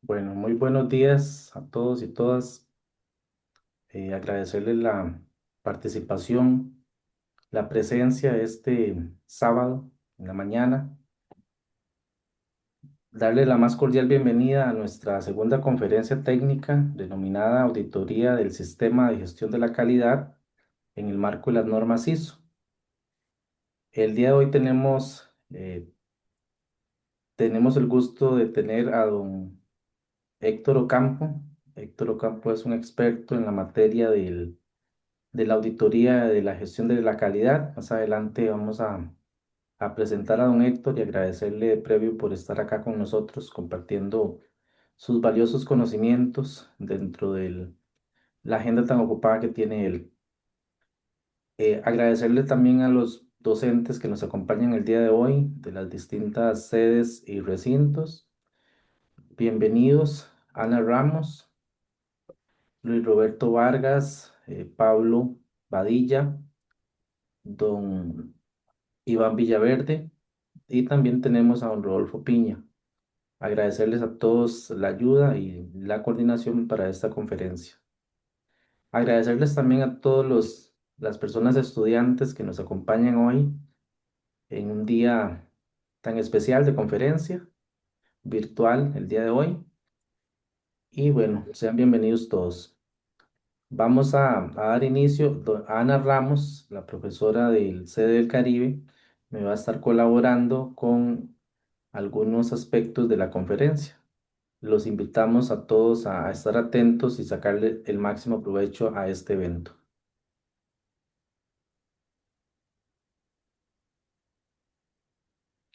Bueno, muy buenos días a todos y todas. Agradecerles la participación, la presencia este sábado en la mañana. Darle la más cordial bienvenida a nuestra segunda conferencia técnica denominada Auditoría del Sistema de Gestión de la Calidad en el marco de las normas ISO. El día de hoy tenemos el gusto de tener a don Héctor Ocampo. Héctor Ocampo es un experto en la materia de la auditoría de la gestión de la calidad. Más adelante vamos a presentar a don Héctor y agradecerle previo por estar acá con nosotros compartiendo sus valiosos conocimientos dentro de la agenda tan ocupada que tiene él. Agradecerle también a los docentes que nos acompañan el día de hoy de las distintas sedes y recintos. Bienvenidos, Ana Ramos, Luis Roberto Vargas, Pablo Badilla, don Iván Villaverde y también tenemos a don Rodolfo Piña. Agradecerles a todos la ayuda y la coordinación para esta conferencia. Agradecerles también a todos las personas estudiantes que nos acompañan hoy en un día tan especial de conferencia virtual el día de hoy. Y bueno, sean bienvenidos todos. Vamos a dar inicio. Ana Ramos, la profesora del Sede del Caribe, me va a estar colaborando con algunos aspectos de la conferencia. Los invitamos a todos a estar atentos y sacarle el máximo provecho a este evento.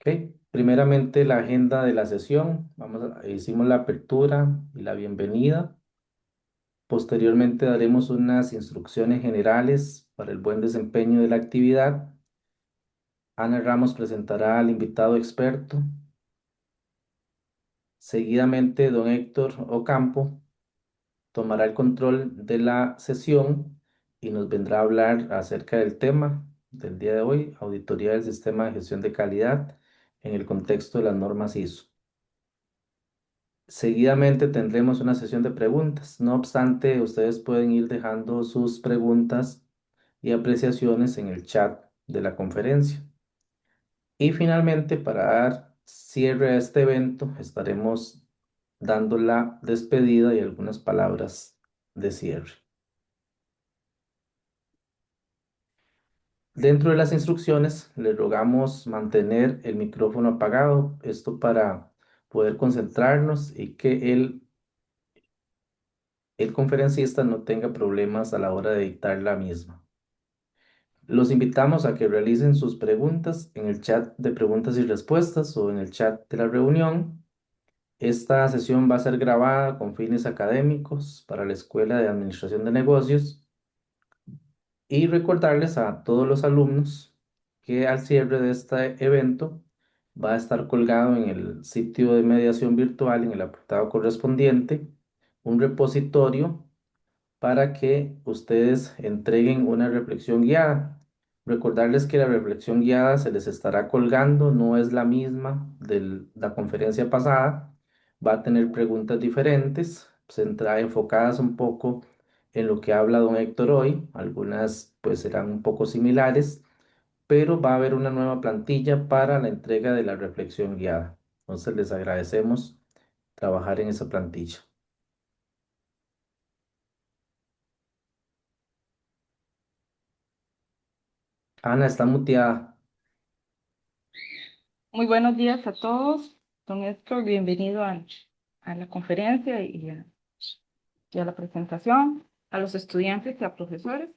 Ok, primeramente la agenda de la sesión. Hicimos la apertura y la bienvenida. Posteriormente daremos unas instrucciones generales para el buen desempeño de la actividad. Ana Ramos presentará al invitado experto. Seguidamente, don Héctor Ocampo tomará el control de la sesión y nos vendrá a hablar acerca del tema del día de hoy, auditoría del sistema de gestión de calidad en el contexto de las normas ISO. Seguidamente tendremos una sesión de preguntas. No obstante, ustedes pueden ir dejando sus preguntas y apreciaciones en el chat de la conferencia. Y finalmente, para dar cierre a este evento, estaremos dando la despedida y algunas palabras de cierre. Dentro de las instrucciones, le rogamos mantener el micrófono apagado, esto para poder concentrarnos y que el conferencista no tenga problemas a la hora de dictar la misma. Los invitamos a que realicen sus preguntas en el chat de preguntas y respuestas o en el chat de la reunión. Esta sesión va a ser grabada con fines académicos para la Escuela de Administración de Negocios y recordarles a todos los alumnos que al cierre de este evento va a estar colgado en el sitio de mediación virtual, en el apartado correspondiente, un repositorio para que ustedes entreguen una reflexión guiada. Recordarles que la reflexión guiada se les estará colgando, no es la misma de la conferencia pasada, va a tener preguntas diferentes, enfocadas un poco en lo que habla don Héctor hoy, algunas pues serán un poco similares, pero va a haber una nueva plantilla para la entrega de la reflexión guiada. Entonces les agradecemos trabajar en esa plantilla. Ana, está muteada. Muy buenos días a todos. Don Héctor, bienvenido a la conferencia y a la presentación, a los estudiantes y a profesores.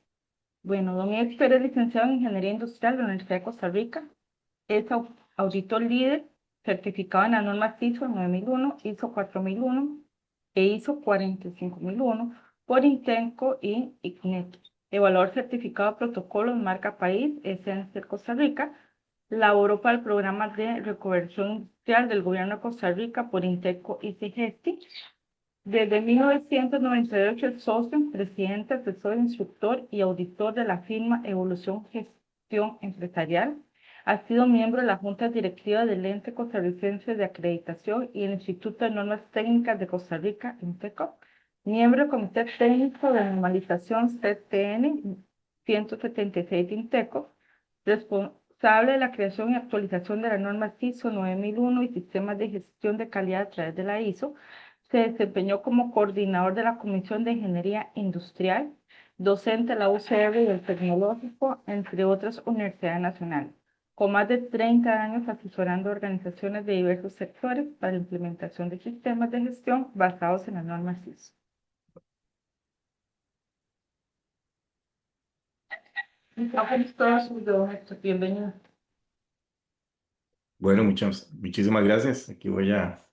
Bueno, don Héctor es licenciado en Ingeniería Industrial de la Universidad de Costa Rica. Es auditor líder certificado en las normas ISO 9001, ISO 4001 e ISO 45001 por Intenco y ICNET. Evaluador certificado de protocolos marca país, SNC Costa Rica. Laboró para el programa de reconversión industrial del gobierno de Costa Rica por Inteco y CIGESTI. Desde 1998 es socio, presidente, asesor, instructor y auditor de la firma Evolución Gestión Empresarial. Ha sido miembro de la Junta Directiva del Ente Costarricense de Acreditación y el Instituto de Normas Técnicas de Costa Rica, INTECO, miembro del Comité Técnico de Normalización CTN 176 de INTECO, responsable de la creación y actualización de la norma ISO 9001 y sistemas de gestión de calidad a través de la ISO. Se desempeñó como coordinador de la Comisión de Ingeniería Industrial, docente de la UCR y del Tecnológico, entre otras universidades nacionales, con más de 30 años asesorando organizaciones de diversos sectores para la implementación de sistemas de gestión basados en las normas ISO. Entonces, todos sus documentos, bienvenido. Bueno, muchísimas gracias. Aquí voy a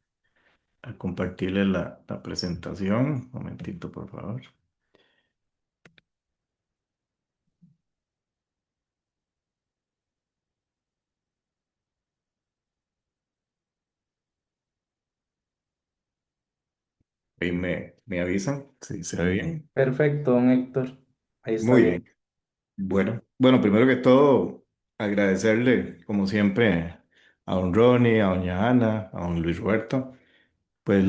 compartirle la presentación. Un momentito, por favor. Ahí me avisan si se ve bien. Perfecto, don Héctor. Ahí está Muy bien. bien. Bueno, primero que todo, agradecerle, como siempre, a don Ronnie, a doña Ana, a don Luis Roberto, pues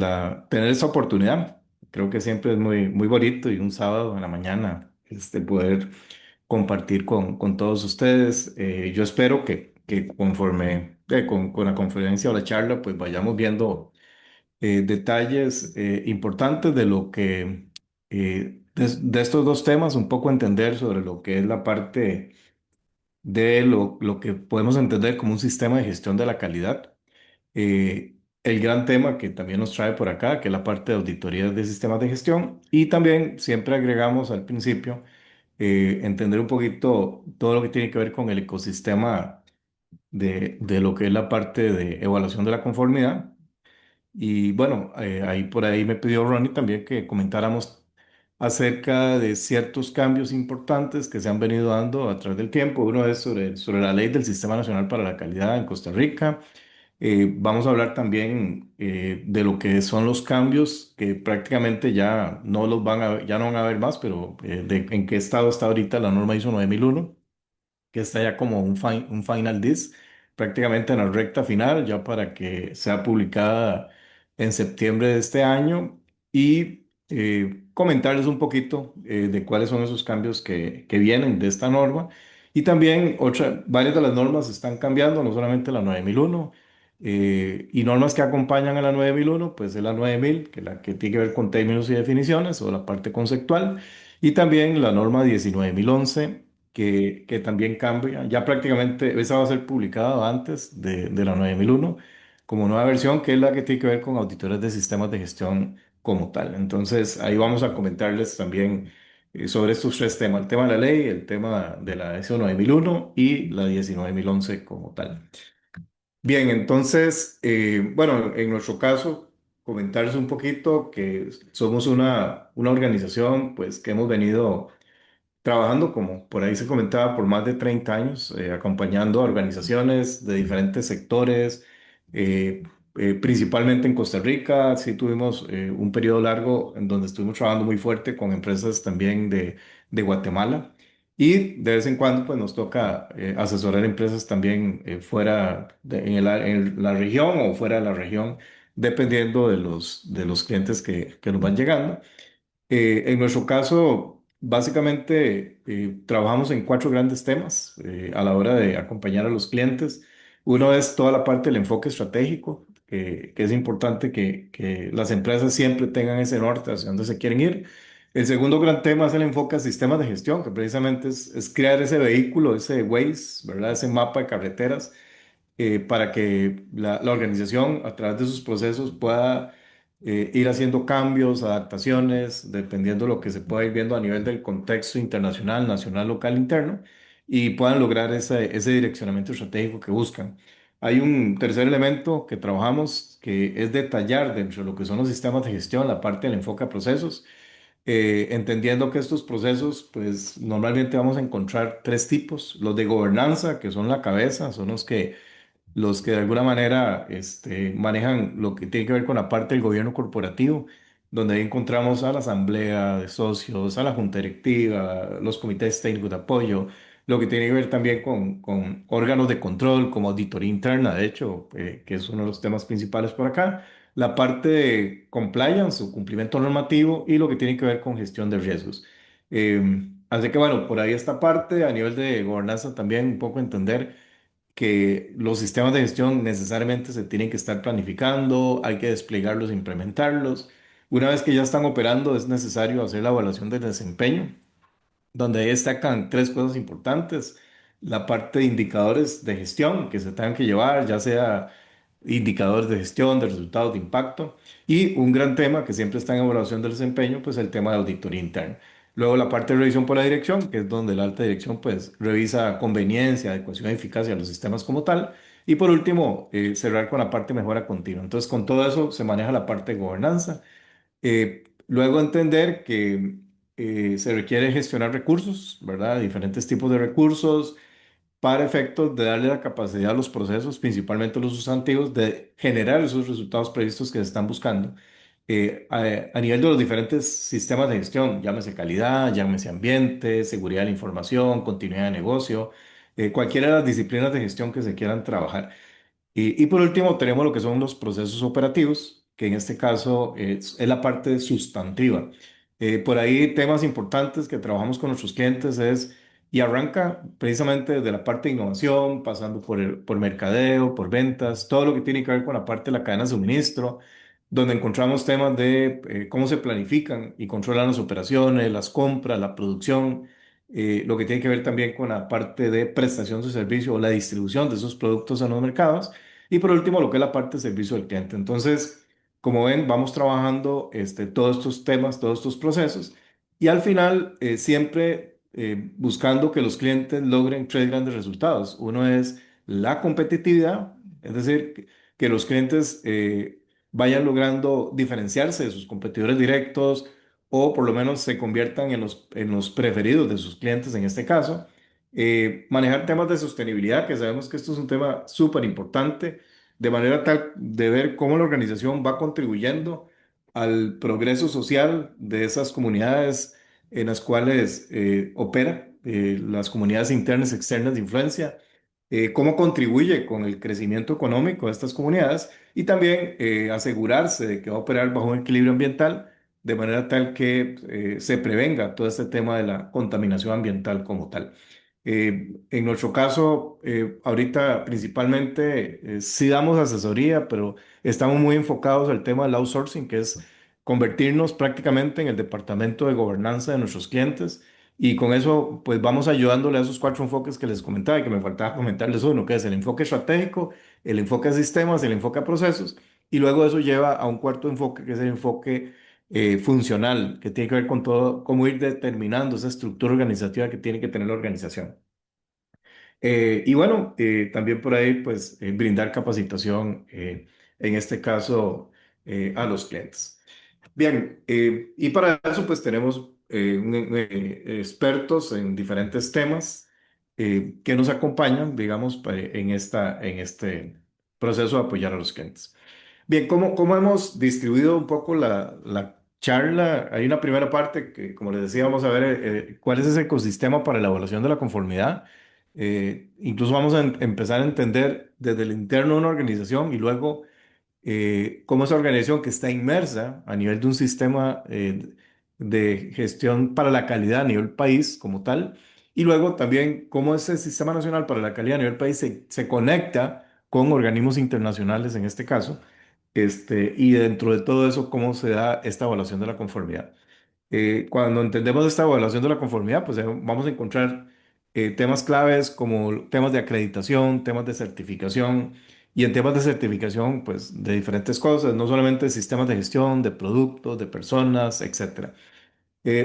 tener esta oportunidad. Creo que siempre es muy bonito y un sábado en la mañana poder compartir con todos ustedes. Yo espero que conforme con la conferencia o la charla, pues vayamos viendo detalles importantes de lo que, de estos dos temas, un poco entender sobre lo que es la parte de lo que podemos entender como un sistema de gestión de la calidad. El gran tema que también nos trae por acá, que es la parte de auditorías de sistemas de gestión. Y también siempre agregamos al principio entender un poquito todo lo que tiene que ver con el ecosistema de lo que es la parte de evaluación de la conformidad. Y bueno, ahí por ahí me pidió Ronnie también que comentáramos acerca de ciertos cambios importantes que se han venido dando a través del tiempo. Uno es sobre la ley del Sistema Nacional para la Calidad en Costa Rica. Vamos a hablar también de lo que son los cambios que prácticamente ya no los ya no van a haber más, pero de en qué estado está ahorita la norma ISO 9001, que está ya como un final disk, prácticamente en la recta final, ya para que sea publicada en septiembre de este año, y comentarles un poquito de cuáles son esos cambios que vienen de esta norma. Y también varias de las normas están cambiando, no solamente la 9001, y normas que acompañan a la 9001, pues es la 9000, que es la que tiene que ver con términos y definiciones o la parte conceptual, y también la norma 19011 que también cambia. Ya prácticamente esa va a ser publicada antes de la 9001 como nueva versión, que es la que tiene que ver con auditores de sistemas de gestión como tal. Entonces, ahí vamos a comentarles también sobre estos tres temas, el tema de la ley, el tema de la ISO 9001 y la 19011 como tal. Bien, entonces, bueno, en nuestro caso, comentarles un poquito que somos una organización pues que hemos venido trabajando, como por ahí se comentaba, por más de 30 años, acompañando a organizaciones de diferentes sectores, eh, principalmente en Costa Rica. Sí tuvimos un periodo largo en donde estuvimos trabajando muy fuerte con empresas también de Guatemala. Y de vez en cuando pues, nos toca asesorar empresas también fuera en la región o fuera de la región, dependiendo de los clientes que nos van llegando. En nuestro caso, básicamente trabajamos en cuatro grandes temas a la hora de acompañar a los clientes. Uno es toda la parte del enfoque estratégico, que es importante que las empresas siempre tengan ese norte hacia dónde se quieren ir. El segundo gran tema es el enfoque a sistemas de gestión, que precisamente es crear ese vehículo, ese Waze, ¿verdad? Ese mapa de carreteras para que la organización a través de sus procesos pueda ir haciendo cambios, adaptaciones, dependiendo de lo que se pueda ir viendo a nivel del contexto internacional, nacional, local, interno, y puedan lograr ese direccionamiento estratégico que buscan. Hay un tercer elemento que trabajamos que es detallar dentro de lo que son los sistemas de gestión, la parte del enfoque a procesos, entendiendo que estos procesos, pues normalmente vamos a encontrar tres tipos: los de gobernanza, que son la cabeza, son los que de alguna manera manejan lo que tiene que ver con la parte del gobierno corporativo, donde ahí encontramos a la asamblea de socios, a la junta directiva, los comités técnicos de apoyo, lo que tiene que ver también con órganos de control como auditoría interna, de hecho, que es uno de los temas principales por acá, la parte de compliance o cumplimiento normativo y lo que tiene que ver con gestión de riesgos. Así que bueno, por ahí esta parte, a nivel de gobernanza también un poco entender que los sistemas de gestión necesariamente se tienen que estar planificando, hay que desplegarlos, implementarlos. Una vez que ya están operando, es necesario hacer la evaluación del desempeño, donde ahí destacan tres cosas importantes. La parte de indicadores de gestión que se tengan que llevar, ya sea indicadores de gestión, de resultados, de impacto, y un gran tema que siempre está en evaluación del desempeño, pues el tema de auditoría interna. Luego la parte de revisión por la dirección, que es donde la alta dirección pues revisa conveniencia, adecuación y eficacia de los sistemas como tal. Y por último, cerrar con la parte de mejora continua. Entonces, con todo eso se maneja la parte de gobernanza. Luego entender que se requiere gestionar recursos, ¿verdad? Diferentes tipos de recursos para efectos de darle la capacidad a los procesos, principalmente los sustantivos, de generar esos resultados previstos que se están buscando. A nivel de los diferentes sistemas de gestión, llámese calidad, llámese ambiente, seguridad de la información, continuidad de negocio, cualquiera de las disciplinas de gestión que se quieran trabajar. Y por último, tenemos lo que son los procesos operativos, que en este caso es la parte sustantiva. Por ahí temas importantes que trabajamos con nuestros clientes y arranca precisamente desde la parte de innovación, pasando por mercadeo, por ventas, todo lo que tiene que ver con la parte de la cadena de suministro, donde encontramos temas de cómo se planifican y controlan las operaciones, las compras, la producción, lo que tiene que ver también con la parte de prestación de servicio o la distribución de esos productos en los mercados. Y por último, lo que es la parte de servicio al cliente. Entonces, como ven, vamos trabajando todos estos temas, todos estos procesos y al final siempre buscando que los clientes logren tres grandes resultados. Uno es la competitividad, es decir, que los clientes vayan logrando diferenciarse de sus competidores directos o por lo menos se conviertan en los preferidos de sus clientes en este caso. Manejar temas de sostenibilidad, que sabemos que esto es un tema súper importante, de manera tal de ver cómo la organización va contribuyendo al progreso social de esas comunidades en las cuales opera, las comunidades internas y externas de influencia, cómo contribuye con el crecimiento económico de estas comunidades y también asegurarse de que va a operar bajo un equilibrio ambiental de manera tal que se prevenga todo este tema de la contaminación ambiental como tal. En nuestro caso, ahorita principalmente sí damos asesoría, pero estamos muy enfocados al tema del outsourcing, que es convertirnos prácticamente en el departamento de gobernanza de nuestros clientes. Y con eso, pues vamos ayudándole a esos cuatro enfoques que les comentaba y que me faltaba comentarles uno, que es el enfoque estratégico, el enfoque a sistemas, el enfoque a procesos. Y luego eso lleva a un cuarto enfoque, que es el enfoque funcional, que tiene que ver con todo, cómo ir determinando esa estructura organizativa que tiene que tener la organización. Y bueno, también por ahí, pues, brindar capacitación, en este caso, a los clientes. Bien, y para eso, pues, tenemos expertos en diferentes temas que nos acompañan, digamos, en este proceso de apoyar a los clientes. Bien, ¿cómo hemos distribuido un poco la charla? Hay una primera parte que, como les decía, vamos a ver cuál es ese ecosistema para la evaluación de la conformidad. Incluso vamos a empezar a entender desde el interno de una organización y luego cómo esa organización que está inmersa a nivel de un sistema de gestión para la calidad a nivel país como tal, y luego también cómo ese sistema nacional para la calidad a nivel país se conecta con organismos internacionales en este caso, y dentro de todo eso, cómo se da esta evaluación de la conformidad. Cuando entendemos esta evaluación de la conformidad, pues vamos a encontrar temas claves como temas de acreditación, temas de certificación y en temas de certificación, pues de diferentes cosas, no solamente sistemas de gestión, de productos, de personas, etcétera.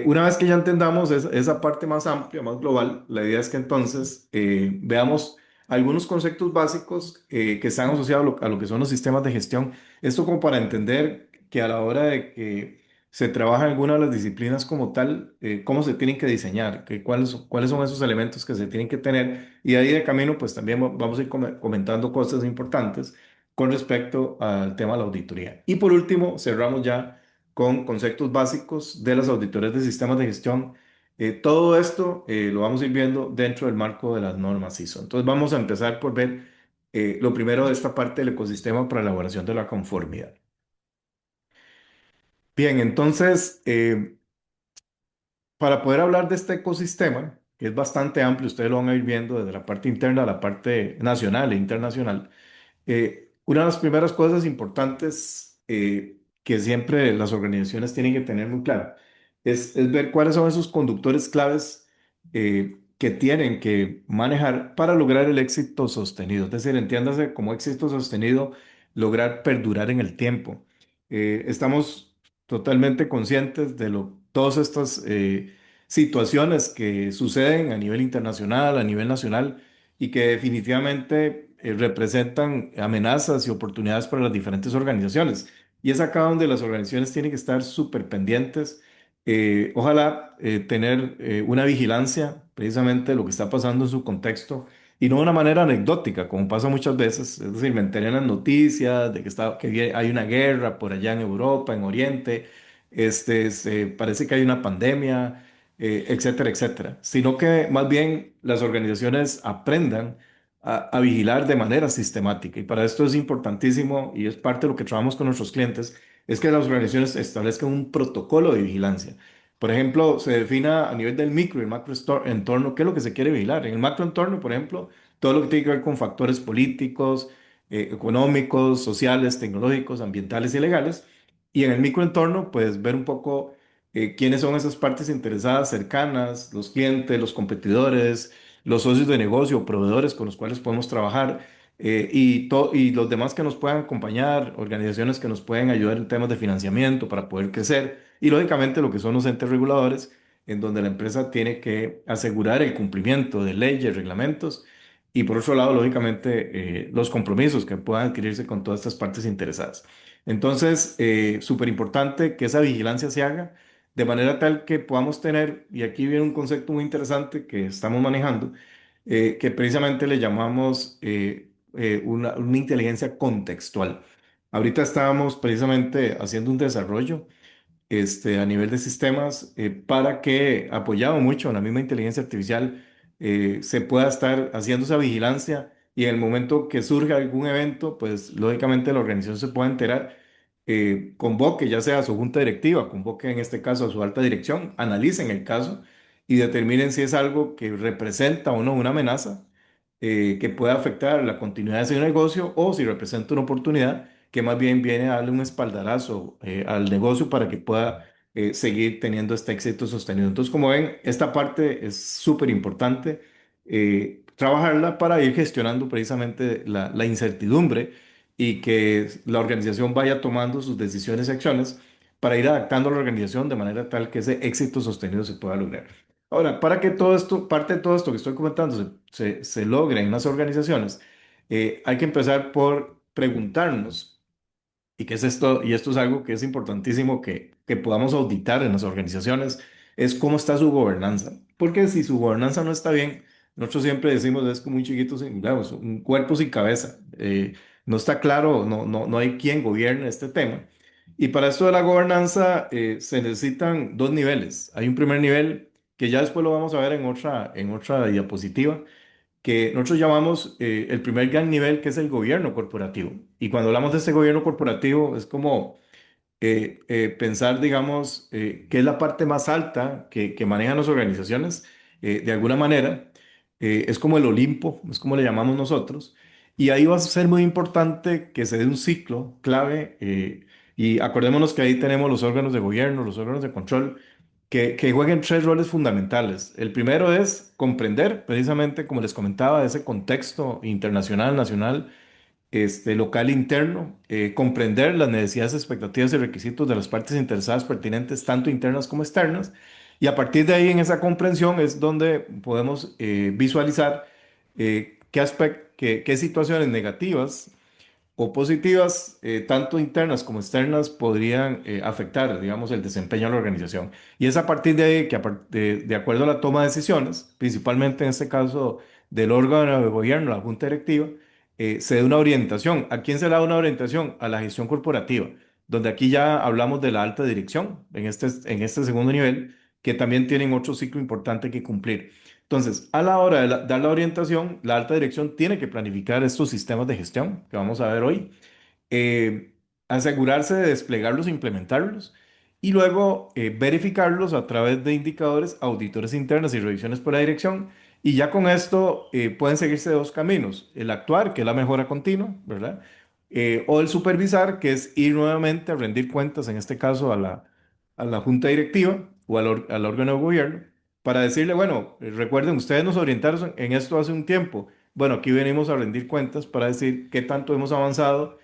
Una vez que ya entendamos esa parte más amplia, más global, la idea es que entonces veamos algunos conceptos básicos que están asociados a lo que son los sistemas de gestión. Esto como para entender que a la hora de que se trabaja en alguna de las disciplinas como tal, cómo se tienen que diseñar, cuáles son esos elementos que se tienen que tener. Y ahí de camino, pues también vamos a ir comentando cosas importantes con respecto al tema de la auditoría. Y por último, cerramos ya con conceptos básicos de las auditorías de sistemas de gestión, Todo esto lo vamos a ir viendo dentro del marco de las normas ISO. Entonces vamos a empezar por ver lo primero de esta parte del ecosistema para la elaboración de la conformidad. Bien, entonces, para poder hablar de este ecosistema, que es bastante amplio, ustedes lo van a ir viendo desde la parte interna a la parte nacional e internacional. Una de las primeras cosas importantes que siempre las organizaciones tienen que tener muy claro es ver cuáles son esos conductores claves que tienen que manejar para lograr el éxito sostenido. Es decir, entiéndase como éxito sostenido, lograr perdurar en el tiempo. Estamos totalmente conscientes de todas estas situaciones que suceden a nivel internacional, a nivel nacional y que definitivamente representan amenazas y oportunidades para las diferentes organizaciones. Y es acá donde las organizaciones tienen que estar súper pendientes. Ojalá tener una vigilancia precisamente de lo que está pasando en su contexto y no de una manera anecdótica, como pasa muchas veces. Es decir, me enteré en las noticias de que hay una guerra por allá en Europa, en Oriente, parece que hay una pandemia, etcétera, etcétera. Sino que más bien las organizaciones aprendan a vigilar de manera sistemática. Y para esto es importantísimo y es parte de lo que trabajamos con nuestros clientes, es que las organizaciones establezcan un protocolo de vigilancia. Por ejemplo, se defina a nivel del micro y el macro entorno qué es lo que se quiere vigilar. En el macro entorno, por ejemplo, todo lo que tiene que ver con factores políticos, económicos, sociales, tecnológicos, ambientales y legales. Y en el microentorno, pues ver un poco quiénes son esas partes interesadas cercanas, los clientes, los competidores, los socios de negocio, proveedores con los cuales podemos trabajar y los demás que nos puedan acompañar, organizaciones que nos pueden ayudar en temas de financiamiento para poder crecer y lógicamente lo que son los entes reguladores en donde la empresa tiene que asegurar el cumplimiento de leyes, reglamentos y por otro lado, lógicamente, los compromisos que puedan adquirirse con todas estas partes interesadas. Entonces, súper importante que esa vigilancia se haga de manera tal que podamos tener, y aquí viene un concepto muy interesante que estamos manejando, que precisamente le llamamos una inteligencia contextual. Ahorita estábamos precisamente haciendo un desarrollo a nivel de sistemas para que, apoyado mucho en la misma inteligencia artificial, se pueda estar haciendo esa vigilancia y en el momento que surja algún evento, pues lógicamente la organización se pueda enterar, convoque ya sea a su junta directiva, convoque en este caso a su alta dirección, analicen el caso y determinen si es algo que representa o no una amenaza que pueda afectar la continuidad de ese negocio o si representa una oportunidad que más bien viene a darle un espaldarazo al negocio para que pueda seguir teniendo este éxito sostenido. Entonces, como ven, esta parte es súper importante trabajarla para ir gestionando precisamente la incertidumbre y que la organización vaya tomando sus decisiones y acciones para ir adaptando a la organización de manera tal que ese éxito sostenido se pueda lograr. Ahora, para que todo esto, parte de todo esto que estoy comentando se logre en las organizaciones, hay que empezar por preguntarnos, ¿y qué es esto? Y esto es algo que es importantísimo que podamos auditar en las organizaciones, es cómo está su gobernanza. Porque si su gobernanza no está bien, nosotros siempre decimos, es como un chiquito sin, digamos, un cuerpo sin cabeza. No está claro, no hay quien gobierne este tema. Y para esto de la gobernanza se necesitan dos niveles. Hay un primer nivel que ya después lo vamos a ver en otra diapositiva que nosotros llamamos el primer gran nivel, que es el gobierno corporativo. Y cuando hablamos de este gobierno corporativo, es como pensar, digamos, que es la parte más alta que manejan las organizaciones, de alguna manera, es como el Olimpo, es como le llamamos nosotros, y ahí va a ser muy importante que se dé un ciclo clave, y acordémonos que ahí tenemos los órganos de gobierno, los órganos de control, que jueguen tres roles fundamentales. El primero es comprender, precisamente como les comentaba, ese contexto internacional, nacional, local e interno, comprender las necesidades, expectativas y requisitos de las partes interesadas pertinentes, tanto internas como externas, y a partir de ahí, en esa comprensión, es donde podemos visualizar qué situaciones negativas o positivas, tanto internas como externas, podrían afectar, digamos, el desempeño de la organización. Y es a partir de ahí que, de acuerdo a la toma de decisiones, principalmente en este caso del órgano de gobierno, la junta directiva, se da una orientación. ¿A quién se le da una orientación? A la gestión corporativa, donde aquí ya hablamos de la alta dirección, en este segundo nivel, que también tienen otro ciclo importante que cumplir. Entonces, a la hora de dar la orientación, la alta dirección tiene que planificar estos sistemas de gestión que vamos a ver hoy, eh, asegurarse de desplegarlos e implementarlos y luego verificarlos a través de indicadores, auditores internos y revisiones por la dirección. Y ya con esto pueden seguirse dos caminos: el actuar, que es la mejora continua, ¿verdad? O el supervisar, que es ir nuevamente a rendir cuentas, en este caso a la junta directiva o al órgano de gobierno, para decirle, bueno, recuerden, ustedes nos orientaron en esto hace un tiempo. Bueno, aquí venimos a rendir cuentas para decir qué tanto hemos avanzado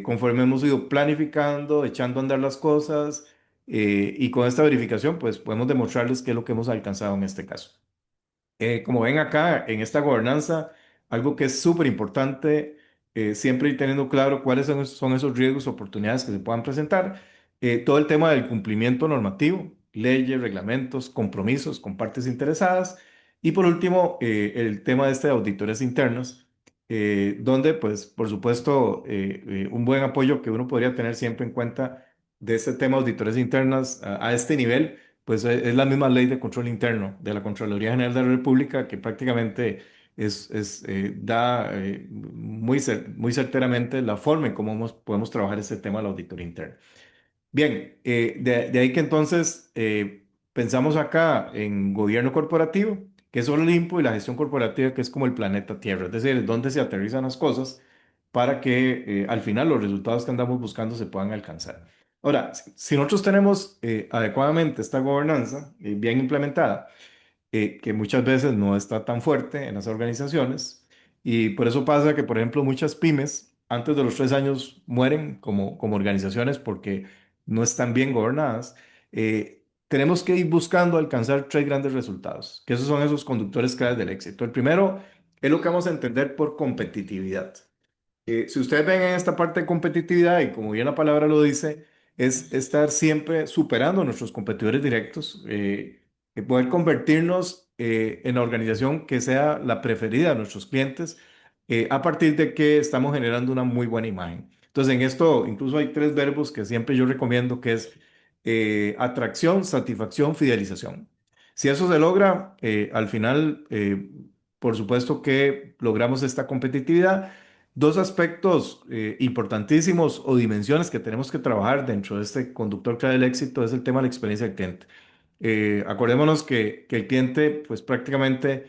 conforme hemos ido planificando, echando a andar las cosas, y con esta verificación, pues podemos demostrarles qué es lo que hemos alcanzado en este caso. Como ven acá, en esta gobernanza, algo que es súper importante, siempre ir teniendo claro cuáles son esos riesgos, oportunidades que se puedan presentar, todo el tema del cumplimiento normativo, leyes, reglamentos, compromisos con partes interesadas, y por último, el tema de auditorías internas, donde, pues, por supuesto, un buen apoyo que uno podría tener siempre en cuenta de este tema de auditorías internas a este nivel, pues es la misma ley de control interno de la Contraloría General de la República, que prácticamente da muy certeramente la forma en cómo podemos trabajar este tema de la auditoría interna. Bien, de ahí que entonces pensamos acá en gobierno corporativo, que es Olimpo, y la gestión corporativa, que es como el planeta Tierra, es decir, es donde se aterrizan las cosas para que al final los resultados que andamos buscando se puedan alcanzar. Ahora, si nosotros tenemos adecuadamente esta gobernanza bien implementada, que muchas veces no está tan fuerte en las organizaciones, y por eso pasa que, por ejemplo, muchas pymes antes de los 3 años mueren como organizaciones porque no están bien gobernadas. Tenemos que ir buscando alcanzar tres grandes resultados, que esos son esos conductores claves del éxito. El primero es lo que vamos a entender por competitividad. Si ustedes ven en esta parte de competitividad, y como bien la palabra lo dice, es estar siempre superando a nuestros competidores directos, y poder convertirnos en la organización que sea la preferida de nuestros clientes, a partir de que estamos generando una muy buena imagen. Entonces, en esto incluso hay tres verbos que siempre yo recomiendo, que es atracción, satisfacción, fidelización. Si eso se logra, al final, por supuesto que logramos esta competitividad. Dos aspectos importantísimos o dimensiones que tenemos que trabajar dentro de este conductor clave del éxito es el tema de la experiencia del cliente. Acordémonos que el cliente, pues prácticamente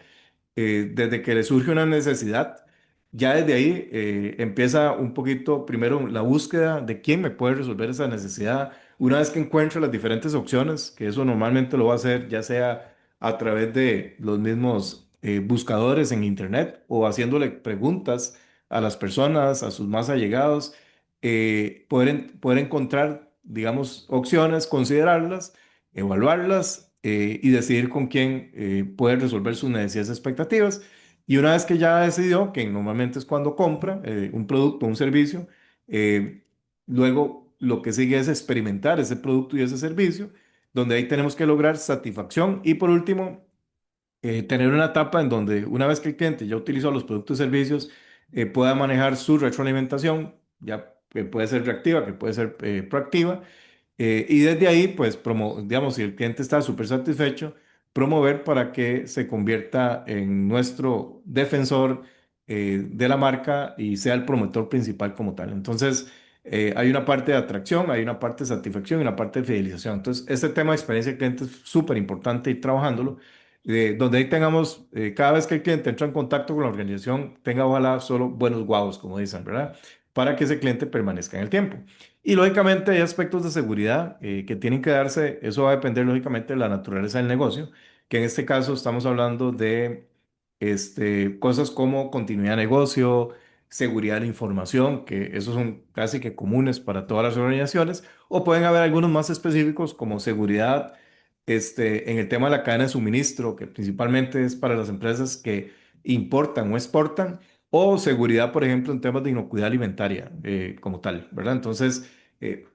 desde que le surge una necesidad, ya desde ahí empieza un poquito primero la búsqueda de quién me puede resolver esa necesidad. Una vez que encuentra las diferentes opciones, que eso normalmente lo va a hacer ya sea a través de los mismos buscadores en Internet o haciéndole preguntas a las personas, a sus más allegados, poder encontrar, digamos, opciones, considerarlas, evaluarlas, y decidir con quién puede resolver sus necesidades y expectativas. Y una vez que ya decidió, que normalmente es cuando compra un producto o un servicio, eh, luego lo que sigue es experimentar ese producto y ese servicio, donde ahí tenemos que lograr satisfacción. Y por último, tener una etapa en donde una vez que el cliente ya utilizó los productos y servicios, pueda manejar su retroalimentación, ya que puede ser reactiva, que puede ser proactiva, y desde ahí, pues, digamos, si el cliente está súper satisfecho, promover para que se convierta en nuestro defensor de la marca y sea el promotor principal como tal. Entonces, hay una parte de atracción, hay una parte de satisfacción y una parte de fidelización. Entonces, este tema de experiencia del cliente es súper importante ir trabajándolo, donde ahí tengamos, cada vez que el cliente entra en contacto con la organización, tenga ojalá solo buenos guavos, como dicen, ¿verdad? Para que ese cliente permanezca en el tiempo. Y lógicamente hay aspectos de seguridad que tienen que darse, eso va a depender lógicamente de la naturaleza del negocio, que en este caso estamos hablando de cosas como continuidad de negocio, seguridad de la información, que esos son casi que comunes para todas las organizaciones, o pueden haber algunos más específicos como seguridad en el tema de la cadena de suministro, que principalmente es para las empresas que importan o exportan, o seguridad, por ejemplo, en temas de inocuidad alimentaria, como tal, ¿verdad? Entonces,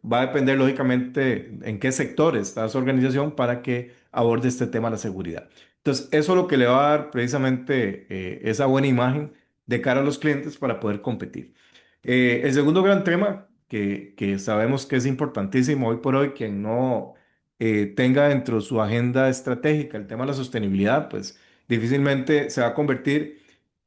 va a depender lógicamente en qué sector está su organización para que aborde este tema de la seguridad. Entonces, eso es lo que le va a dar precisamente esa buena imagen de cara a los clientes para poder competir. El segundo gran tema que sabemos que es importantísimo hoy por hoy, quien no tenga dentro de su agenda estratégica el tema de la sostenibilidad, pues difícilmente se va a convertir,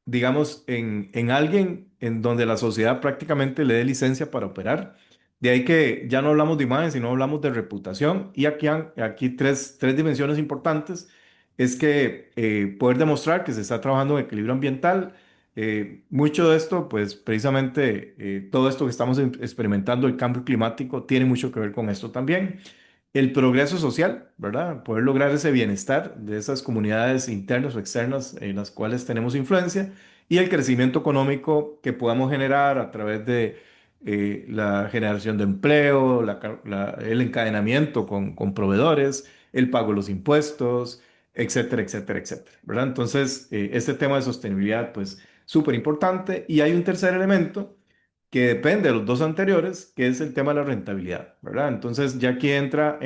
digamos, en alguien en donde la sociedad prácticamente le dé licencia para operar. De ahí que ya no hablamos de imagen, sino hablamos de reputación. Y aquí tres dimensiones importantes. Es que poder demostrar que se está trabajando en equilibrio ambiental. Mucho de esto, pues precisamente todo esto que estamos experimentando, el cambio climático, tiene mucho que ver con esto también. El progreso social, ¿verdad? Poder lograr ese bienestar de esas comunidades internas o externas en las cuales tenemos influencia y el crecimiento económico que podamos generar a través de la generación de empleo, el encadenamiento con proveedores, el pago de los impuestos, etcétera, etcétera, etcétera, ¿verdad? Entonces, este tema de sostenibilidad, pues, súper importante. Y hay un tercer elemento que depende de los dos anteriores, que es el tema de la rentabilidad, ¿verdad? Entonces ya aquí entra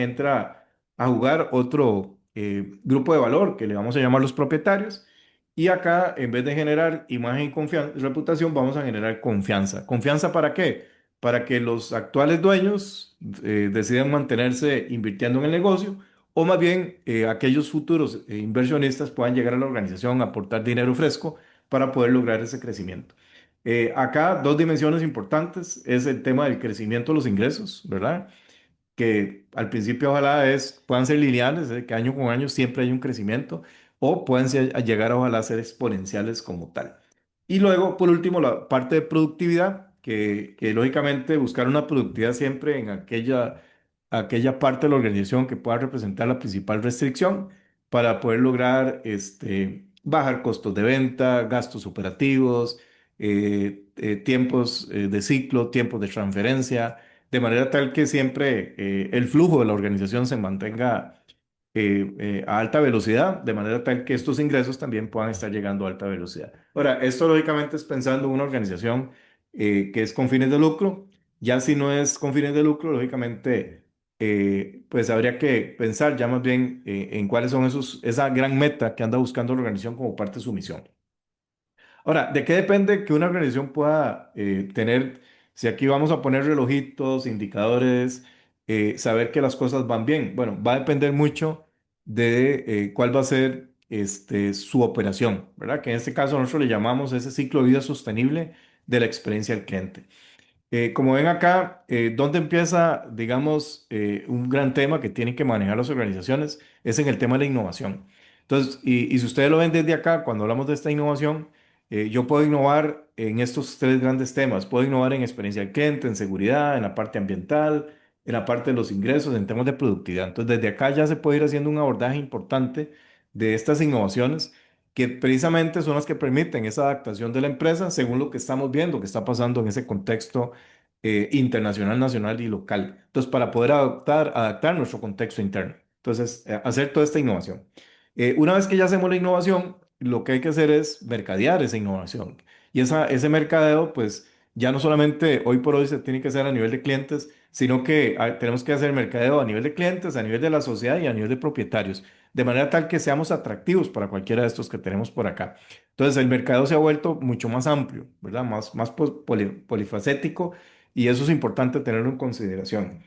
a jugar otro grupo de valor que le vamos a llamar los propietarios. Y acá, en vez de generar imagen y reputación, vamos a generar confianza. ¿Confianza para qué? Para que los actuales dueños decidan mantenerse invirtiendo en el negocio o más bien aquellos futuros inversionistas puedan llegar a la organización a aportar dinero fresco para poder lograr ese crecimiento. Acá dos dimensiones importantes es el tema del crecimiento de los ingresos, ¿verdad? Que al principio ojalá puedan ser lineales, que año con año siempre hay un crecimiento, o pueden llegar a ojalá a ser exponenciales como tal. Y luego, por último, la parte de productividad, que lógicamente buscar una productividad siempre en aquella parte de la organización que pueda representar la principal restricción para poder lograr bajar costos de venta, gastos operativos, tiempos de ciclo, tiempos de transferencia de manera tal que siempre el flujo de la organización se mantenga a alta velocidad, de manera tal que estos ingresos también puedan estar llegando a alta velocidad. Ahora, esto lógicamente es pensando en una organización que es con fines de lucro. Ya si no es con fines de lucro, lógicamente, pues habría que pensar ya más bien en cuáles son esa gran meta que anda buscando la organización como parte de su misión. Ahora, ¿de qué depende que una organización pueda tener, si aquí vamos a poner relojitos, indicadores, saber que las cosas van bien? Bueno, va a depender mucho de cuál va a ser su operación, ¿verdad? Que en este caso nosotros le llamamos ese ciclo de vida sostenible de la experiencia del cliente. Como ven acá, ¿dónde empieza, digamos, un gran tema que tienen que manejar las organizaciones? Es en el tema de la innovación. Entonces, y si ustedes lo ven desde acá, cuando hablamos de esta innovación, yo puedo innovar en estos tres grandes temas. Puedo innovar en experiencia del cliente, en seguridad, en la parte ambiental, en la parte de los ingresos, en temas de productividad. Entonces, desde acá ya se puede ir haciendo un abordaje importante de estas innovaciones que precisamente son las que permiten esa adaptación de la empresa según lo que estamos viendo que está pasando en ese contexto internacional, nacional y local. Entonces, para poder adaptar nuestro contexto interno. Entonces, hacer toda esta innovación. Una vez que ya hacemos la innovación, lo que hay que hacer es mercadear esa innovación. Y ese mercadeo, pues, ya no solamente hoy por hoy se tiene que hacer a nivel de clientes, sino que tenemos que hacer mercadeo a nivel de clientes, a nivel de la sociedad y a nivel de propietarios de manera tal que seamos atractivos para cualquiera de estos que tenemos por acá. Entonces, el mercado se ha vuelto mucho más amplio, ¿verdad? Más polifacético y eso es importante tenerlo en consideración.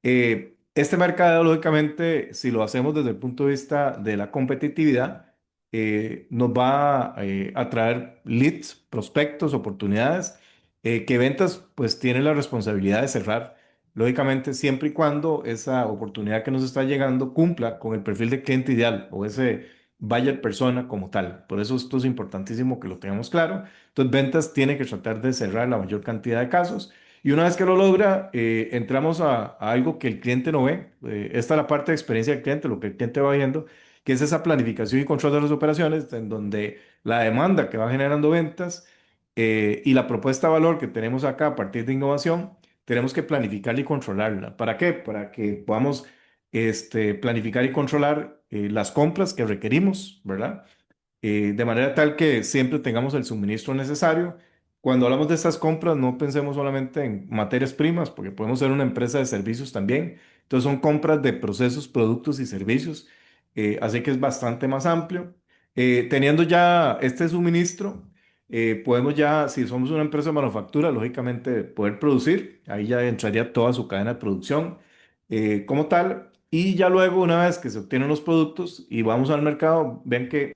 Este mercado, lógicamente, si lo hacemos desde el punto de vista de la competitividad, nos va a traer leads, prospectos, oportunidades, que ventas pues tiene la responsabilidad de cerrar, lógicamente, siempre y cuando esa oportunidad que nos está llegando cumpla con el perfil de cliente ideal o ese buyer persona como tal. Por eso esto es importantísimo que lo tengamos claro. Entonces, ventas tiene que tratar de cerrar la mayor cantidad de casos. Y una vez que lo logra, entramos a algo que el cliente no ve. Esta es la parte de experiencia del cliente, lo que el cliente va viendo, que es esa planificación y control de las operaciones, en donde la demanda que va generando ventas y la propuesta de valor que tenemos acá a partir de innovación, tenemos que planificarla y controlarla. ¿Para qué? Para que podamos planificar y controlar las compras que requerimos, ¿verdad? De manera tal que siempre tengamos el suministro necesario. Cuando hablamos de estas compras, no pensemos solamente en materias primas, porque podemos ser una empresa de servicios también. Entonces son compras de procesos, productos y servicios, así que es bastante más amplio. Teniendo ya este suministro, podemos ya, si somos una empresa de manufactura, lógicamente poder producir, ahí ya entraría toda su cadena de producción como tal. Y ya luego, una vez que se obtienen los productos y vamos al mercado, ven que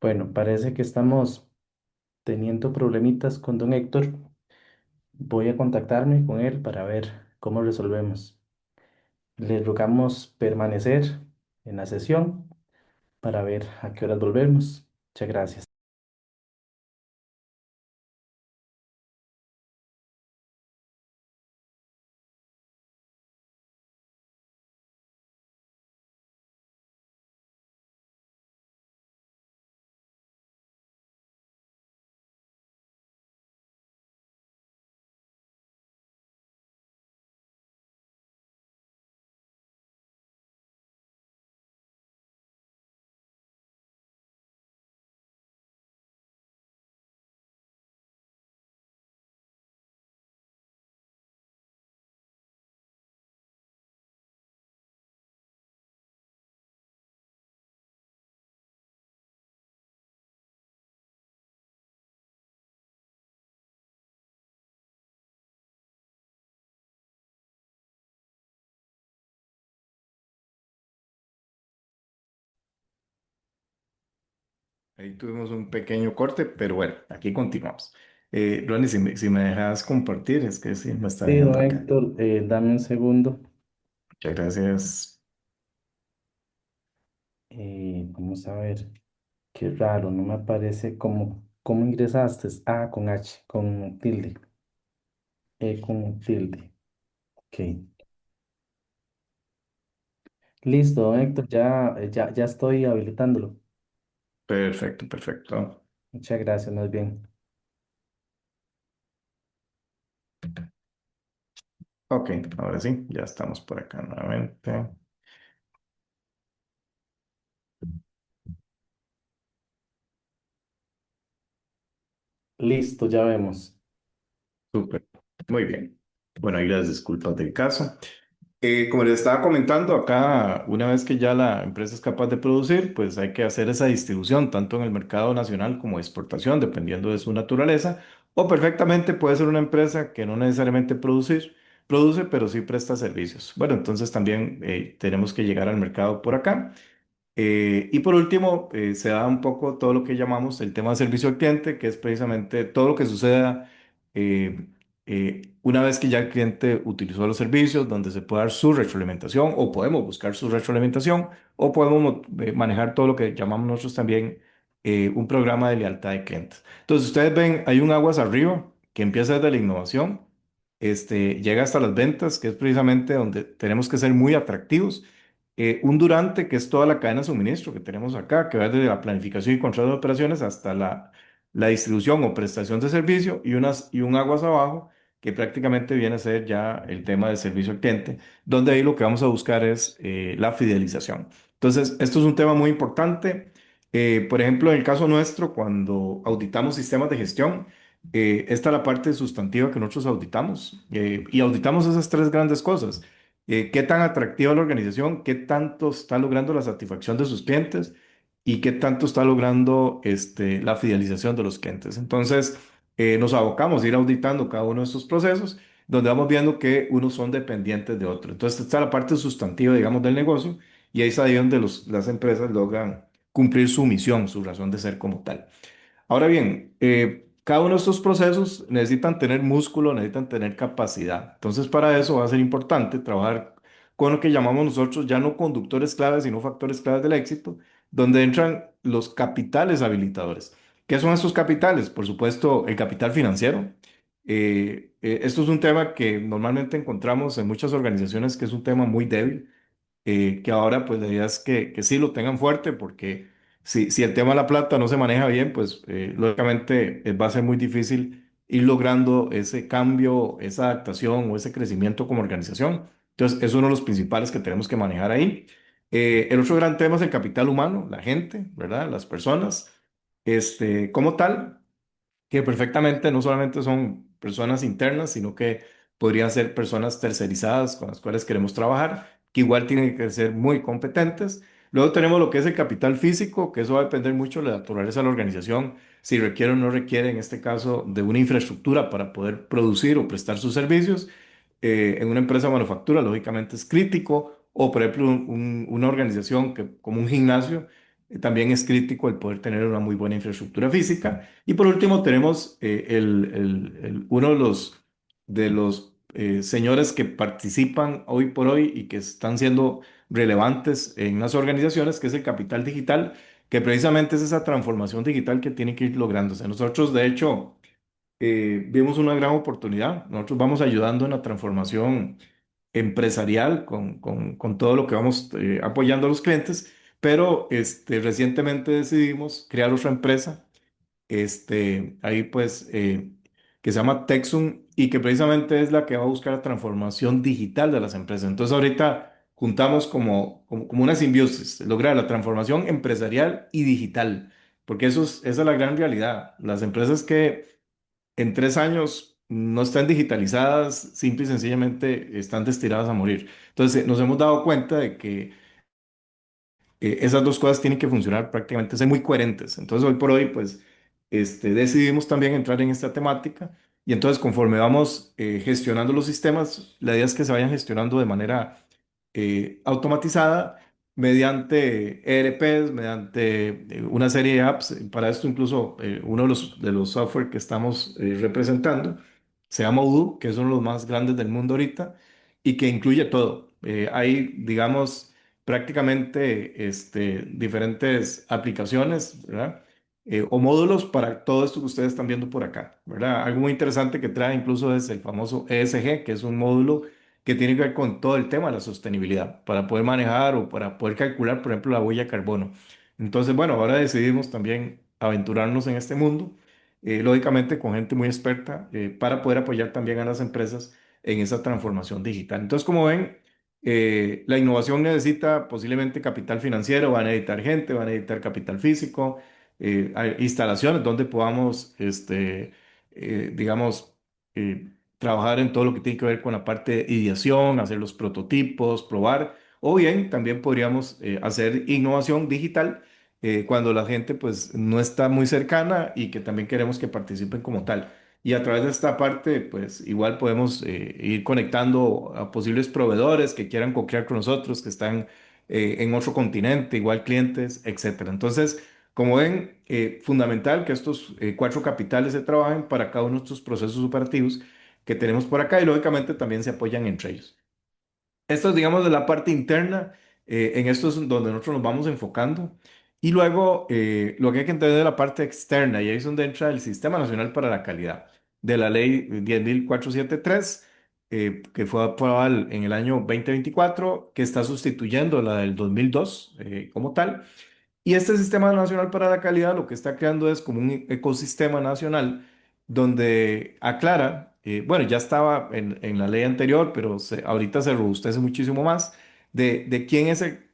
Bueno, parece que estamos teniendo problemitas con don Héctor. Voy a contactarme con él para ver cómo resolvemos. Le rogamos permanecer en la sesión para ver a qué horas volvemos. Muchas gracias. ahí tuvimos un pequeño corte, pero bueno, aquí continuamos. Ronnie, si me dejas compartir, es que sí, me está Sí, dejando don acá. Héctor, dame un segundo. Muchas gracias. Vamos a ver. Qué raro, no me aparece cómo ingresaste. Ah, con H, con tilde. Con tilde. Ok. Listo, don Héctor, ya estoy habilitándolo. Perfecto, perfecto. Muchas gracias, más bien. Ok, ahora sí, ya estamos por acá nuevamente. Listo, ya vemos. Súper, muy bien. Bueno, ahí las disculpas del caso. Como les estaba comentando, acá una vez que ya la empresa es capaz de producir, pues hay que hacer esa distribución tanto en el mercado nacional como exportación, dependiendo de su naturaleza. O perfectamente puede ser una empresa que no necesariamente produce, pero sí presta servicios. Bueno, entonces también tenemos que llegar al mercado por acá. Y por último, se da un poco todo lo que llamamos el tema de servicio al cliente, que es precisamente todo lo que suceda eh, una vez que ya el cliente utilizó los servicios, donde se puede dar su retroalimentación o podemos buscar su retroalimentación o podemos manejar todo lo que llamamos nosotros también un programa de lealtad de clientes. Entonces, ustedes ven, hay un aguas arriba que empieza desde la innovación, llega hasta las ventas, que es precisamente donde tenemos que ser muy atractivos, un durante, que es toda la cadena de suministro que tenemos acá, que va desde la planificación y control de operaciones hasta la distribución o prestación de servicio, y un aguas abajo, que prácticamente viene a ser ya el tema del servicio al cliente, donde ahí lo que vamos a buscar es la fidelización. Entonces, esto es un tema muy importante. Por ejemplo, en el caso nuestro, cuando auditamos sistemas de gestión, esta es la parte sustantiva que nosotros auditamos, y auditamos esas tres grandes cosas: qué tan atractiva es la organización, qué tanto está logrando la satisfacción de sus clientes y qué tanto está logrando la fidelización de los clientes. Entonces, nos abocamos a ir auditando cada uno de estos procesos, donde vamos viendo que unos son dependientes de otros. Entonces, esta es la parte sustantiva, digamos, del negocio, y ahí es ahí donde las empresas logran cumplir su misión, su razón de ser como tal. Ahora bien, cada uno de estos procesos necesitan tener músculo, necesitan tener capacidad. Entonces, para eso va a ser importante trabajar con lo que llamamos nosotros ya no conductores claves, sino factores claves del éxito, donde entran los capitales habilitadores. ¿Qué son estos capitales? Por supuesto, el capital financiero. Esto es un tema que normalmente encontramos en muchas organizaciones, que es un tema muy débil, que ahora pues la idea es que sí lo tengan fuerte, porque si el tema de la plata no se maneja bien, pues lógicamente va a ser muy difícil ir logrando ese cambio, esa adaptación o ese crecimiento como organización. Entonces, es uno de los principales que tenemos que manejar ahí. El otro gran tema es el capital humano, la gente, ¿verdad? Las personas, como tal que perfectamente no solamente son personas internas, sino que podrían ser personas tercerizadas con las cuales queremos trabajar, que igual tienen que ser muy competentes. Luego tenemos lo que es el capital físico, que eso va a depender mucho de la naturaleza de la organización, si requiere o no requiere, en este caso, de una infraestructura para poder producir o prestar sus servicios. En una empresa de manufactura, lógicamente es crítico, o por ejemplo, una organización que, como un gimnasio, también es crítico el poder tener una muy buena infraestructura física. Y por último tenemos uno de los señores que participan hoy por hoy y que están siendo relevantes en las organizaciones, que es el capital digital, que precisamente es esa transformación digital que tiene que ir lográndose. Nosotros, de hecho, vimos una gran oportunidad. Nosotros vamos ayudando en la transformación empresarial con todo lo que vamos apoyando a los clientes, pero recientemente decidimos crear otra empresa ahí pues, que se llama Texum y que precisamente es la que va a buscar la transformación digital de las empresas. Entonces ahorita juntamos como una simbiosis, lograr la transformación empresarial y digital, porque esa es la gran realidad. Las empresas que en 3 años no están digitalizadas, simple y sencillamente están destinadas a morir. Entonces nos hemos dado cuenta de que esas dos cosas tienen que funcionar prácticamente, ser muy coherentes. Entonces, hoy por hoy, pues, decidimos también entrar en esta temática y entonces conforme vamos gestionando los sistemas, la idea es que se vayan gestionando de manera automatizada mediante ERPs, mediante una serie de apps. Para esto incluso uno de los software que estamos representando se llama Odoo, que es uno de los más grandes del mundo ahorita y que incluye todo. Hay, digamos, prácticamente diferentes aplicaciones, ¿verdad? O módulos para todo esto que ustedes están viendo por acá, ¿verdad? Algo muy interesante que trae incluso es el famoso ESG, que es un módulo que tiene que ver con todo el tema de la sostenibilidad, para poder manejar o para poder calcular, por ejemplo, la huella de carbono. Entonces, bueno, ahora decidimos también aventurarnos en este mundo, lógicamente con gente muy experta, para poder apoyar también a las empresas en esa transformación digital. Entonces, como ven, la innovación necesita posiblemente capital financiero, van a necesitar gente, van a necesitar capital físico, hay instalaciones donde podamos, digamos, trabajar en todo lo que tiene que ver con la parte de ideación, hacer los prototipos, probar, o bien también podríamos hacer innovación digital cuando la gente pues no está muy cercana y que también queremos que participen como tal. Y a través de esta parte, pues igual podemos ir conectando a posibles proveedores que quieran co-crear con nosotros, que están en otro continente, igual clientes, etcétera. Entonces, como ven, fundamental que estos 4 capitales se trabajen para cada uno de estos procesos operativos que tenemos por acá y lógicamente también se apoyan entre ellos. Esto es, digamos, de la parte interna, en esto es donde nosotros nos vamos enfocando. Y luego, lo que hay que entender de la parte externa, y ahí es donde entra el Sistema Nacional para la Calidad, de la Ley 10.473, que fue aprobada en el año 2024, que está sustituyendo la del 2002 como tal. Y este Sistema Nacional para la Calidad lo que está creando es como un ecosistema nacional donde aclara, bueno, ya estaba en la ley anterior, pero ahorita se robustece muchísimo más, de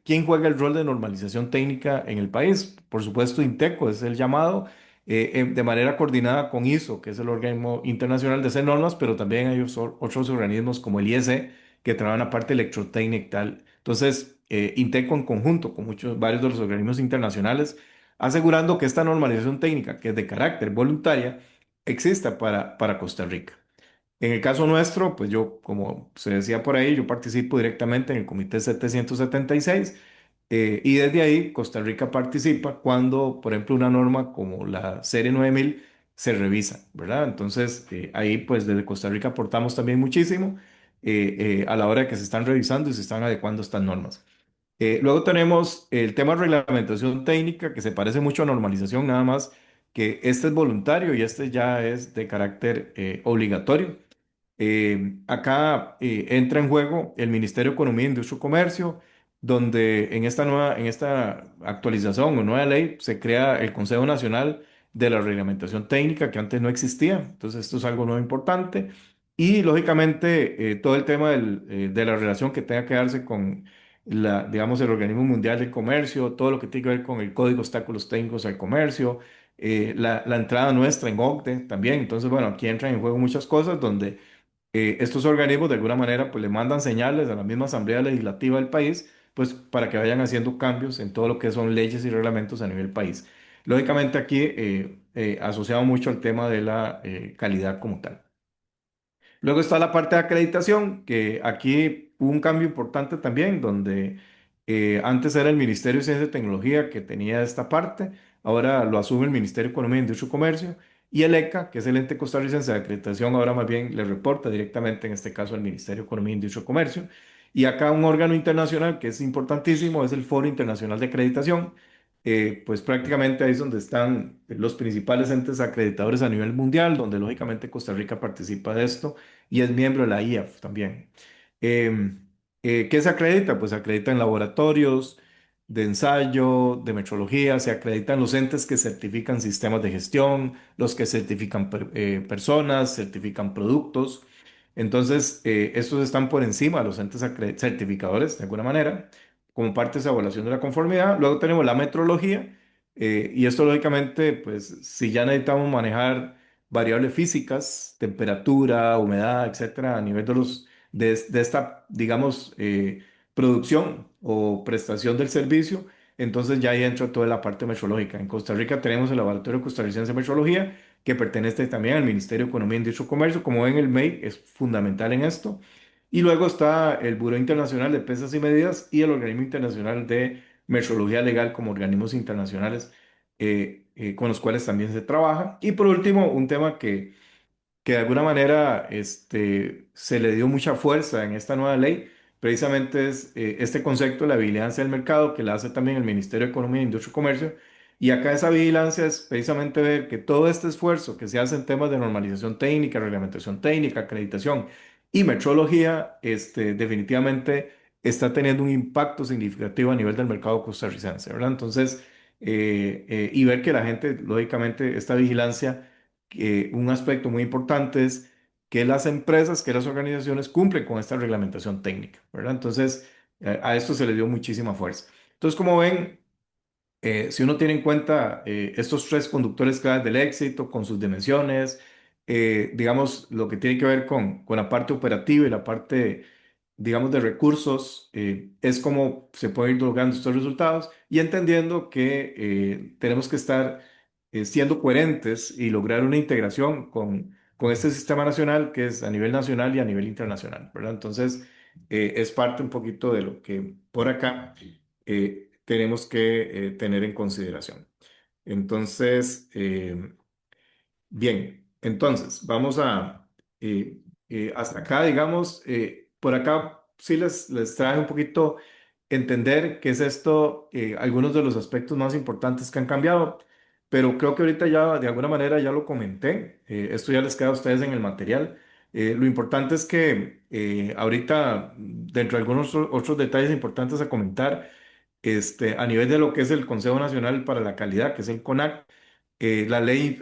quién juega el rol de normalización técnica en el país. Por supuesto, INTECO es el llamado, de manera coordinada con ISO, que es el organismo internacional de hacer normas, pero también hay otros organismos como el IEC que trabajan la parte electrotécnica y tal. Entonces, INTECO en conjunto con varios de los organismos internacionales, asegurando que esta normalización técnica, que es de carácter voluntaria, exista para Costa Rica. En el caso nuestro, pues yo, como se decía por ahí, yo participo directamente en el Comité 776 y desde ahí Costa Rica participa cuando, por ejemplo, una norma como la Serie 9000 se revisa, ¿verdad? Entonces, ahí pues desde Costa Rica aportamos también muchísimo a la hora de que se están revisando y se están adecuando estas normas. Luego tenemos el tema de reglamentación técnica, que se parece mucho a normalización, nada más que este es voluntario y este ya es de carácter obligatorio. Acá entra en juego el Ministerio de Economía, Industria y Comercio, donde en esta actualización o nueva ley se crea el Consejo Nacional de la reglamentación técnica que antes no existía. Entonces, esto es algo nuevo importante. Y lógicamente, todo el tema de la relación que tenga que darse con digamos, el Organismo Mundial del Comercio, todo lo que tiene que ver con el Código de Obstáculos Técnicos al Comercio, la entrada nuestra en OCDE también. Entonces, bueno, aquí entran en juego muchas cosas donde estos organismos de alguna manera pues le mandan señales a la misma Asamblea Legislativa del país pues para que vayan haciendo cambios en todo lo que son leyes y reglamentos a nivel país. Lógicamente aquí asociado mucho al tema de la calidad como tal. Luego está la parte de acreditación, que aquí hubo un cambio importante también, donde antes era el Ministerio de Ciencia y Tecnología que tenía esta parte, ahora lo asume el Ministerio de Economía, Industria y Comercio, y el ECA, que es el ente costarricense de acreditación, ahora más bien le reporta directamente, en este caso, al Ministerio de Economía, Industria y Comercio. Y acá un órgano internacional que es importantísimo es el Foro Internacional de Acreditación. Pues prácticamente ahí es donde están los principales entes acreditadores a nivel mundial, donde lógicamente Costa Rica participa de esto y es miembro de la IAF también. ¿Qué se acredita? Pues se acreditan laboratorios de ensayo, de metrología, se acreditan los entes que certifican sistemas de gestión, los que certifican personas, certifican productos. Entonces, estos están por encima de los entes certificadores, de alguna manera, como parte de esa evaluación de la conformidad. Luego tenemos la metrología, y esto lógicamente, pues si ya necesitamos manejar variables físicas, temperatura, humedad, etcétera, a nivel de esta, digamos, producción o prestación del servicio, entonces ya ahí entra toda la parte metrológica. En Costa Rica tenemos el Laboratorio Costarricense de Metrología, que pertenece también al Ministerio de Economía, Industria y Comercio. Como ven, el MEI es fundamental en esto. Y luego está el Buró Internacional de Pesas y Medidas y el Organismo Internacional de Metrología Legal como organismos internacionales con los cuales también se trabaja. Y por último, un tema que de alguna manera se le dio mucha fuerza en esta nueva ley, precisamente es este concepto de la vigilancia del mercado que la hace también el Ministerio de Economía, Industria y Comercio. Y acá esa vigilancia es precisamente ver que todo este esfuerzo que se hace en temas de normalización técnica, reglamentación técnica, acreditación y metrología, definitivamente está teniendo un impacto significativo a nivel del mercado costarricense, ¿verdad? Entonces, y ver que la gente, lógicamente, esta vigilancia un aspecto muy importante es que las empresas, que las organizaciones cumplen con esta reglamentación técnica, ¿verdad? Entonces, a esto se le dio muchísima fuerza. Entonces, como ven, si uno tiene en cuenta estos tres conductores claves del éxito, con sus dimensiones, digamos, lo que tiene que ver con la parte operativa y la parte, digamos, de recursos, es como se pueden ir logrando estos resultados y entendiendo que tenemos que estar siendo coherentes y lograr una integración con este sistema nacional que es a nivel nacional y a nivel internacional, ¿verdad? Entonces, es parte un poquito de lo que por acá tenemos que tener en consideración. Entonces, bien, entonces vamos hasta acá, digamos, por acá sí les trae un poquito entender qué es esto, algunos de los aspectos más importantes que han cambiado, pero creo que ahorita ya de alguna manera ya lo comenté, esto ya les queda a ustedes en el material. Lo importante es que ahorita, dentro de algunos otros detalles importantes a comentar, a nivel de lo que es el Consejo Nacional para la Calidad, que es el CONAC, la ley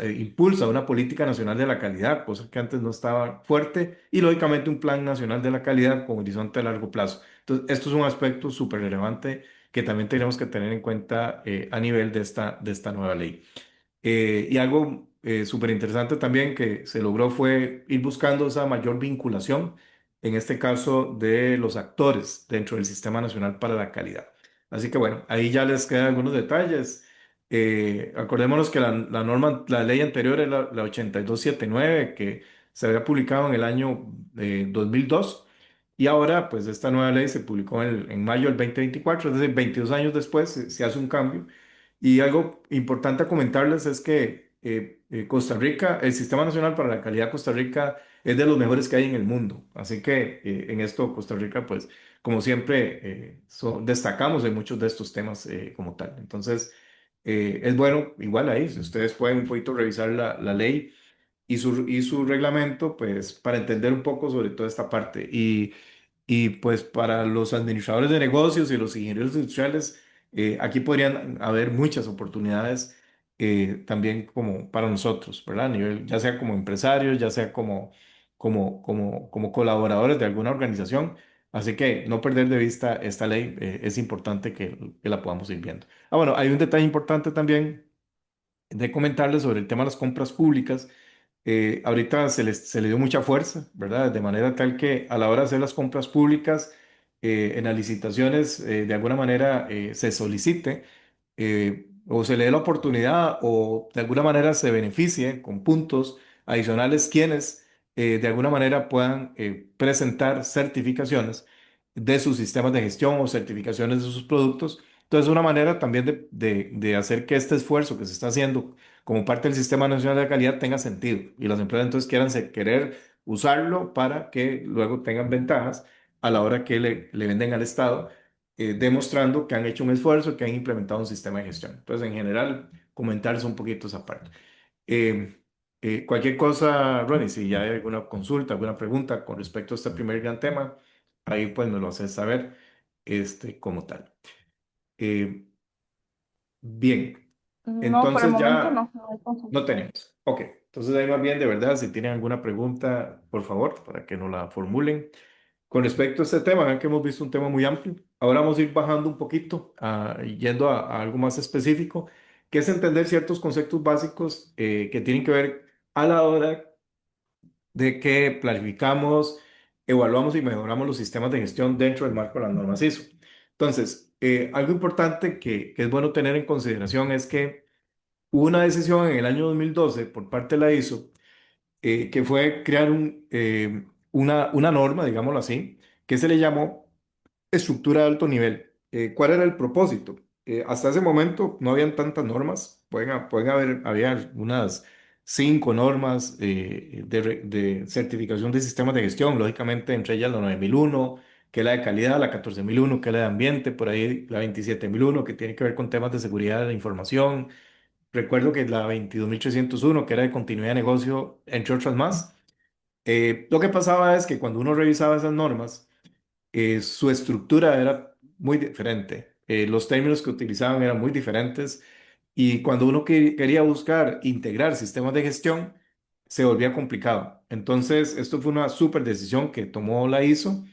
impulsa una política nacional de la calidad, cosa que antes no estaba fuerte, y lógicamente un plan nacional de la calidad con horizonte a largo plazo. Entonces, esto es un aspecto súper relevante que también tenemos que tener en cuenta a nivel de esta nueva ley. Y algo súper interesante también que se logró fue ir buscando esa mayor vinculación, en este caso de los actores dentro del Sistema Nacional para la Calidad. Así que bueno, ahí ya les quedan algunos detalles. Acordémonos que la norma, la ley anterior es la 8279 que se había publicado en el año 2002. Y ahora, pues esta nueva ley se publicó en mayo del 2024, es decir, 22 años después se hace un cambio y algo importante a comentarles es que Costa Rica, el Sistema Nacional para la Calidad de Costa Rica es de los mejores que hay en el mundo. Así que en esto Costa Rica, pues como siempre, destacamos en muchos de estos temas como tal. Entonces, es bueno, igual ahí, si ustedes pueden un poquito revisar la ley y su reglamento, pues para entender un poco sobre toda esta parte. Y pues para los administradores de negocios y los ingenieros industriales, aquí podrían haber muchas oportunidades también como para nosotros, ¿verdad? A nivel, ya sea como empresarios, ya sea como colaboradores de alguna organización. Así que no perder de vista esta ley, es importante que la podamos ir viendo. Ah, bueno, hay un detalle importante también de comentarles sobre el tema de las compras públicas. Ahorita se le dio mucha fuerza, ¿verdad? De manera tal que a la hora de hacer las compras públicas, en las licitaciones, de alguna manera, se solicite, o se le dé la oportunidad o de alguna manera se beneficie con puntos adicionales quienes, de alguna manera puedan, presentar certificaciones de sus sistemas de gestión o certificaciones de sus productos. Entonces, una manera también de hacer que este esfuerzo que se está haciendo como parte del Sistema Nacional de Calidad tenga sentido y las empresas entonces quieran querer usarlo para que luego tengan ventajas a la hora que le venden al Estado, demostrando que han hecho un esfuerzo, que han implementado un sistema de gestión. Entonces, en general, comentarles un poquito esa parte. Eh, Cualquier cosa, Ronnie, si ya hay alguna consulta, alguna pregunta con respecto a este primer gran tema, ahí pues me lo haces saber, como tal. Eh, Bien, No, por el entonces momento ya no hay no consulta. tenemos. Ok, entonces ahí más bien de verdad, si tienen alguna pregunta, por favor, para que nos la formulen. Con respecto a este tema, vean que hemos visto un tema muy amplio. Ahora vamos a ir bajando un poquito, yendo a algo más específico, que es entender ciertos conceptos básicos, que tienen que ver a la hora de que planificamos, evaluamos y mejoramos los sistemas de gestión dentro del marco de las normas ISO. Entonces, algo importante que es bueno tener en consideración es que hubo una decisión en el año 2012 por parte de la ISO, que fue crear una norma, digámoslo así, que se le llamó estructura de alto nivel. ¿Cuál era el propósito? Hasta ese momento no habían tantas normas, pueden haber, había unas 5 normas, de certificación de sistemas de gestión, lógicamente entre ellas la 9001, que es la de calidad, la 14001, que es la de ambiente, por ahí la 27001, que tiene que ver con temas de seguridad de la información. Recuerdo que la 22301, que era de continuidad de negocio, entre otras más. Lo que pasaba es que cuando uno revisaba esas normas, su estructura era muy diferente. Los términos que utilizaban eran muy diferentes y cuando uno quería buscar integrar sistemas de gestión, se volvía complicado. Entonces, esto fue una súper decisión que tomó la ISO.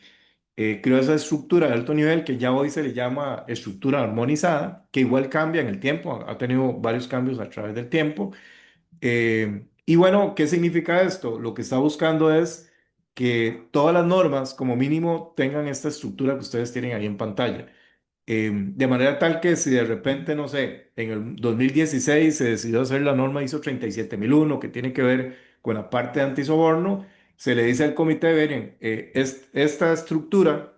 Creó esa estructura de alto nivel que ya hoy se le llama estructura armonizada, que igual cambia en el tiempo, ha tenido varios cambios a través del tiempo. Y bueno, ¿qué significa esto? Lo que está buscando es que todas las normas, como mínimo, tengan esta estructura que ustedes tienen ahí en pantalla. De manera tal que si de repente, no sé, en el 2016 se decidió hacer la norma ISO 37001 que tiene que ver con la parte de antisoborno, se le dice al comité, miren, esta estructura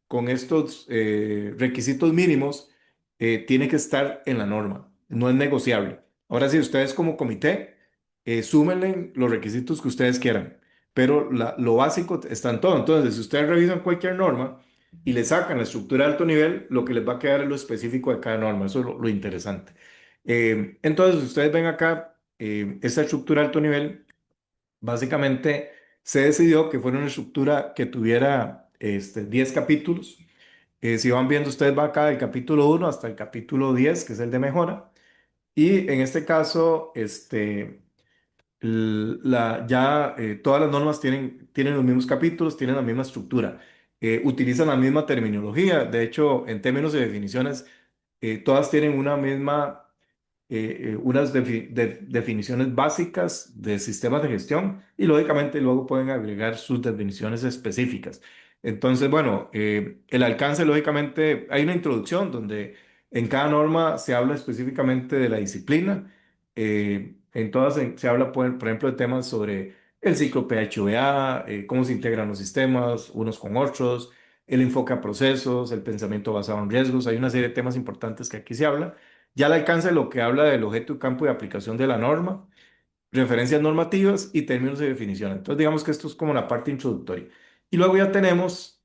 con estos, requisitos mínimos, tiene que estar en la norma, no es negociable. Ahora sí, ustedes como comité, súmenle los requisitos que ustedes quieran, pero lo básico está en todo. Entonces, si ustedes revisan cualquier norma, y le sacan la estructura de alto nivel, lo que les va a quedar es lo específico de cada norma. Eso es lo interesante. Entonces, ustedes ven acá, esta estructura de alto nivel, básicamente se decidió que fuera una estructura que tuviera, 10 capítulos. Si van viendo, ustedes van acá del capítulo 1 hasta el capítulo 10, que es el de mejora. Y en este caso, ya, todas las normas tienen los mismos capítulos, tienen la misma estructura, utilizan la misma terminología. De hecho, en términos de definiciones, todas tienen una misma, unas definiciones básicas de sistemas de gestión y lógicamente luego pueden agregar sus definiciones específicas. Entonces, bueno, el alcance, lógicamente, hay una introducción donde en cada norma se habla específicamente de la disciplina. En todas se habla, por ejemplo, de temas sobre el ciclo PHVA, cómo se integran los sistemas unos con otros, el enfoque a procesos, el pensamiento basado en riesgos. Hay una serie de temas importantes que aquí se habla. Ya le alcanza lo que habla del objeto y campo de aplicación de la norma, referencias normativas y términos de definición. Entonces, digamos que esto es como la parte introductoria. Y luego ya tenemos,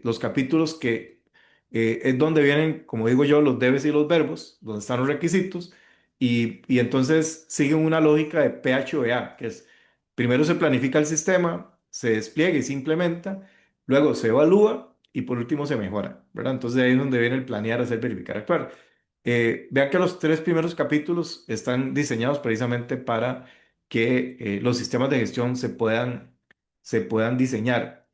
los capítulos que, es donde vienen, como digo yo, los debes y los verbos, donde están los requisitos, y entonces siguen una lógica de PHOA, que es primero se planifica el sistema, se despliega y se implementa, luego se evalúa y por último se mejora, ¿verdad? Entonces ahí es donde viene el planear, hacer, verificar, actuar. Vean que los tres primeros capítulos están diseñados precisamente para que los sistemas de gestión se puedan diseñar.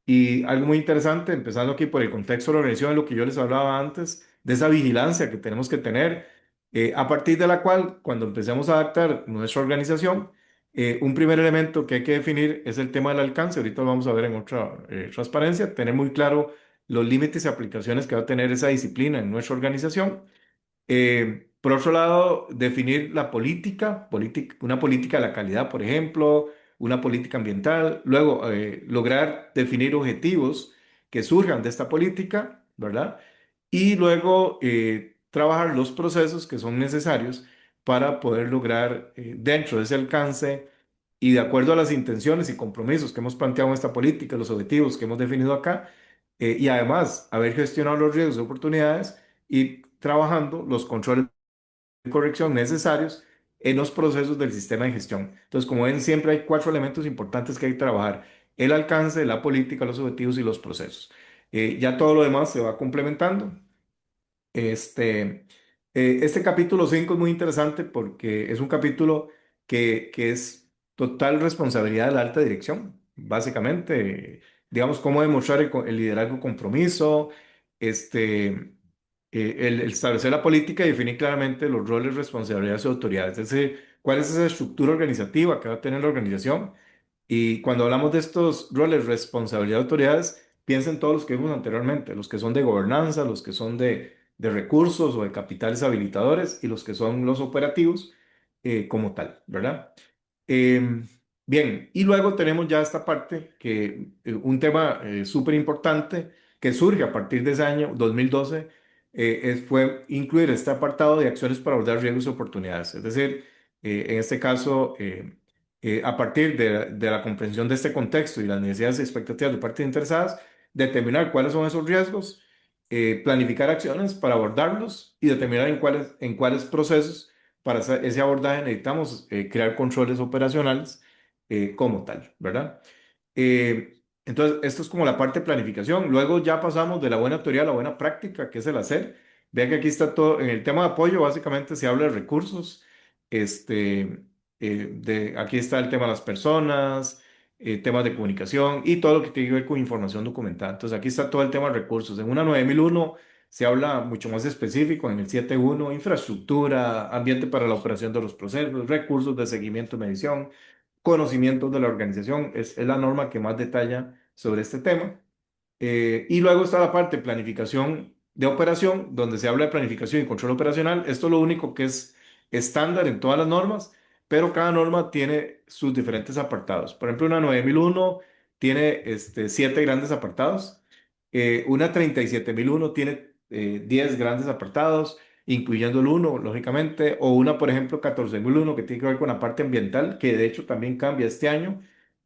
Y algo muy interesante, empezando aquí por el contexto de la organización, lo que yo les hablaba antes, de esa vigilancia que tenemos que tener, a partir de la cual, cuando empecemos a adaptar nuestra organización, un primer elemento que hay que definir es el tema del alcance. Ahorita lo vamos a ver en otra transparencia, tener muy claro los límites y aplicaciones que va a tener esa disciplina en nuestra organización. Por otro lado, definir la una política de la calidad, por ejemplo, una política ambiental. Luego, lograr definir objetivos que surjan de esta política, ¿verdad? Y luego, trabajar los procesos que son necesarios para poder lograr, dentro de ese alcance y de acuerdo a las intenciones y compromisos que hemos planteado en esta política, los objetivos que hemos definido acá, y además haber gestionado los riesgos y oportunidades y trabajando los controles de corrección necesarios en los procesos del sistema de gestión. Entonces, como ven, siempre hay cuatro elementos importantes que hay que trabajar: el alcance, la política, los objetivos y los procesos. Ya todo lo demás se va complementando. Este, este capítulo 5 es muy interesante porque es un capítulo que es total responsabilidad de la alta dirección, básicamente. Digamos, cómo demostrar el liderazgo compromiso, este, el establecer la política y definir claramente los roles, responsabilidades y autoridades. Es decir, cuál es esa estructura organizativa que va a tener la organización. Y cuando hablamos de estos roles, responsabilidad de autoridades, piensen todos los que vimos anteriormente, los que son de gobernanza, los que son de recursos o de capitales habilitadores y los que son los operativos, como tal, ¿verdad? Em, Bien, y luego tenemos ya esta parte que, un tema súper importante que surge a partir de ese año 2012, fue incluir este apartado de acciones para abordar riesgos y oportunidades. Es decir, en este caso, a partir de la comprensión de este contexto y las necesidades y expectativas de partes interesadas, determinar cuáles son esos riesgos, planificar acciones para abordarlos y determinar en cuáles procesos para ese abordaje necesitamos crear controles operacionales, como tal, ¿verdad? Entonces, esto es como la parte de planificación. Luego ya pasamos de la buena teoría a la buena práctica, que es el hacer. Vean que aquí está todo. En el tema de apoyo, básicamente se habla de recursos. Este, Aquí está el tema de las personas, temas de comunicación y todo lo que tiene que ver con información documentada. Entonces, aquí está todo el tema de recursos. En una 9001 se habla mucho más específico, en el 71 infraestructura, ambiente para la operación de los procesos, recursos de seguimiento y medición, conocimientos de la organización. Es la norma que más detalla sobre este tema. Y luego está la parte de planificación de operación, donde se habla de planificación y control operacional. Esto es lo único que es estándar en todas las normas, pero cada norma tiene sus diferentes apartados. Por ejemplo, una 9001 tiene, 7 grandes apartados. Una 37001 tiene 10 grandes apartados, incluyendo el uno, lógicamente. O una, por ejemplo, 14001, que tiene que ver con la parte ambiental, que de hecho también cambia este año.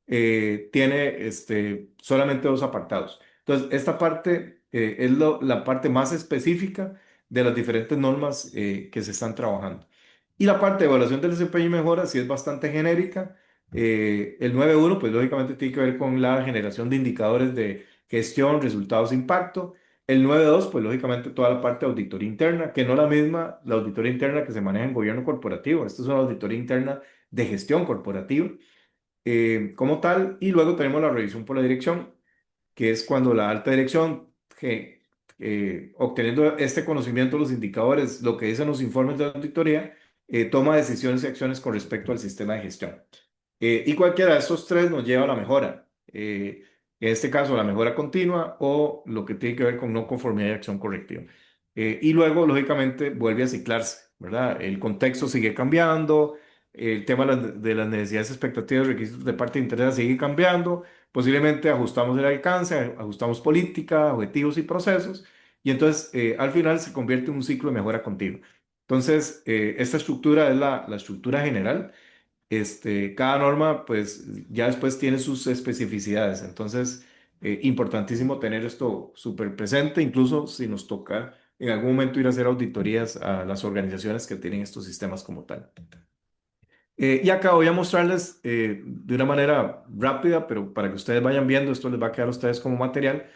Tiene, solamente 2 apartados. Entonces, esta parte, es la parte más específica de las diferentes normas que se están trabajando. Y la parte de evaluación del desempeño y mejora sí es bastante genérica. El 9.1, pues lógicamente tiene que ver con la generación de indicadores de gestión, resultados, impacto. El 9.2, pues lógicamente toda la parte de auditoría interna, que no la misma la auditoría interna que se maneja en gobierno corporativo. Esto es una auditoría interna de gestión corporativa, como tal. Y luego tenemos la revisión por la dirección, que es cuando la alta dirección, obteniendo este conocimiento de los indicadores, lo que dicen los informes de auditoría, toma decisiones y acciones con respecto al sistema de gestión. Y cualquiera de estos tres nos lleva a la mejora. En este caso, la mejora continua o lo que tiene que ver con no conformidad y acción correctiva. Y luego, lógicamente, vuelve a ciclarse, ¿verdad? El contexto sigue cambiando, el tema de las necesidades, expectativas, requisitos de parte de interés sigue cambiando. Posiblemente ajustamos el alcance, ajustamos política, objetivos y procesos, y entonces, al final se convierte en un ciclo de mejora continua. Entonces, esta estructura es la estructura general. Cada norma, pues, ya después tiene sus especificidades. Entonces, importantísimo tener esto súper presente, incluso si nos toca en algún momento ir a hacer auditorías a las organizaciones que tienen estos sistemas como tal. Y acá voy a mostrarles, de una manera rápida, pero para que ustedes vayan viendo, esto les va a quedar a ustedes como material,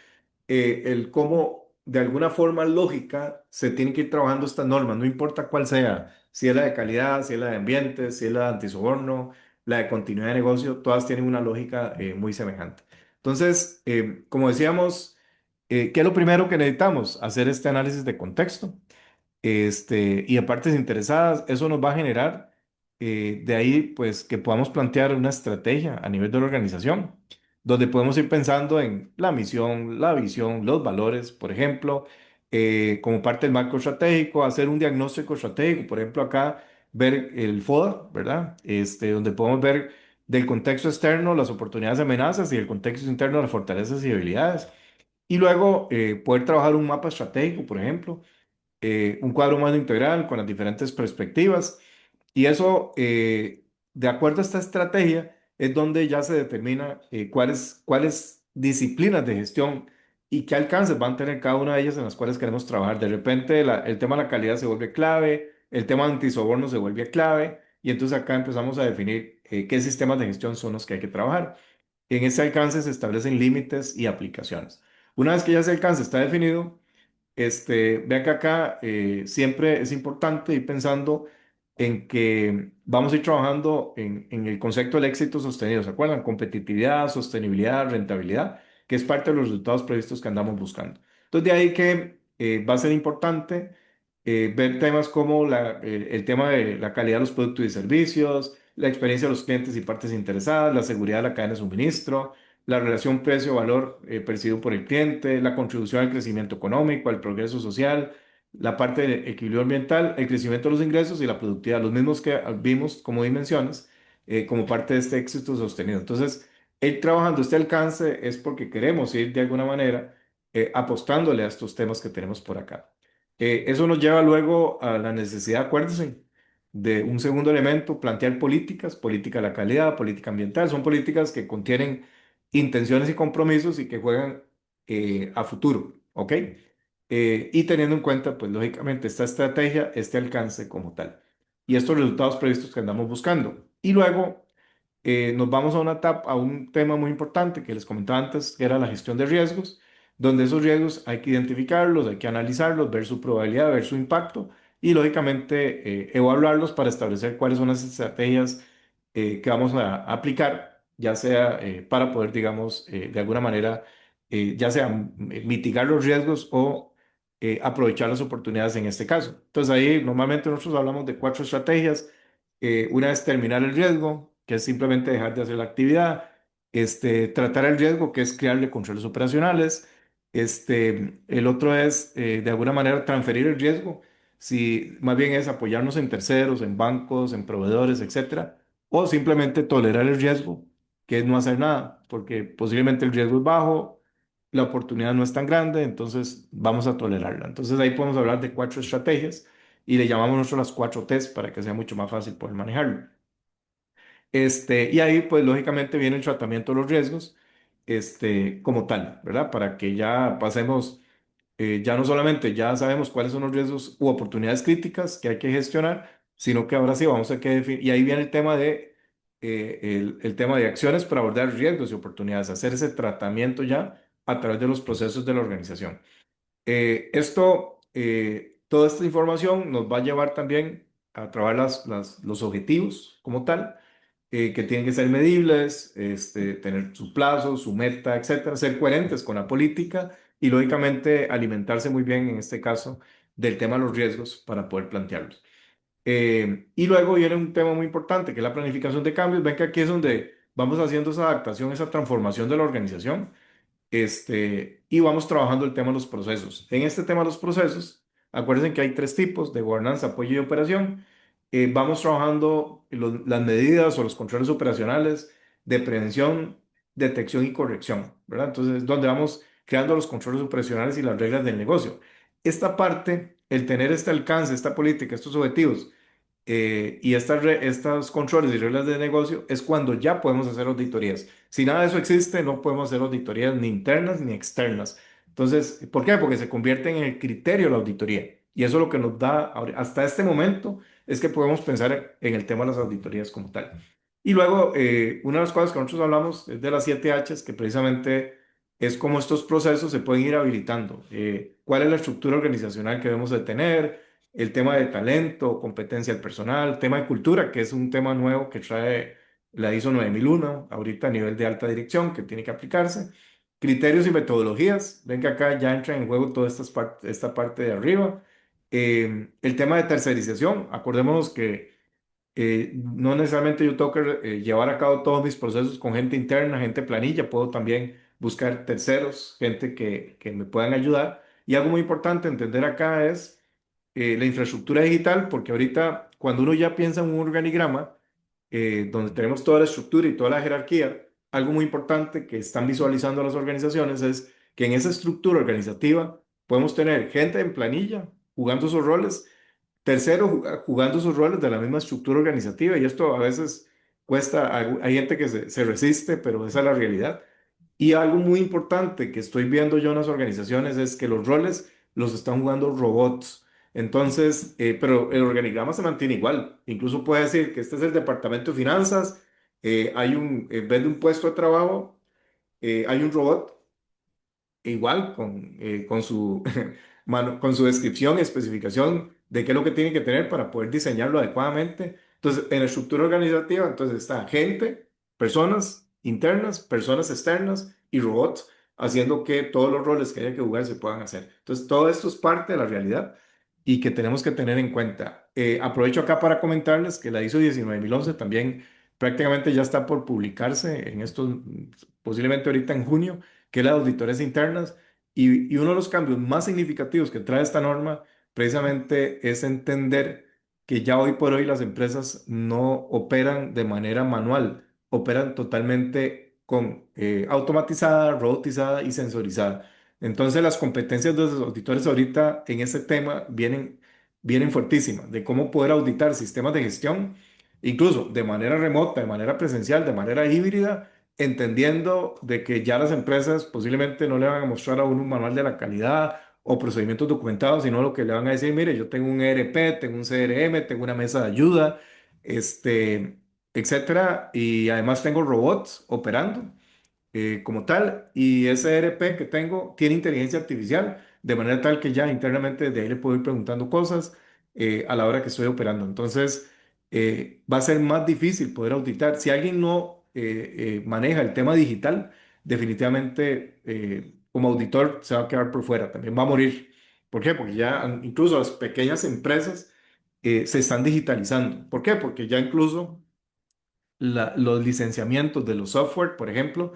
el cómo de alguna forma lógica se tienen que ir trabajando estas normas, no importa cuál sea, si es la de calidad, si es la de ambiente, si es la de antisoborno, la de continuidad de negocio, todas tienen una lógica muy semejante. Entonces, como decíamos, ¿qué es lo primero que necesitamos? Hacer este análisis de contexto y de partes interesadas. Eso nos va a generar de ahí pues que podamos plantear una estrategia a nivel de la organización, donde podemos ir pensando en la misión, la visión, los valores, por ejemplo, como parte del marco estratégico, hacer un diagnóstico estratégico, por ejemplo, acá ver el FODA, ¿verdad? Donde podemos ver del contexto externo las oportunidades y amenazas y el contexto interno las fortalezas y debilidades. Y luego poder trabajar un mapa estratégico, por ejemplo, un cuadro más integral con las diferentes perspectivas. Y eso, de acuerdo a esta estrategia, es donde ya se determina cuáles disciplinas de gestión y qué alcances van a tener cada una de ellas en las cuales queremos trabajar. De repente, el tema de la calidad se vuelve clave, el tema de antisoborno se vuelve clave, y entonces acá empezamos a definir qué sistemas de gestión son los que hay que trabajar. En ese alcance se establecen límites y aplicaciones. Una vez que ya ese alcance está definido, vea que acá siempre es importante ir pensando en que vamos a ir trabajando en el concepto del éxito sostenido. ¿Se acuerdan? Competitividad, sostenibilidad, rentabilidad, que es parte de los resultados previstos que andamos buscando. Entonces, de ahí que va a ser importante ver temas como el tema de la calidad de los productos y servicios, la experiencia de los clientes y partes interesadas, la seguridad de la cadena de suministro, la relación precio-valor percibido por el cliente, la contribución al crecimiento económico, al progreso social, la parte de equilibrio ambiental, el crecimiento de los ingresos y la productividad, los mismos que vimos como dimensiones, como parte de este éxito sostenido. Entonces, ir trabajando este alcance es porque queremos ir de alguna manera apostándole a estos temas que tenemos por acá. Eso nos lleva luego a la necesidad, acuérdense, de un segundo elemento, plantear políticas, política de la calidad, política ambiental, son políticas que contienen intenciones y compromisos y que juegan a futuro, ¿ok? Y teniendo en cuenta, pues lógicamente, esta estrategia, este alcance como tal y estos resultados previstos que andamos buscando. Y luego nos vamos a una etapa, a un tema muy importante que les comentaba antes, que era la gestión de riesgos, donde esos riesgos hay que identificarlos, hay que analizarlos, ver su probabilidad, ver su impacto y lógicamente evaluarlos para establecer cuáles son las estrategias que vamos a aplicar, ya sea para poder, digamos, de alguna manera, ya sea mitigar los riesgos o aprovechar las oportunidades en este caso. Entonces ahí normalmente nosotros hablamos de cuatro estrategias. Una es terminar el riesgo, que es simplemente dejar de hacer la actividad. Tratar el riesgo, que es crearle controles operacionales. El otro es, de alguna manera, transferir el riesgo, si más bien es apoyarnos en terceros, en bancos, en proveedores, etcétera, o simplemente tolerar el riesgo, que es no hacer nada, porque posiblemente el riesgo es bajo, la oportunidad no es tan grande, entonces vamos a tolerarla. Entonces ahí podemos hablar de cuatro estrategias y le llamamos nosotros las cuatro T's para que sea mucho más fácil poder manejarlo. Y ahí, pues lógicamente viene el tratamiento de los riesgos, como tal, ¿verdad? Para que ya pasemos, ya no solamente ya sabemos cuáles son los riesgos u oportunidades críticas que hay que gestionar, sino que ahora sí vamos a que definir, y ahí viene el tema de acciones para abordar riesgos y oportunidades, hacer ese tratamiento ya a través de los procesos de la organización. Toda esta información nos va a llevar también a trabajar los objetivos como tal, que tienen que ser medibles, tener su plazo, su meta, etcétera, ser coherentes con la política y lógicamente alimentarse muy bien, en este caso, del tema de los riesgos para poder plantearlos. Y luego viene un tema muy importante, que es la planificación de cambios. Ven que aquí es donde vamos haciendo esa adaptación, esa transformación de la organización, y vamos trabajando el tema de los procesos. En este tema de los procesos, acuérdense que hay tres tipos de gobernanza, apoyo y operación. Vamos trabajando las medidas o los controles operacionales de prevención, detección y corrección, ¿verdad? Entonces, donde vamos creando los controles operacionales y las reglas del negocio. Esta parte, el tener este alcance, esta política, estos objetivos, y estos controles y reglas de negocio es cuando ya podemos hacer auditorías. Si nada de eso existe, no podemos hacer auditorías ni internas ni externas. Entonces, ¿por qué? Porque se convierte en el criterio de la auditoría. Y eso es lo que nos da, hasta este momento, es que podemos pensar en el tema de las auditorías como tal. Y luego, una de las cosas que nosotros hablamos es de las 7 H's, que precisamente es cómo estos procesos se pueden ir habilitando. ¿Cuál es la estructura organizacional que debemos de tener? El tema de talento, competencia del personal, tema de cultura, que es un tema nuevo que trae la ISO 9001, ahorita a nivel de alta dirección, que tiene que aplicarse. Criterios y metodologías, ven que acá ya entra en juego toda esta parte de arriba. El tema de tercerización, acordémonos que no necesariamente yo tengo que llevar a cabo todos mis procesos con gente interna, gente planilla, puedo también buscar terceros, gente que me puedan ayudar. Y algo muy importante entender acá es la infraestructura digital, porque ahorita cuando uno ya piensa en un organigrama, donde tenemos toda la estructura y toda la jerarquía, algo muy importante que están visualizando las organizaciones es que en esa estructura organizativa podemos tener gente en planilla jugando esos roles. Tercero, jugando sus roles de la misma estructura organizativa, y esto a veces cuesta, hay gente que se resiste, pero esa es la realidad. Y algo muy importante que estoy viendo yo en las organizaciones es que los roles los están jugando robots. Entonces, pero el organigrama se mantiene igual. Incluso puede decir que este es el departamento de finanzas, en vez de un puesto de trabajo, hay un robot igual con su, con su descripción y especificación de qué es lo que tiene que tener para poder diseñarlo adecuadamente. Entonces, en la estructura organizativa, entonces está gente, personas internas, personas externas y robots, haciendo que todos los roles que haya que jugar se puedan hacer. Entonces, todo esto es parte de la realidad y que tenemos que tener en cuenta. Aprovecho acá para comentarles que la ISO 19011 también prácticamente ya está por publicarse en estos, posiblemente ahorita en junio, que es la de auditorías internas, y uno de los cambios más significativos que trae esta norma precisamente es entender que ya hoy por hoy las empresas no operan de manera manual, operan totalmente con automatizada, robotizada y sensorizada. Entonces las competencias de los auditores ahorita en este tema vienen fuertísimas, de cómo poder auditar sistemas de gestión, incluso de manera remota, de manera presencial, de manera híbrida, entendiendo de que ya las empresas posiblemente no le van a mostrar a uno un manual de la calidad o procedimientos documentados, sino lo que le van a decir, mire, yo tengo un ERP, tengo un CRM, tengo una mesa de ayuda, este, etcétera, y además tengo robots operando como tal, y ese ERP que tengo tiene inteligencia artificial, de manera tal que ya internamente de ahí le puedo ir preguntando cosas a la hora que estoy operando. Entonces, va a ser más difícil poder auditar. Si alguien no maneja el tema digital, definitivamente como auditor se va a quedar por fuera, también va a morir. ¿Por qué? Porque ya incluso las pequeñas empresas se están digitalizando. ¿Por qué? Porque ya incluso los licenciamientos de los software, por ejemplo,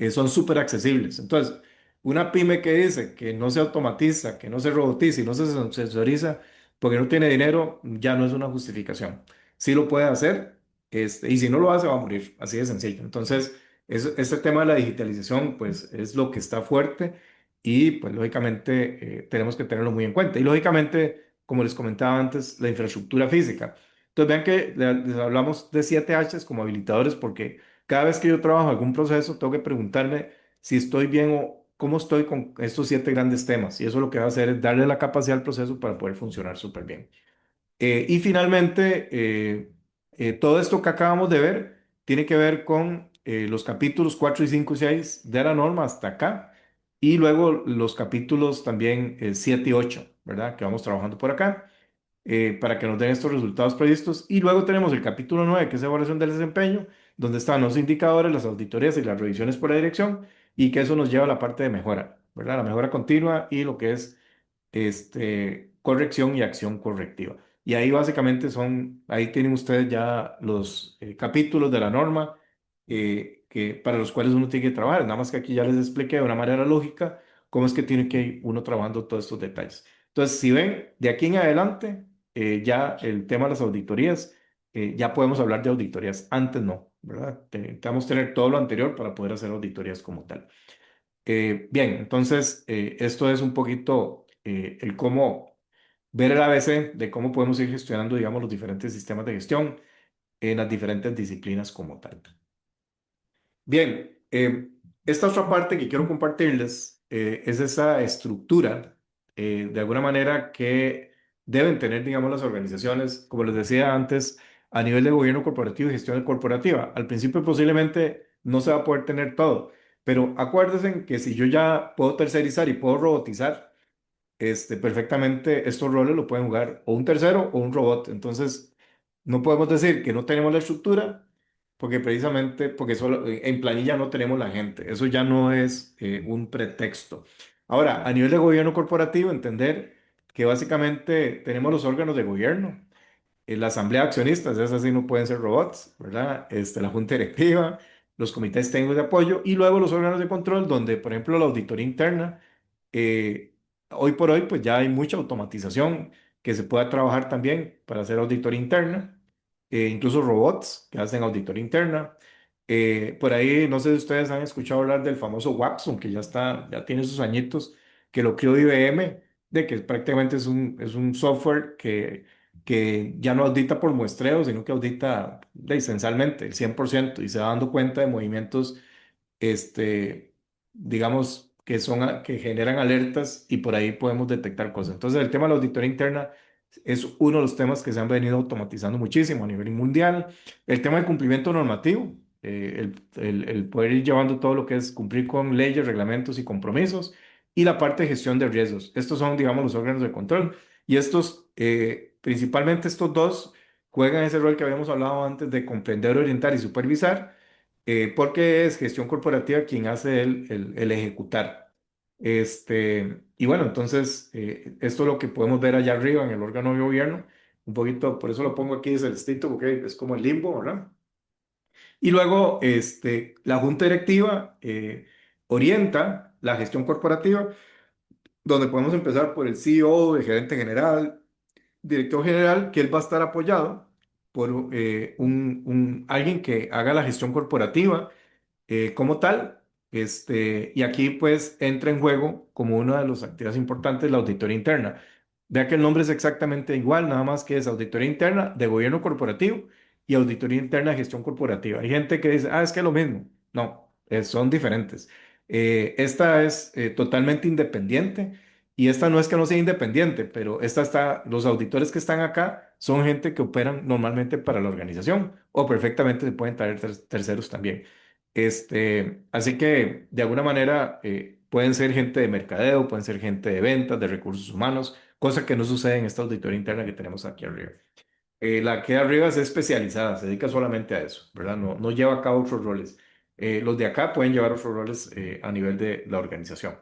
son súper accesibles. Entonces, una pyme que dice que no se automatiza, que no se robotiza y no se sensoriza porque no tiene dinero, ya no es una justificación. Sí lo puede hacer, y si no lo hace, va a morir. Así de sencillo. Entonces, este tema de la digitalización, pues, es lo que está fuerte y, pues, lógicamente, tenemos que tenerlo muy en cuenta. Y, lógicamente, como les comentaba antes, la infraestructura física. Entonces vean que les hablamos de 7 H's como habilitadores porque cada vez que yo trabajo algún proceso tengo que preguntarme si estoy bien o cómo estoy con estos 7 grandes temas. Y eso lo que va a hacer es darle la capacidad al proceso para poder funcionar súper bien. Y finalmente, todo esto que acabamos de ver tiene que ver con los capítulos 4 y 5 y 6 de la norma hasta acá. Y luego los capítulos también 7 y 8, ¿verdad? Que vamos trabajando por acá para que nos den estos resultados previstos. Y luego tenemos el capítulo 9 que es evaluación del desempeño, donde están los indicadores, las auditorías y las revisiones por la dirección, y que eso nos lleva a la parte de mejora, ¿verdad? La mejora continua y lo que es corrección y acción correctiva. Y ahí básicamente ahí tienen ustedes ya los capítulos de la norma para los cuales uno tiene que trabajar. Nada más que aquí ya les expliqué de una manera lógica cómo es que tiene que ir uno trabajando todos estos detalles. Entonces, si ven, de aquí en adelante, ya el tema de las auditorías, ya podemos hablar de auditorías. Antes no, ¿verdad? Necesitamos tener todo lo anterior para poder hacer auditorías como tal. Bien, entonces, esto es un poquito el cómo ver el ABC de cómo podemos ir gestionando, digamos, los diferentes sistemas de gestión en las diferentes disciplinas como tal. Bien, esta otra parte que quiero compartirles es esa estructura, de alguna manera, que deben tener, digamos, las organizaciones, como les decía antes, a nivel de gobierno corporativo y gestión corporativa. Al principio posiblemente no se va a poder tener todo, Pero acuérdense que si yo ya puedo tercerizar y puedo robotizar, perfectamente estos roles lo pueden jugar o un tercero o un robot. Entonces, no podemos decir que no tenemos la estructura, porque precisamente, porque solo en planilla no tenemos la gente. Eso ya no es un pretexto. Ahora, a nivel de gobierno corporativo, entender que básicamente tenemos los órganos de gobierno, la asamblea de accionistas, esas sí no pueden ser robots, ¿verdad? La junta directiva, los comités técnicos de apoyo y luego los órganos de control, donde, por ejemplo, la auditoría interna, eh, hoy por hoy, pues ya hay mucha automatización que se pueda trabajar también para hacer auditoría interna, incluso robots que hacen auditoría interna. Por ahí, no sé si ustedes han escuchado hablar del famoso Watson, que ya está, ya tiene sus añitos, que lo creó IBM, de que prácticamente es un software que ya no audita por muestreo, sino que audita esencialmente el 100% y se va dando cuenta de movimientos, este, digamos, que generan alertas y por ahí podemos detectar cosas. Entonces, el tema de la auditoría interna es uno de los temas que se han venido automatizando muchísimo a nivel mundial. El tema de cumplimiento normativo, el poder ir llevando todo lo que es cumplir con leyes, reglamentos y compromisos. Y la parte de gestión de riesgos. Estos son, digamos, los órganos de control. Y estos, principalmente estos dos, juegan ese rol que habíamos hablado antes de comprender, orientar y supervisar, porque es gestión corporativa quien hace el ejecutar. Y bueno, entonces, esto es lo que podemos ver allá arriba en el órgano de gobierno. Un poquito, por eso lo pongo aquí desde el distrito, porque es como el limbo, ¿verdad? Y luego, la junta directiva orienta la gestión corporativa, donde podemos empezar por el CEO, el gerente general, director general, que él va a estar apoyado por alguien que haga la gestión corporativa como tal. Y aquí pues entra en juego como una de las actividades importantes la auditoría interna. Vea que el nombre es exactamente igual, nada más que es auditoría interna de gobierno corporativo y auditoría interna de gestión corporativa. Hay gente que dice, es que es lo mismo. No, son diferentes. Esta es totalmente independiente y esta no es que no sea independiente, pero los auditores que están acá son gente que operan normalmente para la organización o perfectamente se pueden traer terceros también. Así que de alguna manera pueden ser gente de mercadeo, pueden ser gente de ventas, de recursos humanos, cosa que no sucede en esta auditoría interna que tenemos aquí arriba. La que arriba es especializada, se dedica solamente a eso, ¿verdad? No, no lleva a cabo otros roles. Los de acá pueden llevar otros roles a nivel de la organización.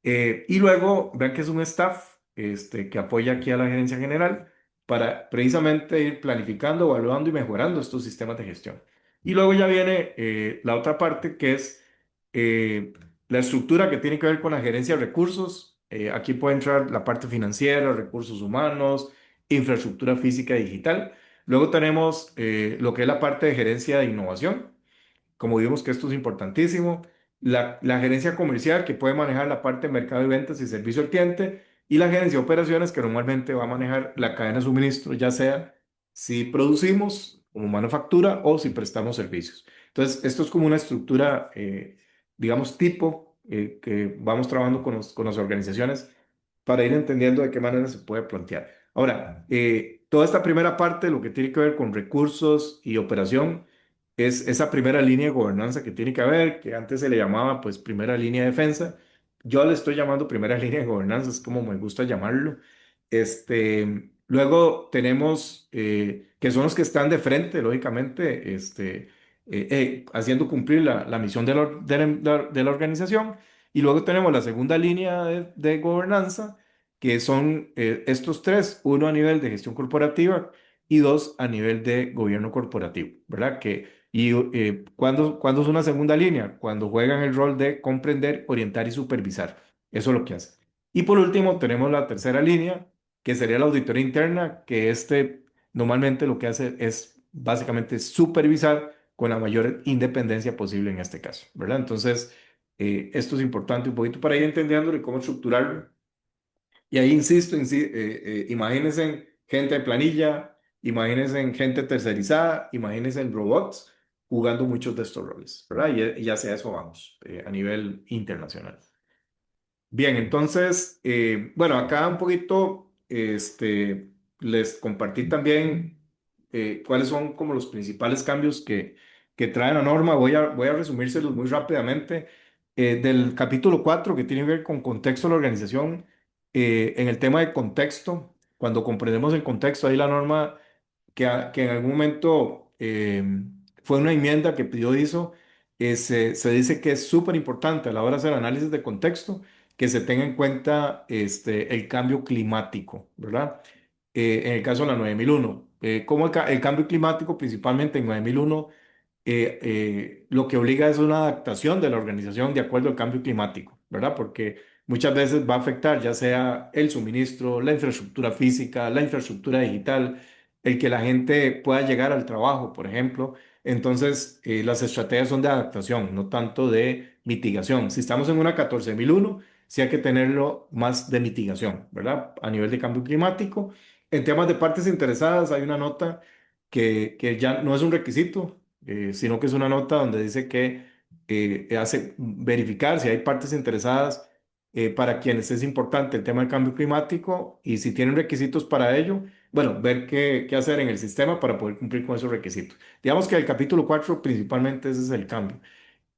Y luego, vean que es un staff que apoya aquí a la gerencia general para precisamente ir planificando, evaluando y mejorando estos sistemas de gestión. Y luego ya viene la otra parte que es eh, la estructura que tiene que ver con la gerencia de recursos. Aquí puede entrar la parte financiera, recursos humanos, infraestructura física y digital. Luego tenemos lo que es la parte de gerencia de innovación, como vimos que esto es importantísimo, la gerencia comercial que puede manejar la parte de mercado de ventas y servicio al cliente, y la gerencia de operaciones que normalmente va a manejar la cadena de suministro, ya sea si producimos como manufactura o si prestamos servicios. Entonces, esto es como una estructura, digamos, tipo, que vamos trabajando con las organizaciones para ir entendiendo de qué manera se puede plantear. Ahora, toda esta primera parte, lo que tiene que ver con recursos y operación, es esa primera línea de gobernanza que tiene que haber, que antes se le llamaba pues primera línea de defensa. Yo le estoy llamando primera línea de gobernanza, es como me gusta llamarlo. Luego tenemos que son los que están de frente, lógicamente, haciendo cumplir la misión de la organización. Y luego tenemos la segunda línea de gobernanza, que son estos tres, uno a nivel de gestión corporativa y dos a nivel de gobierno corporativo, ¿verdad? ¿Cuándo es una segunda línea? Cuando juegan el rol de comprender, orientar y supervisar. Eso es lo que hace. Y por último, tenemos la tercera línea, que sería la auditoría interna, que normalmente lo que hace es básicamente supervisar con la mayor independencia posible en este caso, ¿verdad? Entonces, esto es importante un poquito para ir entendiendo y cómo estructurarlo. Y ahí insisto, imagínense en gente de planilla, imagínense en gente tercerizada, imagínense en robots jugando muchos de estos roles, ¿verdad? Y hacia eso vamos a nivel internacional. Bien, entonces, bueno, acá un poquito, les compartí también cuáles son como los principales cambios que trae la norma. Voy a resumírselos muy rápidamente. del capítulo 4 que tiene que ver con contexto de la organización, en el tema de contexto, cuando comprendemos el contexto, ahí la norma que en algún momento fue una enmienda que pidió ISO, se dice que es súper importante a la hora de hacer análisis de contexto que se tenga en cuenta el cambio climático, ¿verdad? En el caso de la 9001, como el cambio climático, principalmente en 9001, lo que obliga es una adaptación de la organización de acuerdo al cambio climático, ¿verdad? Porque muchas veces va a afectar ya sea el suministro, la infraestructura física, la infraestructura digital, el que la gente pueda llegar al trabajo, por ejemplo. Entonces, las estrategias son de adaptación, no tanto de mitigación. Si estamos en una 14001, sí hay que tenerlo más de mitigación, ¿verdad? A nivel de cambio climático. En temas de partes interesadas, hay una nota que ya no es un requisito, sino que es una nota donde dice que hace verificar si hay partes interesadas para quienes es importante el tema del cambio climático y si tienen requisitos para ello, bueno, ver qué hacer en el sistema para poder cumplir con esos requisitos. Digamos que el capítulo 4 principalmente ese es el cambio.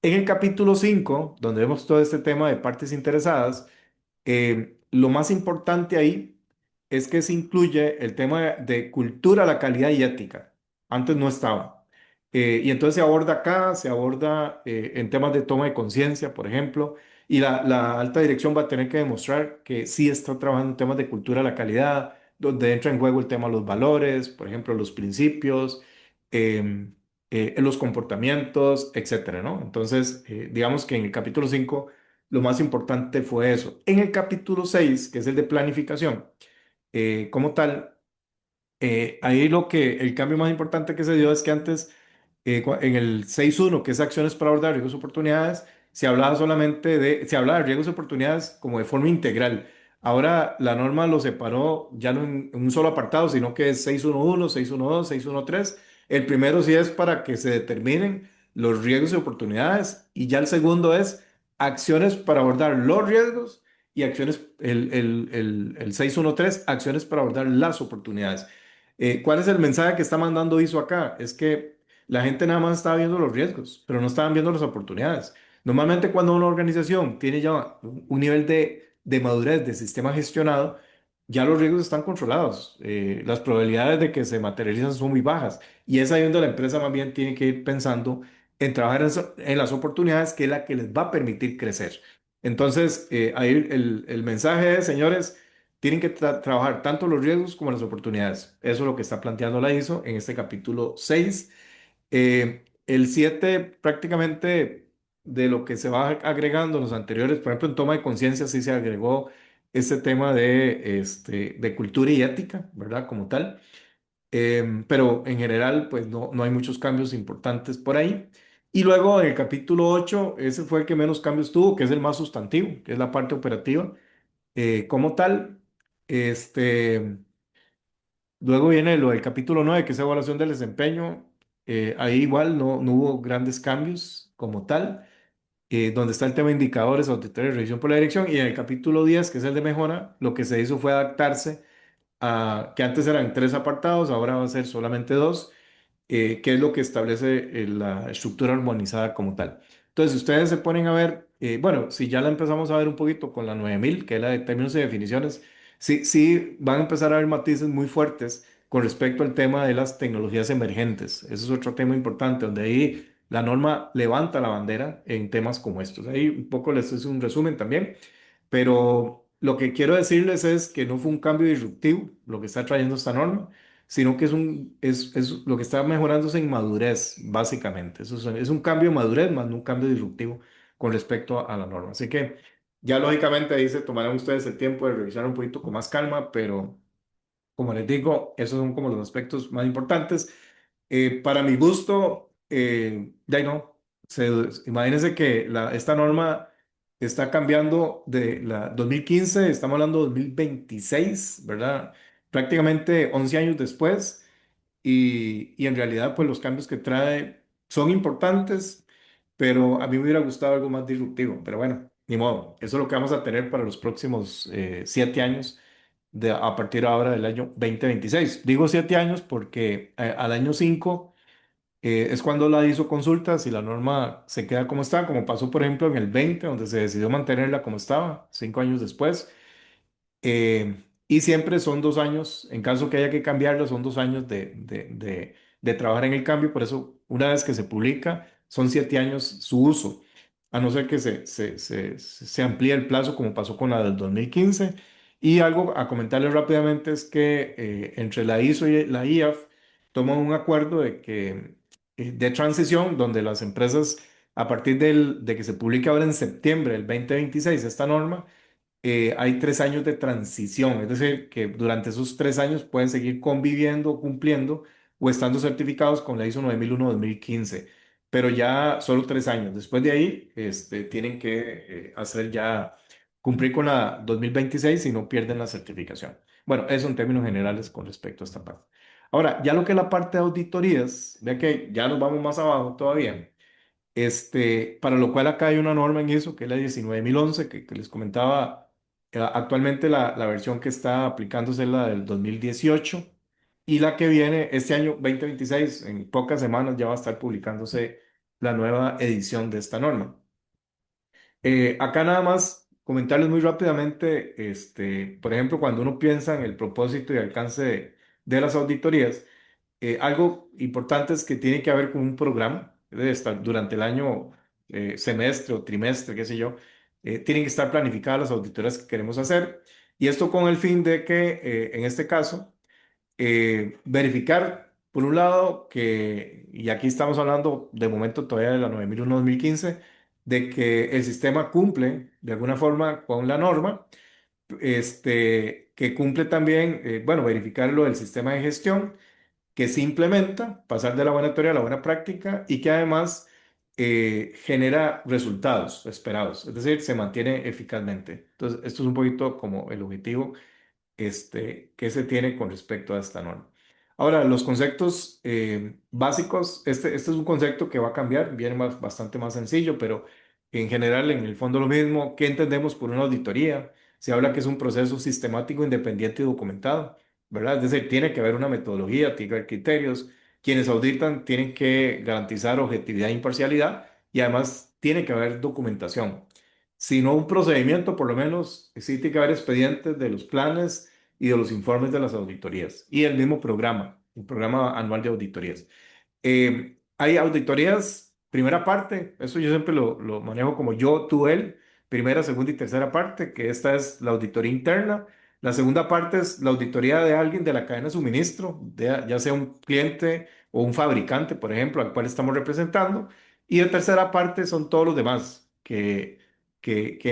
En el capítulo 5 donde vemos todo este tema de partes interesadas, lo más importante ahí es que se incluye el tema de cultura, la calidad y ética. Antes no estaba. Y entonces se aborda acá, se aborda en temas de toma de conciencia, por ejemplo, y la alta dirección va a tener que demostrar que sí está trabajando en temas de cultura, la calidad, donde entra en juego el tema de los valores, por ejemplo, los principios, em, los comportamientos, etcétera, ¿no? Entonces, digamos que en el capítulo 5 lo más importante fue eso. En el capítulo 6 que es el de planificación, como tal, ahí el cambio más importante que se dio es que antes, en el 6.1 que es acciones para abordar riesgos y oportunidades, se hablaba de riesgos y oportunidades como de forma integral. Ahora la norma lo separó ya no en un solo apartado, sino que es 6.1.1, 6.1.2, 6.1.3. El primero sí es para que se determinen los riesgos y oportunidades, y ya el segundo es acciones para abordar los riesgos y acciones, el 6.1.3, acciones para abordar las oportunidades. ¿Cuál es el mensaje que está mandando ISO acá? Es que la gente nada más estaba viendo los riesgos, pero no estaban viendo las oportunidades. Normalmente cuando una organización tiene ya un nivel de madurez de sistema gestionado, ya los riesgos están controlados. Las probabilidades de que se materialicen son muy bajas. Y es ahí donde la empresa más bien tiene que ir pensando en trabajar en las oportunidades, que es la que les va a permitir crecer. Entonces, ahí el mensaje es, señores, tienen que trabajar tanto los riesgos como las oportunidades. Eso es lo que está planteando la ISO en este capítulo 6. El 7 prácticamente de lo que se va agregando en los anteriores, por ejemplo, en toma de conciencia sí se agregó este tema de cultura y ética, ¿verdad? Como tal. Pero en general, pues no hay muchos cambios importantes por ahí. Y luego en el capítulo 8 ese fue el que menos cambios tuvo, que es el más sustantivo, que es la parte operativa como tal. Este, Luego viene lo del capítulo 9 que es evaluación del desempeño. Ahí igual no hubo grandes cambios como tal. Donde está el tema de indicadores, auditoría y revisión por la dirección. Y en el capítulo 10 que es el de mejora, lo que se hizo fue adaptarse a que antes eran tres apartados, ahora va a ser solamente dos, que es lo que establece la estructura armonizada como tal. Entonces, si ustedes se ponen a ver, bueno, si ya la empezamos a ver un poquito con la 9000 que es la de términos y definiciones, sí van a empezar a haber matices muy fuertes con respecto al tema de las tecnologías emergentes. Eso es otro tema importante, donde ahí la norma levanta la bandera en temas como estos. Ahí un poco les hice un resumen también, pero lo que quiero decirles es que no fue un cambio disruptivo lo que está trayendo esta norma, sino que lo que está mejorando es en madurez, básicamente. Es un cambio de madurez, más no un cambio disruptivo con respecto a la norma. Así que ya lógicamente ahí se tomarán ustedes el tiempo de revisar un poquito con más calma, pero como les digo, esos son como los aspectos más importantes. Para mi gusto, ya no, imagínense que esta norma está cambiando de la 2015, estamos hablando de 2026, ¿verdad? Prácticamente 11 años después, y en realidad pues los cambios que trae son importantes, pero a mí me hubiera gustado algo más disruptivo, pero bueno, ni modo, eso es lo que vamos a tener para los próximos 7 años a partir ahora del año 2026. Digo 7 años porque al año 5 Es cuando la ISO consulta si la norma se queda como está, como pasó por ejemplo en el 20, donde se decidió mantenerla como estaba, 5 años después. Y siempre son 2 años, en caso que haya que cambiarlo, son 2 años de trabajar en el cambio. Por eso, una vez que se publica, son 7 años su uso, a no ser que se amplíe el plazo, como pasó con la del 2015. Y algo a comentarles rápidamente es que entre la ISO y la IAF toman un acuerdo de transición, donde las empresas, a partir de que se publique ahora en septiembre del 2026 esta norma, hay 3 años de transición, es decir, que durante esos 3 años pueden seguir conviviendo, cumpliendo o estando certificados con la ISO 9001-2015, pero ya solo 3 años. Después de ahí, tienen que hacer ya, cumplir con la 2026 y no pierden la certificación. Bueno, eso en términos generales con respecto a esta parte. Ahora, ya lo que es la parte de auditorías, vea que ya nos vamos más abajo todavía. Para lo cual acá hay una norma en eso, que es la 19.011, que les comentaba. Actualmente la versión que está aplicándose es la del 2018, y la que viene este año 2026, en pocas semanas ya va a estar publicándose la nueva edición de esta norma. Acá nada más comentarles muy rápidamente, por ejemplo, cuando uno piensa en el propósito y alcance de las auditorías, algo importante es que tiene que haber como un programa, debe estar durante el año, semestre o trimestre, qué sé yo, tienen que estar planificadas las auditorías que queremos hacer, y esto con el fin de que, en este caso, verificar, por un lado, y aquí estamos hablando de momento todavía de la 9001-2015, de que el sistema cumple de alguna forma con la norma, que cumple también, bueno, verificar lo del sistema de gestión que se implementa, pasar de la buena teoría a la buena práctica, y que además genera resultados esperados, es decir, se mantiene eficazmente. Entonces, esto es un poquito como el objetivo, que se tiene con respecto a esta norma. Ahora, los conceptos básicos, este es un concepto que va a cambiar, viene bastante más sencillo, pero en general, en el fondo lo mismo. ¿Qué entendemos por una auditoría? Se habla que es un proceso sistemático, independiente y documentado, ¿verdad? Es decir, tiene que haber una metodología, tiene que haber criterios. Quienes auditan tienen que garantizar objetividad e imparcialidad, y además tiene que haber documentación. Si no un procedimiento, por lo menos sí tiene que haber expedientes de los planes y de los informes de las auditorías, y el mismo programa, el programa anual de auditorías. Hay auditorías, primera parte, eso yo siempre lo manejo como yo, tú, él, primera, segunda y tercera parte, que esta es la auditoría interna. La segunda parte es la auditoría de alguien de la cadena de suministro, ya sea un cliente o un fabricante, por ejemplo, al cual estamos representando. Y la tercera parte son todos los demás que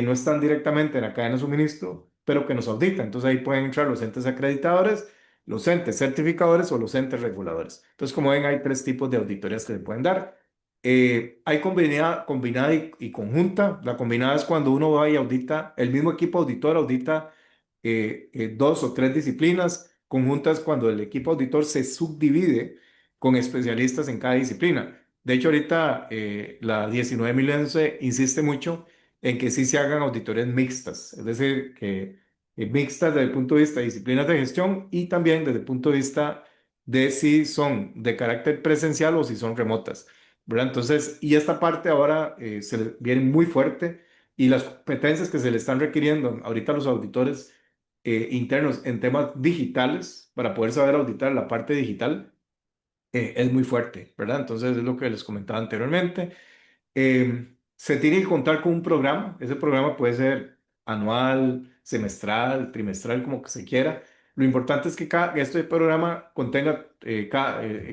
no están directamente en la cadena de suministro, pero que nos auditan. Entonces ahí pueden entrar los entes acreditadores, los entes certificadores o los entes reguladores. Entonces, como ven, hay 3 tipos de auditorías que se pueden dar. Hay combinada y conjunta. La combinada es cuando uno va y audita, el mismo equipo auditor audita 2 o 3 disciplinas. Conjunta es cuando el equipo auditor se subdivide con especialistas en cada disciplina. De hecho, ahorita la 19.011 insiste mucho en que sí se hagan auditorías mixtas, es decir, que mixtas desde el punto de vista de disciplinas de gestión, y también desde el punto de vista de si son de carácter presencial o si son remotas, ¿verdad? Entonces, y esta parte ahora viene muy fuerte, y las competencias que se le están requiriendo ahorita a los auditores internos en temas digitales, para poder saber auditar la parte digital, es muy fuerte, ¿verdad? Entonces, es lo que les comentaba anteriormente. Se tiene que contar con un programa. Ese programa puede ser anual, semestral, trimestral, como que se quiera. Lo importante es que este programa contenga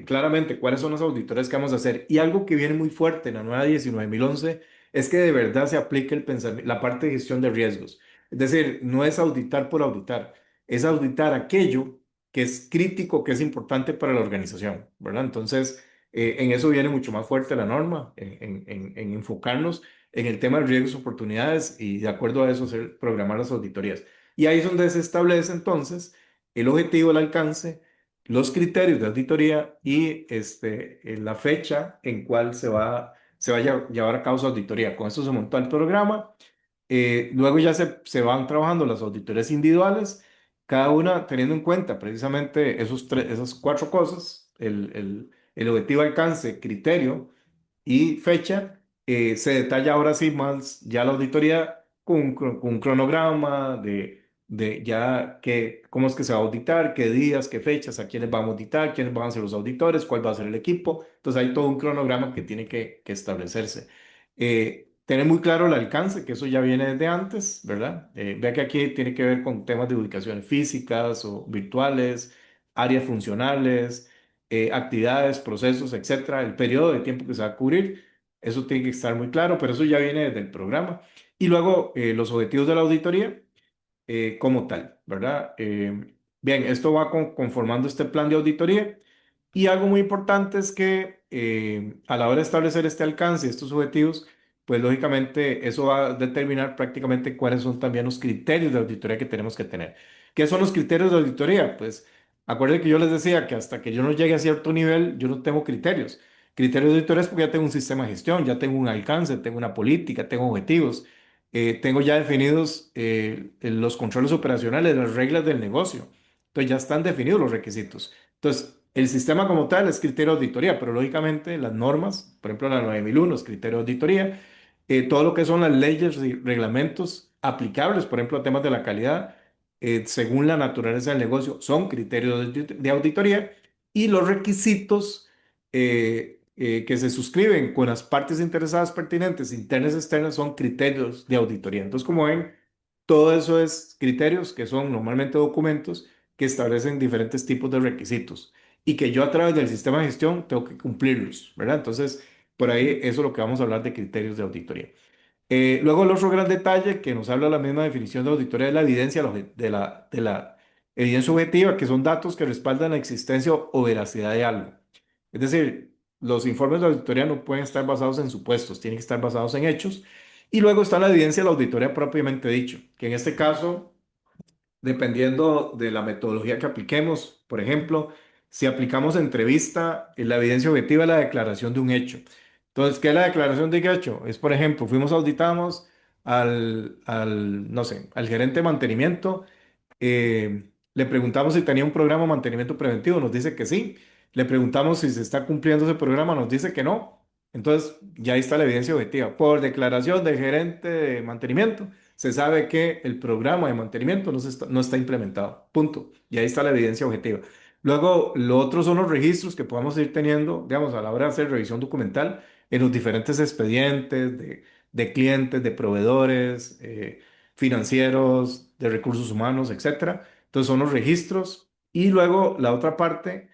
claramente cuáles son las auditorías que vamos a hacer. Y algo que viene muy fuerte en la nueva 19.011 es que de verdad se aplique la parte de gestión de riesgos. Es decir, no es auditar por auditar, es auditar aquello que es crítico, que es importante para la organización, ¿verdad? Entonces, en eso viene mucho más fuerte la norma, en enfocarnos en el tema de riesgos y oportunidades, y de acuerdo a eso programar las auditorías. Y ahí es donde se establece entonces el objetivo, el alcance, los criterios de auditoría y la fecha en cual se va a llevar a cabo su auditoría. Con esto se montó el programa. Luego ya se van trabajando las auditorías individuales, cada una teniendo en cuenta precisamente esas 4 cosas: el objetivo, alcance, criterio y fecha, se detalla ahora sí más ya la auditoría con con un cronograma de ya que, cómo es que se va a auditar, qué días, qué fechas, a quiénes vamos a auditar, quiénes van a ser los auditores, cuál va a ser el equipo. Entonces hay todo un cronograma que tiene que establecerse. Tener muy claro el alcance, que eso ya viene desde antes, ¿verdad? Vea que aquí tiene que ver con temas de ubicaciones físicas o virtuales, áreas funcionales, actividades, procesos, etcétera, el periodo de tiempo que se va a cubrir. Eso tiene que estar muy claro, pero eso ya viene desde el programa. Y luego los objetivos de la auditoría como tal, ¿verdad? Bien, esto va conformando este plan de auditoría y algo muy importante es que a la hora de establecer este alcance, estos objetivos, pues lógicamente eso va a determinar prácticamente cuáles son también los criterios de auditoría que tenemos que tener. ¿Qué son los criterios de auditoría? Pues acuérdense que yo les decía que hasta que yo no llegue a cierto nivel, yo no tengo criterios. Criterios de auditoría es porque ya tengo un sistema de gestión, ya tengo un alcance, tengo una política, tengo objetivos, tengo ya definidos los controles operacionales, las reglas del negocio. Entonces ya están definidos los requisitos. Entonces, el sistema como tal es criterio de auditoría, pero lógicamente las normas, por ejemplo la 9001 es criterio de auditoría, todo lo que son las leyes y reglamentos aplicables, por ejemplo, a temas de la calidad, según la naturaleza del negocio, son criterios de auditoría y los requisitos que se suscriben con las partes interesadas pertinentes, internas y externas, son criterios de auditoría. Entonces, como ven, todo eso es criterios que son normalmente documentos que establecen diferentes tipos de requisitos y que yo a través del sistema de gestión tengo que cumplirlos, ¿verdad? Entonces, por ahí eso es lo que vamos a hablar de criterios de auditoría. Luego el otro gran detalle que nos habla la misma definición de auditoría es la evidencia de la evidencia objetiva, que son datos que respaldan la existencia o veracidad de algo. Es decir, los informes de auditoría no pueden estar basados en supuestos, tienen que estar basados en hechos. Y luego está la evidencia de la auditoría propiamente dicho, que en este caso dependiendo de la metodología que apliquemos. Por ejemplo, si aplicamos entrevista, la evidencia objetiva es la declaración de un hecho. Entonces, ¿qué es la declaración de un hecho? Es, por ejemplo, fuimos auditamos no sé, al gerente de mantenimiento, le preguntamos si tenía un programa de mantenimiento preventivo, nos dice que sí. Le preguntamos si se está cumpliendo ese programa, nos dice que no. Entonces, ya ahí está la evidencia objetiva. Por declaración del gerente de mantenimiento, se sabe que el programa de mantenimiento no está implementado. Punto. Y ahí está la evidencia objetiva. Luego, lo otro son los registros que podamos ir teniendo, digamos, a la hora de hacer revisión documental en los diferentes expedientes de clientes, de proveedores, financieros, de recursos humanos, etcétera. Entonces, son los registros. Y luego, la otra parte,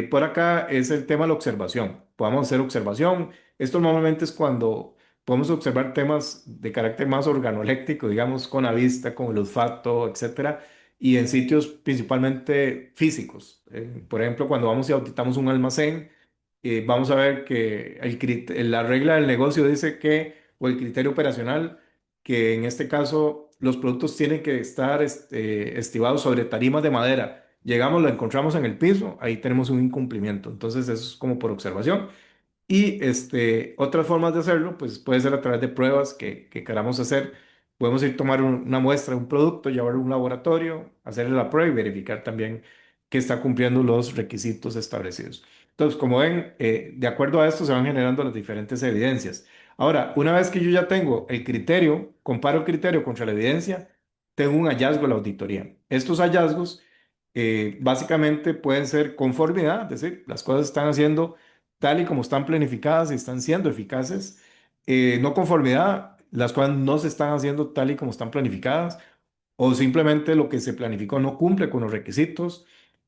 por acá es el tema de la observación. Podamos hacer observación. Esto normalmente es cuando podemos observar temas de carácter más organoléctico, digamos, con la vista, con el olfato, etcétera, y en sitios principalmente físicos. Por ejemplo, cuando vamos y auditamos un almacén, vamos a ver que la regla del negocio dice que, o el criterio operacional, que en este caso los productos tienen que estar estivados sobre tarimas de madera. Llegamos, lo encontramos en el piso, ahí tenemos un incumplimiento. Entonces, eso es como por observación. Y otras formas de hacerlo, pues puede ser a través de pruebas que queramos hacer. Podemos ir tomar una muestra de un producto, llevarlo a un laboratorio, hacerle la prueba y verificar también que está cumpliendo los requisitos establecidos. Entonces, como ven, de acuerdo a esto se van generando las diferentes evidencias. Ahora, una vez que yo ya tengo el criterio, comparo el criterio contra la evidencia, tengo un hallazgo de la auditoría. Estos hallazgos básicamente pueden ser conformidad, es decir, las cosas se están haciendo tal y como están planificadas y están siendo eficaces. No conformidad, las cosas no se están haciendo tal y como están planificadas o simplemente lo que se planificó no cumple con los requisitos,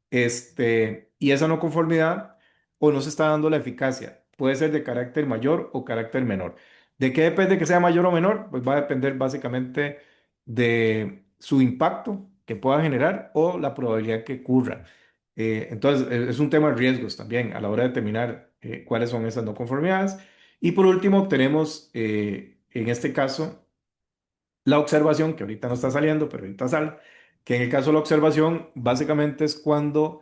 y esa no conformidad o no se está dando la eficacia. Puede ser de carácter mayor o carácter menor. ¿De qué depende que sea mayor o menor? Pues va a depender básicamente de su impacto que pueda generar o la probabilidad que ocurra. Entonces, es un tema de riesgos también a la hora de determinar cuáles son esas no conformidades. Y por último, tenemos en este caso la observación, que ahorita no está saliendo, pero ahorita sale, que en el caso de la observación, básicamente es cuando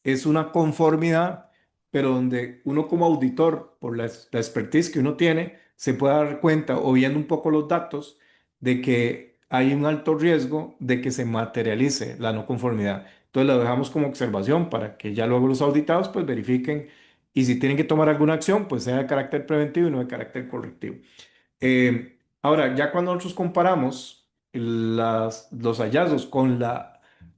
es una conformidad, pero donde uno como auditor, por la expertise que uno tiene, se puede dar cuenta, o viendo un poco los datos, de que hay un alto riesgo de que se materialice la no conformidad. Entonces lo dejamos como observación para que ya luego los auditados pues verifiquen y si tienen que tomar alguna acción, pues sea de carácter preventivo y no de carácter correctivo. Ahora, ya cuando nosotros comparamos los hallazgos con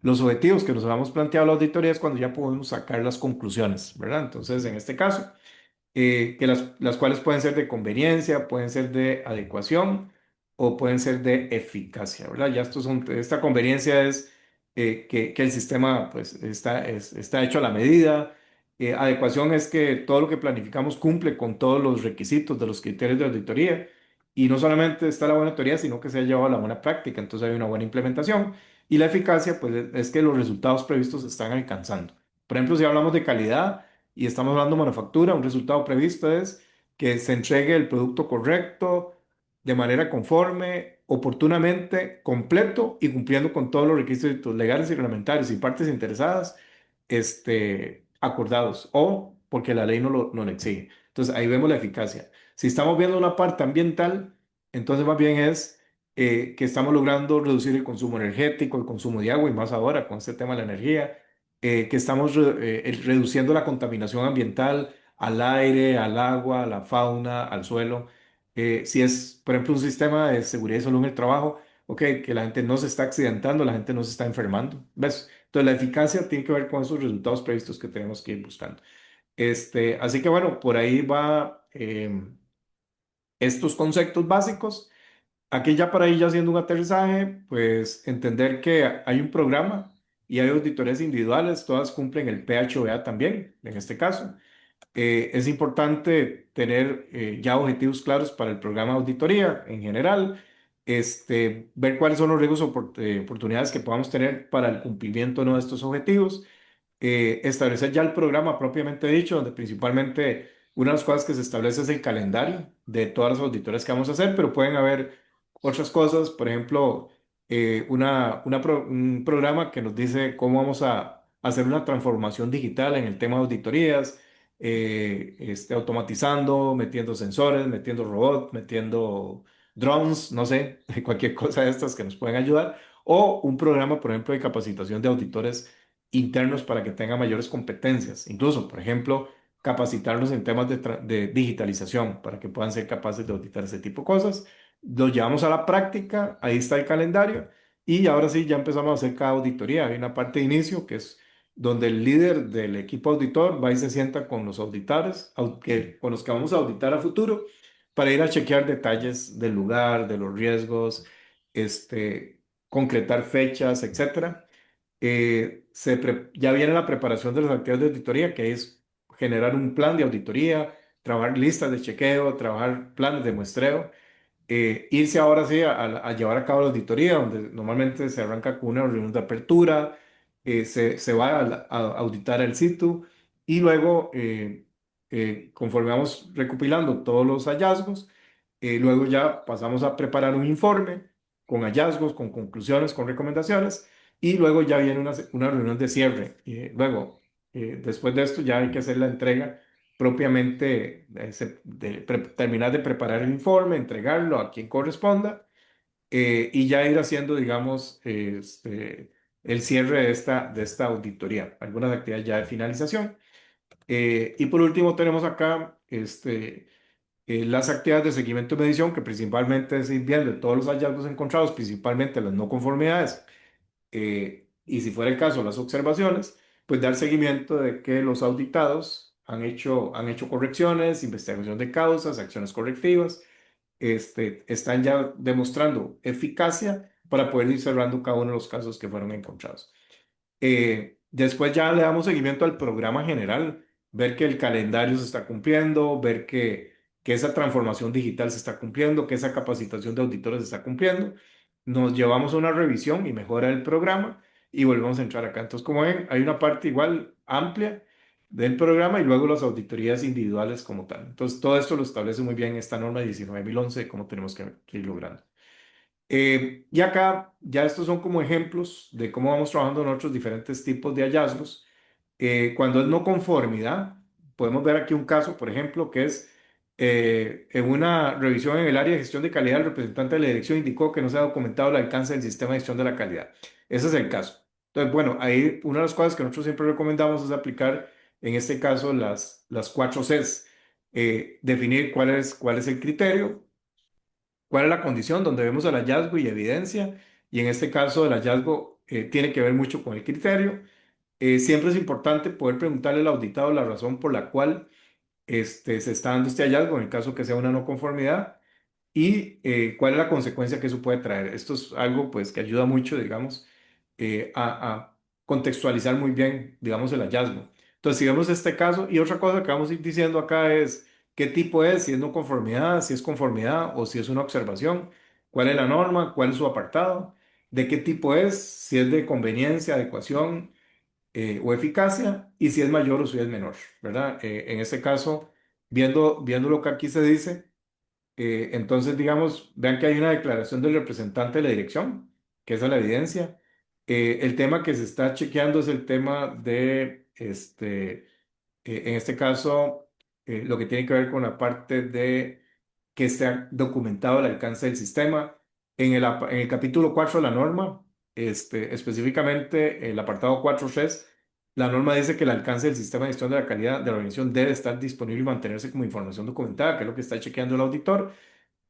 los objetivos que nos habíamos planteado la auditoría es cuando ya podemos sacar las conclusiones, ¿verdad? Entonces, en este caso, que las cuales pueden ser de conveniencia, pueden ser de adecuación o pueden ser de eficacia, ¿verdad? Ya esta conveniencia es que el sistema pues, está hecho a la medida. Adecuación es que todo lo que planificamos cumple con todos los requisitos de los criterios de auditoría y no solamente está la buena teoría, sino que se ha llevado a la buena práctica, entonces hay una buena implementación. Y la eficacia, pues es que los resultados previstos se están alcanzando. Por ejemplo, si hablamos de calidad, y estamos hablando de manufactura, un resultado previsto es que se entregue el producto correcto, de manera conforme, oportunamente, completo y cumpliendo con todos los requisitos legales y reglamentarios y partes interesadas acordados o porque la ley no lo exige. Entonces ahí vemos la eficacia. Si estamos viendo una parte ambiental, entonces más bien es que estamos logrando reducir el consumo energético, el consumo de agua y más ahora con este tema de la energía que estamos reduciendo la contaminación ambiental al aire, al agua, a la fauna, al suelo. Si es, por ejemplo, un sistema de seguridad y salud en el trabajo, ok, que la gente no se está accidentando, la gente no se está enfermando, ¿ves? Entonces, la eficacia tiene que ver con esos resultados previstos que tenemos que ir buscando. Así que bueno, por ahí va estos conceptos básicos. Aquí ya para ir ya haciendo un aterrizaje, pues entender que hay un programa y hay auditorías individuales, todas cumplen el PHOA también, en este caso. Es importante tener ya objetivos claros para el programa de auditoría en general, ver cuáles son los riesgos o oportunidades que podamos tener para el cumplimiento o no de estos objetivos establecer ya el programa propiamente dicho, donde principalmente una de las cosas que se establece es el calendario de todas las auditorías que vamos a hacer, pero pueden haber otras cosas, por ejemplo, un programa que nos dice cómo vamos a hacer una transformación digital en el tema de auditorías, automatizando, metiendo sensores, metiendo robots, metiendo drones, no sé, cualquier cosa de estas que nos pueden ayudar, o un programa, por ejemplo, de capacitación de auditores internos para que tengan mayores competencias. Incluso, por ejemplo, capacitarlos en temas de digitalización para que puedan ser capaces de auditar ese tipo de cosas. Lo llevamos a la práctica, ahí está el calendario y ahora sí ya empezamos a hacer cada auditoría. Hay una parte de inicio que es donde el líder del equipo auditor va y se sienta con los auditores, con los que vamos a auditar a futuro, para ir a chequear detalles del lugar, de los riesgos, concretar fechas, etcétera ya viene la preparación de las actividades de auditoría, que es generar un plan de auditoría, trabajar listas de chequeo, trabajar planes de muestreo, irse ahora sí a llevar a cabo la auditoría, donde normalmente se arranca con una reunión de apertura, se va a auditar el sitio y luego, conforme vamos recopilando todos los hallazgos, luego ya pasamos a preparar un informe con hallazgos, con conclusiones, con recomendaciones y luego ya viene una reunión de cierre. Luego, después de esto ya hay que hacer la entrega propiamente terminar de preparar el informe, entregarlo a quien corresponda y ya ir haciendo, digamos, el cierre de esta auditoría, algunas actividades ya de finalización. Y por último tenemos acá las actividades de seguimiento y medición, que principalmente es ir viendo todos los hallazgos encontrados, principalmente las no conformidades y si fuera el caso, las observaciones, pues dar seguimiento de que los auditados han hecho correcciones, investigación de causas, acciones correctivas, están ya demostrando eficacia para poder ir cerrando cada uno de los casos que fueron encontrados. Después ya le damos seguimiento al programa general, ver que el calendario se está cumpliendo, ver que esa transformación digital se está cumpliendo, que esa capacitación de auditores se está cumpliendo. Nos llevamos a una revisión y mejora del programa y volvemos a entrar acá. Entonces, como ven, hay una parte igual amplia del programa y luego las auditorías individuales como tal. Entonces, todo esto lo establece muy bien esta norma 19.011 de cómo tenemos que ir logrando. Y acá ya estos son como ejemplos de cómo vamos trabajando en otros diferentes tipos de hallazgos. Cuando es no conformidad, podemos ver aquí un caso, por ejemplo, que es en una revisión en el área de gestión de calidad, el representante de la dirección indicó que no se ha documentado el alcance del sistema de gestión de la calidad. Ese es el caso. Entonces, bueno, ahí una de las cosas que nosotros siempre recomendamos es aplicar en este caso las cuatro Cs. Definir cuál es el criterio, cuál es la condición donde vemos el hallazgo y evidencia, y en este caso el hallazgo tiene que ver mucho con el criterio. Siempre es importante poder preguntarle al auditado la razón por la cual se está dando este hallazgo, en el caso que sea una no conformidad, y cuál es la consecuencia que eso puede traer. Esto es algo pues que ayuda mucho, digamos, a contextualizar muy bien, digamos, el hallazgo. Entonces, si vemos este caso, y otra cosa que vamos a ir diciendo acá es qué tipo es, si es no conformidad, si es conformidad o si es una observación, cuál es la norma, cuál es su apartado, de qué tipo es, si es de conveniencia, adecuación o eficacia, y si es mayor o si es menor, ¿verdad? En este caso, viendo lo que aquí se dice, entonces, digamos, vean que hay una declaración del representante de la dirección, que esa es la evidencia. El tema que se está chequeando es el tema de, en este caso, lo que tiene que ver con la parte de que esté documentado el alcance del sistema. En el capítulo 4 de la norma, específicamente el apartado 4.3, la norma dice que el alcance del sistema de gestión de la calidad de la organización debe estar disponible y mantenerse como información documentada, que es lo que está chequeando el auditor.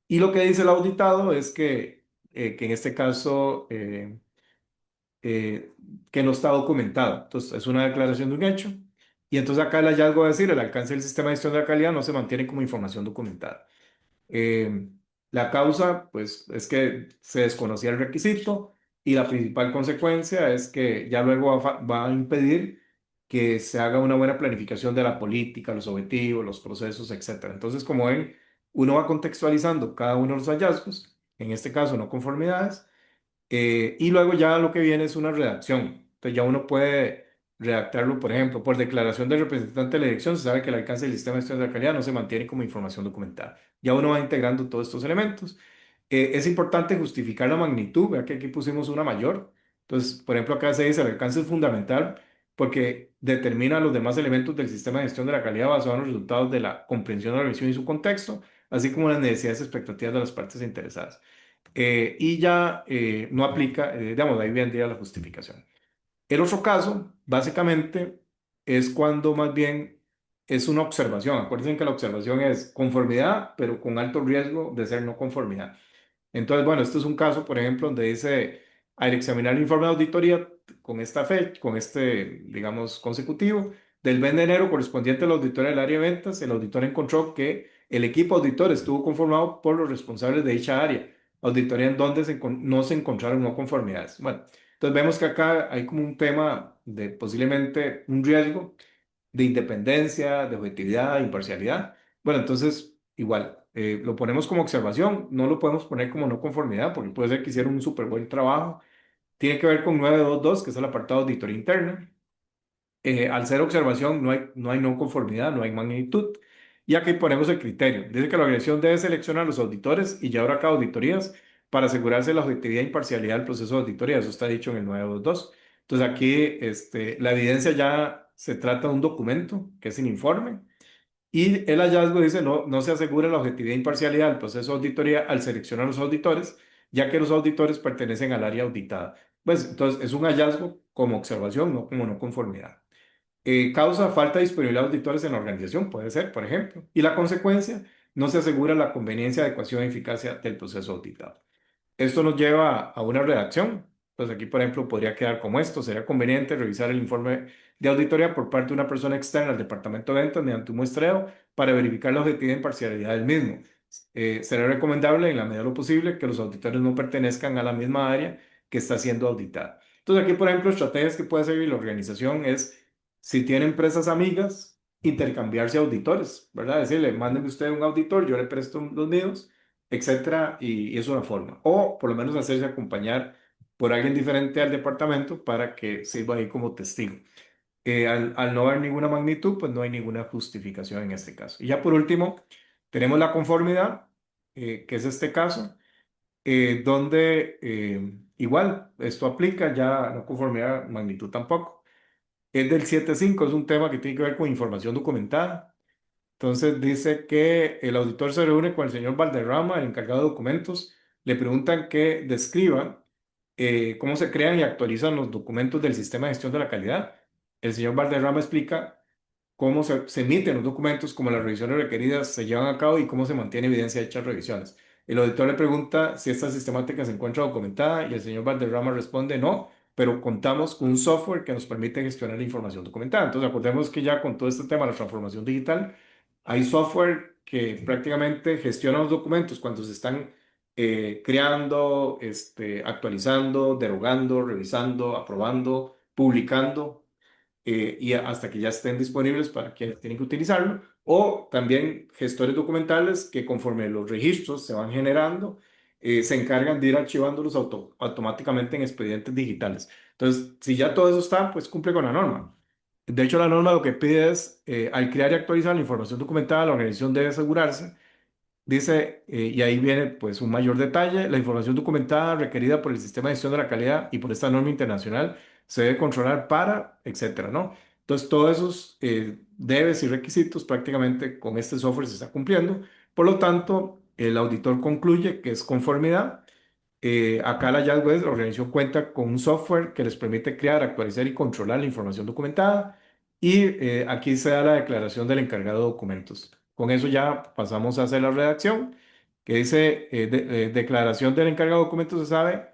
Y lo que dice el auditado es que en este caso eh, que no está documentado. Entonces, es una declaración de un hecho. Y entonces acá el hallazgo va a decir, el alcance del sistema de gestión de la calidad no se mantiene como información documentada. Eh, la causa, pues, es que se desconocía el requisito y la principal consecuencia es que ya luego va a impedir que se haga una buena planificación de la política, los objetivos, los procesos, etcétera. Entonces, como ven, uno va contextualizando cada uno de los hallazgos, en este caso no conformidades, y luego ya lo que viene es una redacción. Entonces ya uno puede redactarlo, por ejemplo, por declaración del representante de la dirección, se sabe que el alcance del sistema de gestión de la calidad no se mantiene como información documentada. Ya uno va integrando todos estos elementos. Es importante justificar la magnitud, vea que aquí pusimos una mayor. Entonces, por ejemplo, acá se dice el alcance es fundamental porque determina los demás elementos del sistema de gestión de la calidad basados en los resultados de la comprensión de la revisión y su contexto, así como las necesidades y expectativas de las partes interesadas. Y ya no aplica, digamos, ahí vendría la justificación. El otro caso, básicamente, es cuando más bien es una observación. Acuérdense que la observación es conformidad, pero con alto riesgo de ser no conformidad. Entonces, bueno, este es un caso, por ejemplo, donde dice, al examinar el informe de auditoría con esta fecha, con este, digamos, consecutivo, del mes de enero correspondiente a la auditoría del área de ventas, el auditor encontró que el equipo auditor estuvo conformado por los responsables de dicha área, auditoría en donde no se encontraron no conformidades. Bueno, entonces vemos que acá hay como un tema de posiblemente un riesgo de independencia, de objetividad, imparcialidad. Bueno, entonces, igual, lo ponemos como observación, no lo podemos poner como no conformidad, porque puede ser que hicieron un súper buen trabajo. Tiene que ver con 922 que es el apartado de auditoría interna. Al ser observación, no hay no conformidad, no hay magnitud. Y aquí ponemos el criterio. Dice que la organización debe seleccionar a los auditores y llevar a cabo auditorías para asegurarse la objetividad e imparcialidad del proceso de auditoría. Eso está dicho en el 922. Entonces aquí la evidencia ya se trata de un documento, que es un informe, y el hallazgo dice no se asegura la objetividad e imparcialidad del proceso de auditoría al seleccionar a los auditores, ya que los auditores pertenecen al área auditada. Pues entonces es un hallazgo como observación, no como no conformidad. Causa falta de disponibilidad de auditores en la organización, puede ser, por ejemplo. Y la consecuencia, no se asegura la conveniencia, adecuación y eficacia del proceso auditado. Esto nos lleva a una redacción. Pues aquí, por ejemplo, podría quedar como esto. Sería conveniente revisar el informe de auditoría por parte de una persona externa al departamento de ventas mediante un muestreo para verificar la objetividad e imparcialidad del mismo. Será recomendable, en la medida de lo posible, que los auditores no pertenezcan a la misma área que está siendo auditada. Entonces, aquí, por ejemplo, estrategias que puede seguir la organización es, si tiene empresas amigas, intercambiarse auditores, ¿verdad? Decirle, mándeme usted un auditor, yo le presto los míos, etcétera, y es una forma. O por lo menos hacerse acompañar por alguien diferente al departamento para que sirva ahí como testigo. Al no haber ninguna magnitud, pues no hay ninguna justificación en este caso. Y ya por último, tenemos la conformidad, que es este caso, donde igual esto aplica, ya no conformidad, magnitud tampoco. Es del 7.5, es un tema que tiene que ver con información documentada. Entonces dice que el auditor se reúne con el señor Valderrama, el encargado de documentos, le preguntan que describa cómo se crean y actualizan los documentos del sistema de gestión de la calidad. El señor Valderrama explica cómo se emiten los documentos, cómo las revisiones requeridas se llevan a cabo y cómo se mantiene evidencia de dichas revisiones. El auditor le pregunta si esta sistemática se encuentra documentada y el señor Valderrama responde no, pero contamos con un software que nos permite gestionar la información documentada. Entonces, acordemos que ya con todo este tema de la transformación digital, hay software que prácticamente gestiona los documentos cuando se están creando, actualizando, derogando, revisando, aprobando, publicando y hasta que ya estén disponibles para quienes tienen que utilizarlo, o también gestores documentales que conforme los registros se van generando, se encargan de ir archivándolos automáticamente en expedientes digitales. Entonces, si ya todo eso está, pues cumple con la norma. De hecho, la norma lo que pide es, al crear y actualizar la información documentada, la organización debe asegurarse. Dice, y ahí viene pues un mayor detalle, la información documentada requerida por el sistema de gestión de la calidad y por esta norma internacional se debe controlar para, etcétera, ¿no? Entonces, todos esos debes y requisitos prácticamente con este software se está cumpliendo. Por lo tanto, el auditor concluye que es conformidad. Acá el hallazgo es, la organización cuenta con un software que les permite crear, actualizar y controlar la información documentada. Y aquí se da la declaración del encargado de documentos. Con eso ya pasamos a hacer la redacción, que dice, declaración del encargado de documentos, se sabe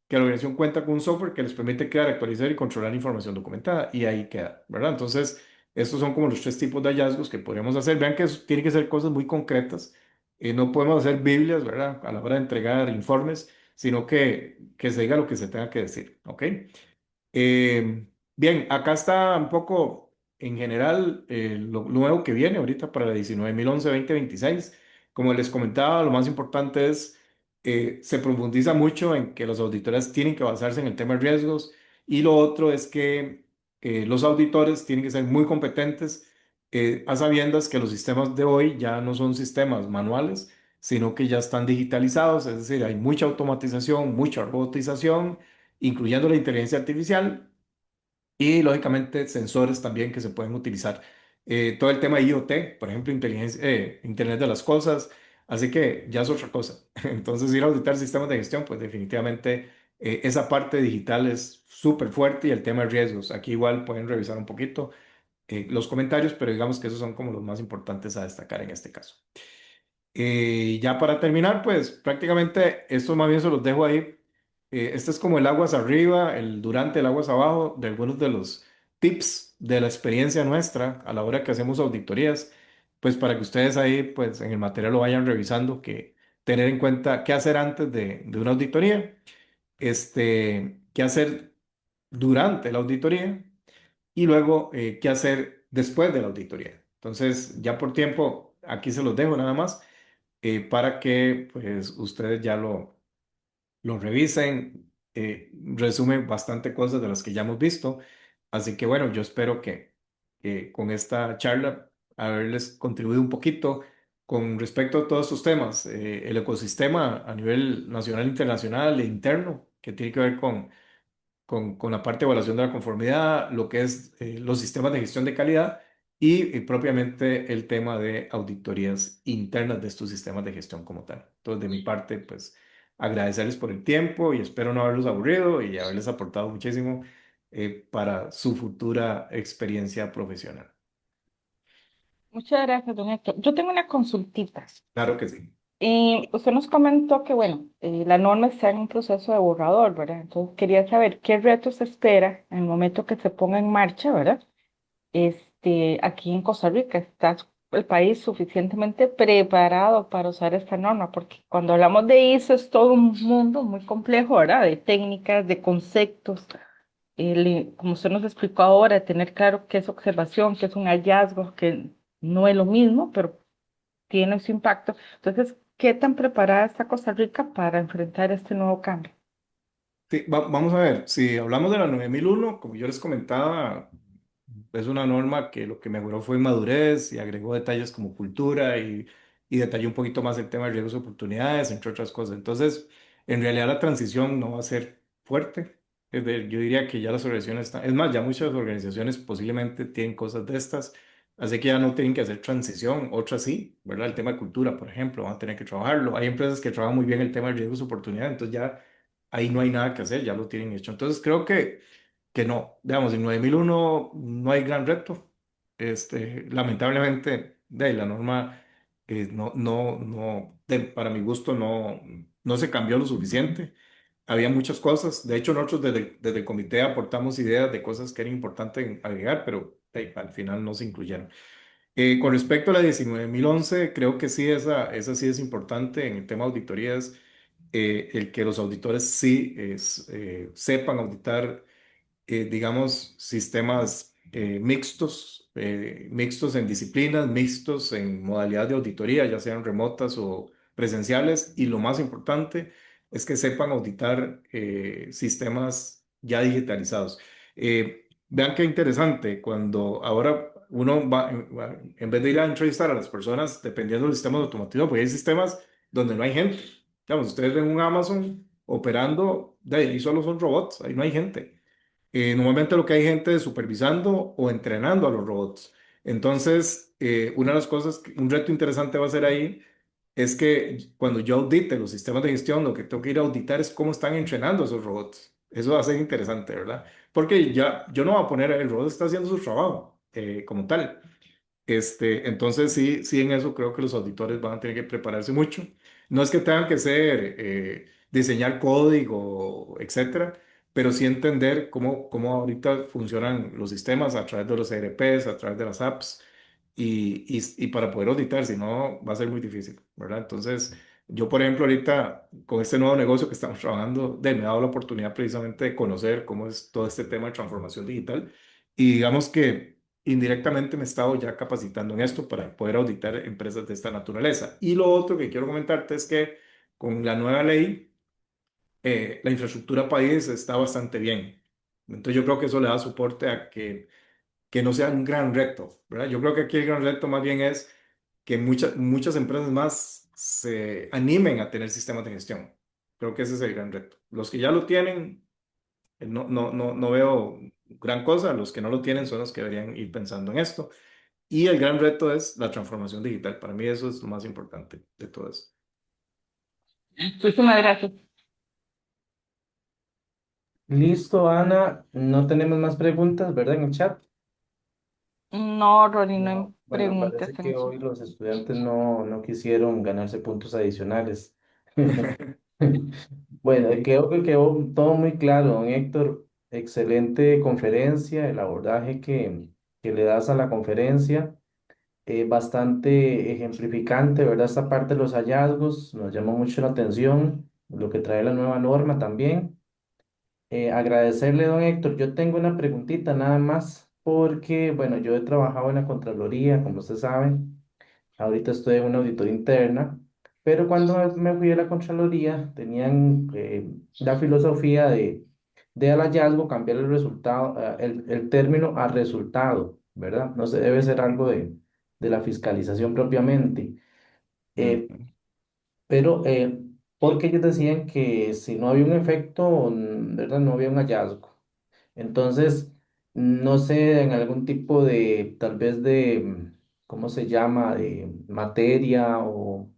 que la organización cuenta con un software que les permite crear, actualizar y controlar la información documentada. Y ahí queda, ¿verdad? Entonces, estos son como los tres tipos de hallazgos que podríamos hacer. Vean que tienen que ser cosas muy concretas. No podemos hacer Biblias, ¿verdad? A la hora de entregar informes, sino que se diga lo que se tenga que decir, ¿ok? Bien, acá está un poco en general lo nuevo que viene ahorita para la 19.011-2026. Como les comentaba, lo más importante es, se profundiza mucho en que los auditores tienen que basarse en el tema de riesgos y lo otro es que los auditores tienen que ser muy competentes a sabiendas que los sistemas de hoy ya no son sistemas manuales, sino que ya están digitalizados, es decir, hay mucha automatización, mucha robotización incluyendo la inteligencia artificial y lógicamente sensores también que se pueden utilizar. Todo el tema IoT, por ejemplo, Internet de las Cosas, así que ya es otra cosa. Entonces, ir a auditar sistemas de gestión, pues definitivamente esa parte digital es súper fuerte y el tema de riesgos. Aquí igual pueden revisar un poquito los comentarios, pero digamos que esos son como los más importantes a destacar en este caso. Ya para terminar, pues prácticamente esto más bien se los dejo ahí. Este es como el aguas arriba, el durante, el aguas abajo de algunos de los tips de la experiencia nuestra a la hora que hacemos auditorías, pues para que ustedes ahí, pues en el material lo vayan revisando, que tener en cuenta qué hacer antes de una auditoría, qué hacer durante la auditoría y luego qué hacer después de la auditoría. Entonces, ya por tiempo, aquí se los dejo nada más para que pues ustedes ya lo revisen. Resume bastante cosas de las que ya hemos visto. Así que bueno, yo espero que con esta charla haberles contribuido un poquito con respecto a todos estos temas. El ecosistema a nivel nacional, internacional e interno, que tiene que ver con la parte de evaluación de la conformidad, lo que es los sistemas de gestión de calidad y propiamente el tema de auditorías internas de estos sistemas de gestión como tal. Entonces, de mi parte, pues agradecerles por el tiempo y espero no haberlos aburrido y haberles aportado muchísimo para su futura experiencia profesional. Muchas gracias, don Héctor. Yo tengo una consultita. Claro que sí. Usted nos comentó que, bueno, la norma está en un proceso de borrador, ¿verdad? Entonces quería saber qué retos espera en el momento que se ponga en marcha, ¿verdad? Aquí en Costa Rica, ¿está el país suficientemente preparado para usar esta norma? Porque cuando hablamos de ISO es todo un mundo muy complejo, ¿verdad? De técnicas, de conceptos, como usted nos explicó ahora, tener claro qué es observación, qué es un hallazgo, que no es lo mismo, pero tiene su impacto. Entonces, ¿qué tan preparada está Costa Rica para enfrentar este nuevo cambio? Sí, vamos a ver, si hablamos de la 9001 como yo les comentaba, es una norma que lo que mejoró fue madurez y agregó detalles como cultura y detalló un poquito más el tema de riesgos y oportunidades, entre otras cosas. Entonces, en realidad la transición no va a ser fuerte. Yo diría que ya las organizaciones están, es más, ya muchas organizaciones posiblemente tienen cosas de estas, así que ya no tienen que hacer transición, otras sí, ¿verdad? El tema de cultura, por ejemplo, van a tener que trabajarlo. Hay empresas que trabajan muy bien el tema de riesgos y oportunidades, entonces ya ahí no hay nada que hacer, ya lo tienen hecho. Entonces, creo que no, digamos, en 9001 no hay gran reto. Lamentablemente, de ahí, la norma para mi gusto no se cambió lo suficiente. Había muchas cosas. De hecho, nosotros desde el comité aportamos ideas de cosas que eran importantes agregar, pero al final no se incluyeron. Con respecto a la 19.011, creo que sí, esa sí es importante en el tema de auditorías, el que los auditores sí sepan auditar, digamos, sistemas mixtos en disciplinas, mixtos en modalidad de auditoría, ya sean remotas o presenciales, y lo más importante es que sepan auditar sistemas ya digitalizados. Vean qué interesante, cuando ahora uno en vez de ir a entrevistar a las personas, dependiendo del sistema automatizado, pues hay sistemas donde no hay gente. Digamos, ustedes ven un Amazon operando, de ahí solo son robots, ahí no hay gente. Normalmente lo que hay gente es supervisando o entrenando a los robots. Entonces, una de las cosas, un reto interesante va a ser ahí, es que cuando yo audite los sistemas de gestión, lo que tengo que ir a auditar es cómo están entrenando esos robots. Eso va a ser interesante, ¿verdad? Porque ya yo no voy a poner, el robot está haciendo su trabajo como tal. Entonces sí, sí, en eso creo que los auditores van a tener que prepararse mucho. No es que tengan que ser, diseñar código, etcétera, pero sí entender cómo ahorita funcionan los sistemas a través de los ERPs, a través de las apps, y para poder auditar, si no, va a ser muy difícil, ¿verdad? Entonces, yo, por ejemplo, ahorita con este nuevo negocio que estamos trabajando, me ha dado la oportunidad precisamente de conocer cómo es todo este tema de transformación digital. Y digamos que indirectamente me he estado ya capacitando en esto para poder auditar empresas de esta naturaleza. Y lo otro que quiero comentarte es que con la nueva ley, la infraestructura país está bastante bien. Entonces yo creo que eso le da soporte a que no sea un gran reto, ¿verdad? Yo creo que aquí el gran reto más bien es que muchas empresas más se animen a tener sistemas de gestión. Creo que ese es el gran reto. Los que ya lo tienen, no veo gran cosa. Los que no lo tienen son los que deberían ir pensando en esto. Y el gran reto es la transformación digital. Para mí eso es lo más importante de todo eso. Muchísimas gracias. Listo, Ana. No tenemos más preguntas, ¿verdad? En el chat. No, Ronnie, no hay No, bueno, preguntas parece en que eso. hoy los estudiantes no quisieron ganarse puntos adicionales. Bueno, Ok. creo que quedó todo muy claro, don Héctor. Excelente conferencia, el abordaje que le das a la conferencia, bastante ejemplificante, ¿verdad? Esta parte de los hallazgos nos llamó mucho la atención, lo que trae la nueva norma también. Agradecerle, don Héctor. Yo tengo una preguntita nada más, porque, bueno, yo he trabajado en la Contraloría, como usted sabe. Ahorita estoy en una auditoría interna, pero cuando me fui a la Contraloría, tenían la filosofía de al hallazgo cambiar el resultado, el término a resultado, ¿verdad? No se debe ser algo de la fiscalización propiamente. Eh, Ujú. pero porque ellos decían que si no había un efecto, ¿verdad? No había un hallazgo. Entonces, no sé, en algún tipo de, tal vez de, ¿cómo se llama? De materia o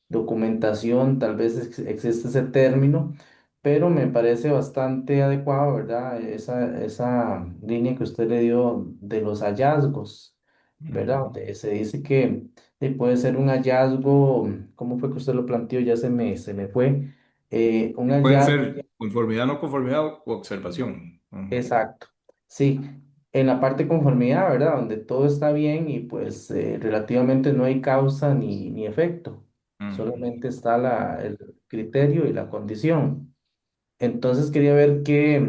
documentación, tal vez existe ese término, pero me parece bastante adecuado, ¿verdad? Esa línea que usted le dio de los hallazgos, ¿verdad? Ujú. Donde se dice que puede ser un hallazgo, ¿cómo fue que usted lo planteó? Ya se me fue. Un Y pueden hallazgo. ser conformidad, no conformidad o observación. Ujú. Exacto. Sí, en la parte de conformidad, ¿verdad? Donde todo está bien y pues relativamente no hay causa ni efecto. Ujú. Solamente está el criterio y la condición. Entonces quería ver qué,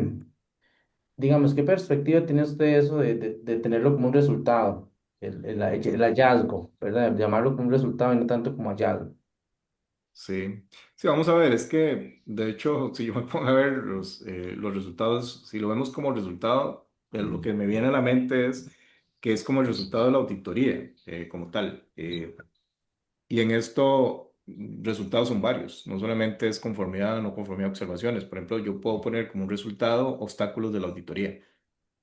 digamos, qué perspectiva tiene usted eso de tenerlo como un resultado, el hallazgo, ¿verdad? Llamarlo como un resultado y no tanto como hallazgo. Sí, sí, vamos a ver, es que de hecho, si yo me pongo a ver los resultados, si lo vemos como resultado, lo que me viene a la mente es que es como el resultado de la auditoría como tal. Y en esto, resultados son varios, no solamente es conformidad o no conformidad a observaciones. Por ejemplo, yo puedo poner como un resultado obstáculos de la auditoría.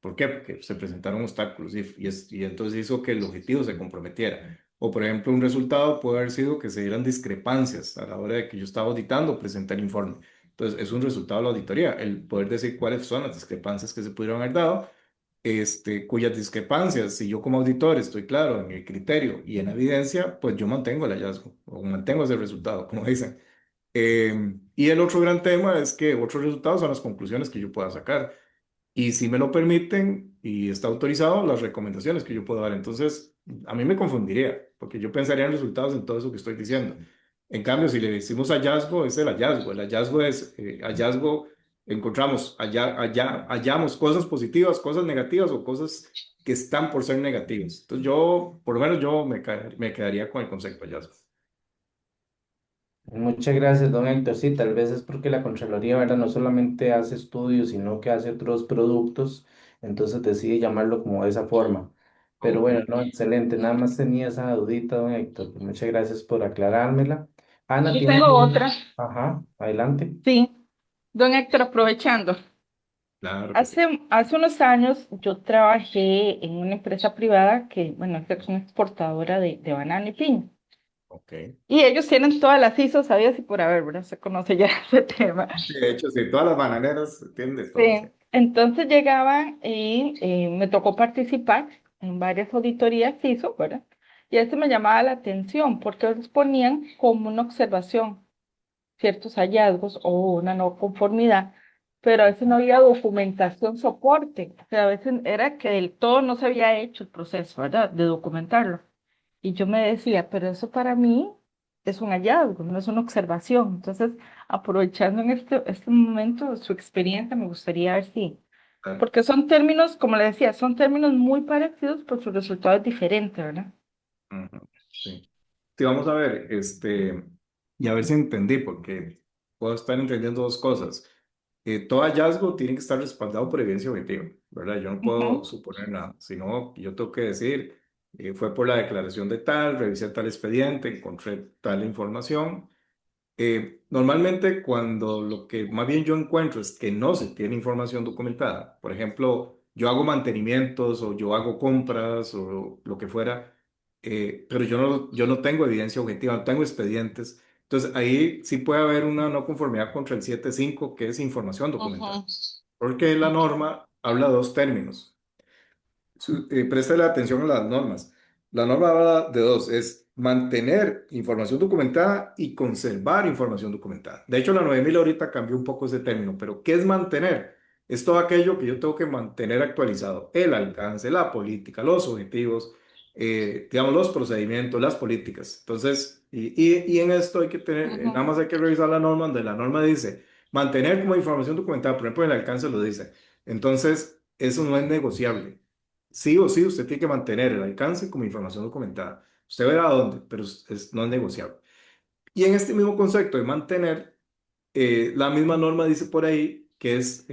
¿Por qué? Porque se presentaron obstáculos y entonces hizo que el objetivo se comprometiera. O, por ejemplo, un resultado puede haber sido que se dieran discrepancias a la hora de que yo estaba auditando, presenté el informe. Entonces, es un resultado de la auditoría, el poder decir cuáles son las discrepancias que se pudieron haber dado cuyas discrepancias, si yo como auditor estoy claro en el criterio y en la evidencia, pues yo mantengo el hallazgo o mantengo ese resultado, como dicen. Y el otro gran tema es que otros resultados son las conclusiones que yo pueda sacar. Y si me lo permiten y está autorizado, las recomendaciones que yo puedo dar. Entonces, a mí me confundiría, porque yo pensaría en resultados en todo eso que estoy diciendo. En cambio, si le decimos hallazgo, es el hallazgo. El hallazgo es hallazgo, encontramos, hallamos cosas positivas, cosas negativas o cosas que están por ser negativas. Entonces, yo, por lo menos yo me quedaría con el concepto hallazgo. Muchas gracias, don Héctor. Sí, tal vez es porque la Contraloría, ¿verdad? No solamente hace estudios, sino que hace otros productos, entonces decide llamarlo como de esa forma. Pero Ok. bueno, no, excelente. Nada más tenía esa dudita, don Héctor. Muchas gracias por aclarármela. Ana, Yo ¿tiene tengo alguna? otra. Ajá, adelante. Sí, don Héctor, aprovechando. Claro que sí. Hace unos años yo trabajé en una empresa privada que, bueno, es una exportadora de banana y piña. Ok. Y ellos tienen todas las ISO, sabía si por haber, ¿verdad? Se conoce ya ese tema. Sí, de hecho, sí, todas las bananeras tienen de todo, sí. Sí. Entonces llegaban y me tocó participar en varias auditorías ISO, ¿verdad? Y esto me llamaba la atención porque ellos ponían como una observación ciertos hallazgos o una no conformidad, pero a veces no había documentación soporte. O sea, a veces era que del todo no se había hecho el proceso, ¿verdad? De documentarlo. Y yo me decía, pero eso para mí es un hallazgo, no es una observación. Entonces, aprovechando en este momento su experiencia, me gustaría ver si, Claro. porque son términos, como le decía, son términos muy parecidos, pero su resultado es diferente, ¿verdad? Ujú, sí. Sí, vamos a ver, y a ver si entendí, porque puedo estar entendiendo dos cosas. Todo hallazgo tiene que estar respaldado por evidencia objetiva, ¿verdad? Yo no puedo Ujú, suponer nada, sino yo tengo que decir, fue por la declaración de tal, revisé tal expediente, encontré tal información. Normalmente cuando lo que más bien yo encuentro es que no se tiene información documentada, por ejemplo, yo hago mantenimientos o yo hago compras o lo que fuera, pero yo no tengo evidencia objetiva, no tengo expedientes. Entonces ahí sí puede haber una no conformidad contra el 7.5, que es información documentada, ujú, porque la ok, norma habla de dos términos. Préstale atención a las normas. La norma habla de dos, es mantener información documentada y conservar información documentada. De hecho, la 9000 ahorita cambió un poco ese término, pero ¿qué es mantener? Es todo aquello que yo tengo que mantener actualizado. El alcance, la política, los objetivos, digamos, los procedimientos, las políticas. Entonces, y en esto hay que tener, ujú, nada más hay que revisar la norma, donde la norma dice mantener como información documentada, por ejemplo, el alcance lo dice. Entonces, eso no es negociable. Sí o sí, usted tiene que mantener el alcance como información documentada. Usted verá dónde, pero no es negociable. Y en este mismo concepto de mantener, la misma norma dice por ahí que es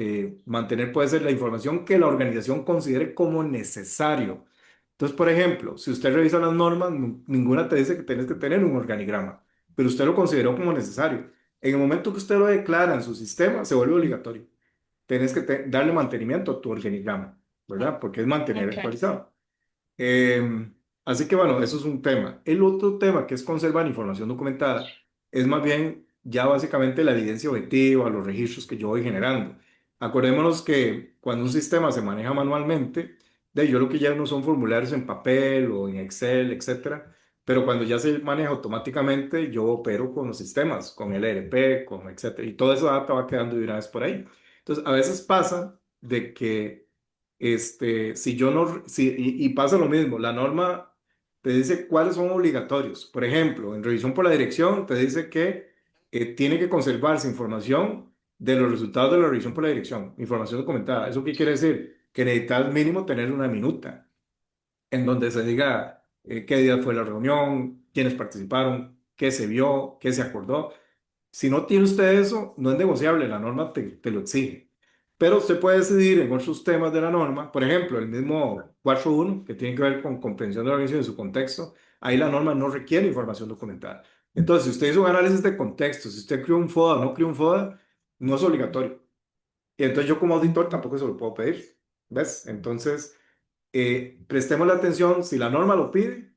mantener puede ser la información que la organización considere como necesario. Entonces, por ejemplo, si usted revisa las normas, ninguna te dice que tienes que tener un organigrama, pero usted lo consideró como necesario. En el momento que usted lo declara en su sistema, se vuelve obligatorio. Tienes que darle mantenimiento a tu organigrama, ¿verdad? Porque es mantener ok, actualizado. Eh, Así que bueno, eso es un tema. El otro tema que es conservar información documentada es más bien ya básicamente la evidencia objetiva, los registros que yo voy generando. Acordémonos que cuando un sistema se maneja manualmente, de yo lo que ya no son formularios en papel o en Excel, etcétera, pero cuando ya se maneja automáticamente, yo opero con los sistemas, con el ERP, con etcétera, y toda esa data va quedando de una vez por ahí. Entonces, a veces pasa de que si yo no, si, y pasa lo mismo, la norma te dice cuáles son obligatorios. Por ejemplo, en revisión por la dirección te dice que tiene que conservarse información de los resultados de la revisión por la dirección, información documentada. ¿Eso qué quiere decir? Que necesitas mínimo tener una minuta en donde se diga qué día fue la reunión, quiénes participaron, qué se vio, qué se acordó. Si no tiene usted eso, no es negociable, la norma te lo exige. Pero usted puede decidir en otros temas de la norma, por ejemplo, el mismo 4.1, que tiene que ver con comprensión de la organización y su contexto, ahí la norma no requiere información documentada. Entonces, si usted hizo un análisis de contexto, si usted creó un FODA o no creó un FODA, no es obligatorio. Y entonces yo como auditor tampoco se lo puedo pedir. ¿Ves? Entonces, prestemos la atención, si la norma lo pide,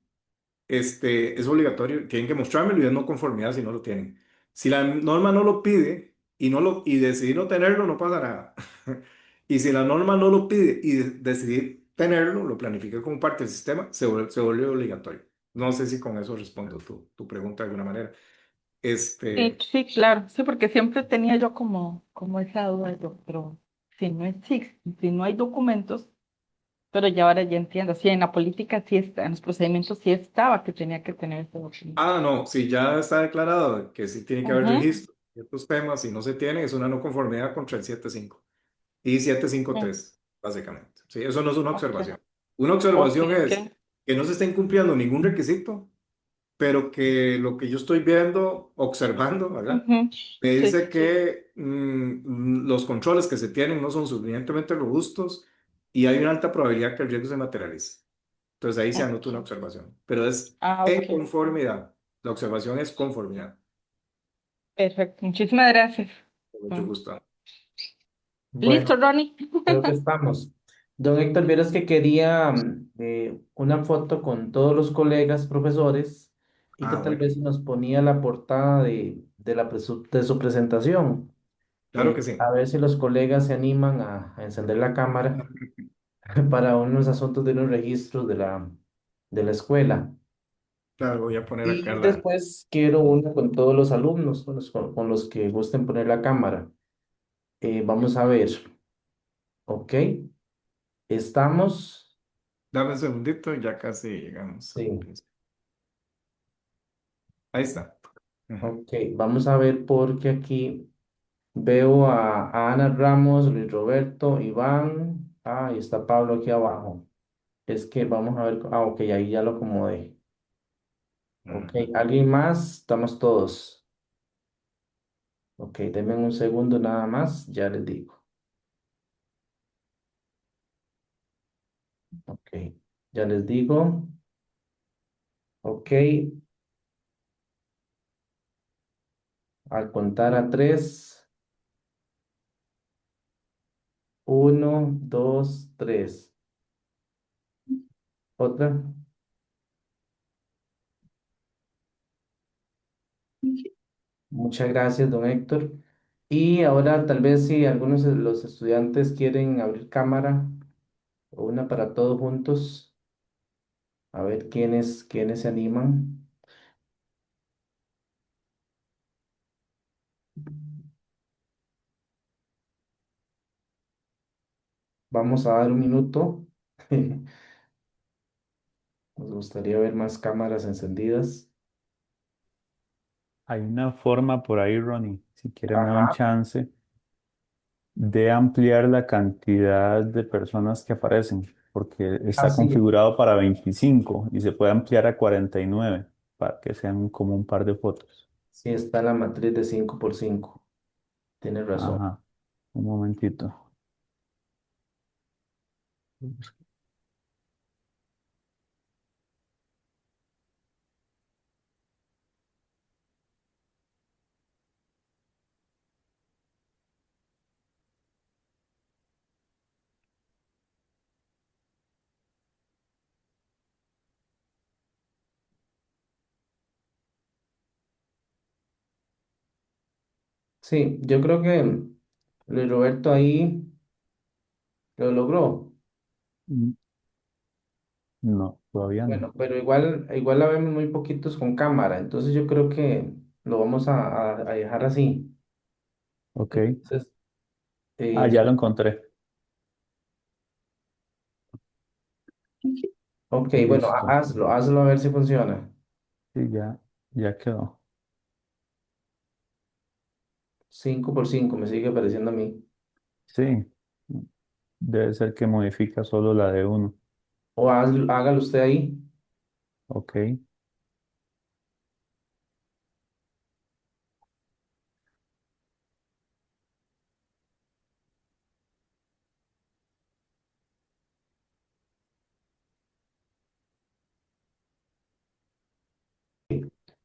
es obligatorio, tienen que mostrármelo y es no conformidad si no lo tienen. Si la norma no lo pide y decidí no tenerlo, no pasa nada. Y si la norma no lo pide y decidí tenerlo, lo planifique como parte del sistema, se vuelve obligatorio. No sé si con eso respondo tu pregunta de alguna manera. Sí, Este, sí, claro, sí, porque siempre tenía yo como esa duda, yo, pero si no existe, si no hay documentos, pero ya ahora ya entiendo, sí, en la política sí está, en los procedimientos sí estaba que tenía que tener ese documento. no, si ya está declarado que sí tiene que haber Ujú, registro de estos temas y no se tiene, es una no conformidad contra el 7.5 y mm, 7.5.3, básicamente. Sí, eso no es una ok, observación. Una ok, observación ok. es que no se está incumpliendo ningún requisito, pero que lo que yo estoy viendo, observando, ¿verdad? Ujú, Me sí, dice que los controles que se tienen no son suficientemente robustos y hay una alta probabilidad que el riesgo se materialice. Entonces ahí se anota una ok. observación, pero es Ah, en ok, conformidad. La observación es conformidad. perfecto, muchísimas gracias. Con mucho Mm. gusto. ¿Listo, Bueno, Ronnie? creo que estamos. Don Héctor, vieras que quería una foto con todos los colegas profesores y que Ah, tal bueno, vez nos ponía la portada de su presentación. claro que sí. A ver si los colegas se animan a encender la cámara para unos asuntos de unos registros de la escuela. Claro, voy a poner acá Y la... después quiero una con todos los alumnos, con los que gusten poner la cámara. Vamos a ver, ¿ok? Estamos. Dame un segundito, ya casi llegamos al Sí, principio. Ahí está. Ujú. ok. Vamos a ver porque aquí veo a Ana Ramos, Luis Roberto, Iván. Ah, y está Pablo aquí abajo. Es que vamos a ver. Ah, ok, ahí ya lo acomodé. Ok, Ujú. ¿alguien más? Estamos todos. Ok, denme un segundo nada más, ya les digo. Ok, ya les digo. Ok, al contar a tres. Uno, dos, tres. Otra. Muchas gracias, don Héctor. Y ahora tal vez si algunos de los estudiantes quieren abrir cámara, o una para todos juntos, a ver quiénes se animan. Vamos a dar un minuto. Nos gustaría ver más cámaras encendidas. Hay una forma por ahí, Ronnie, si quieres me da un Ajá. chance de ampliar la cantidad de personas que aparecen, porque está Así, configurado para 25 y se puede ampliar a 49 para que sean como un par de fotos. sí está la matriz de 5 por 5. Tienes razón. Ajá, un momentito. Sí, yo creo que Luis Roberto ahí lo logró. Mm, No, todavía no. Bueno, pero igual la vemos muy poquitos con cámara, entonces yo creo que lo vamos a dejar así. Ok. Entonces, Ah, ya. ya lo encontré. Ok, bueno, Listo. hazlo a ver si funciona. Sí, ya quedó. 5 por 5 me sigue pareciendo a mí. Sí, debe ser que modifica solo la de uno. O hágalo usted ahí. Ok.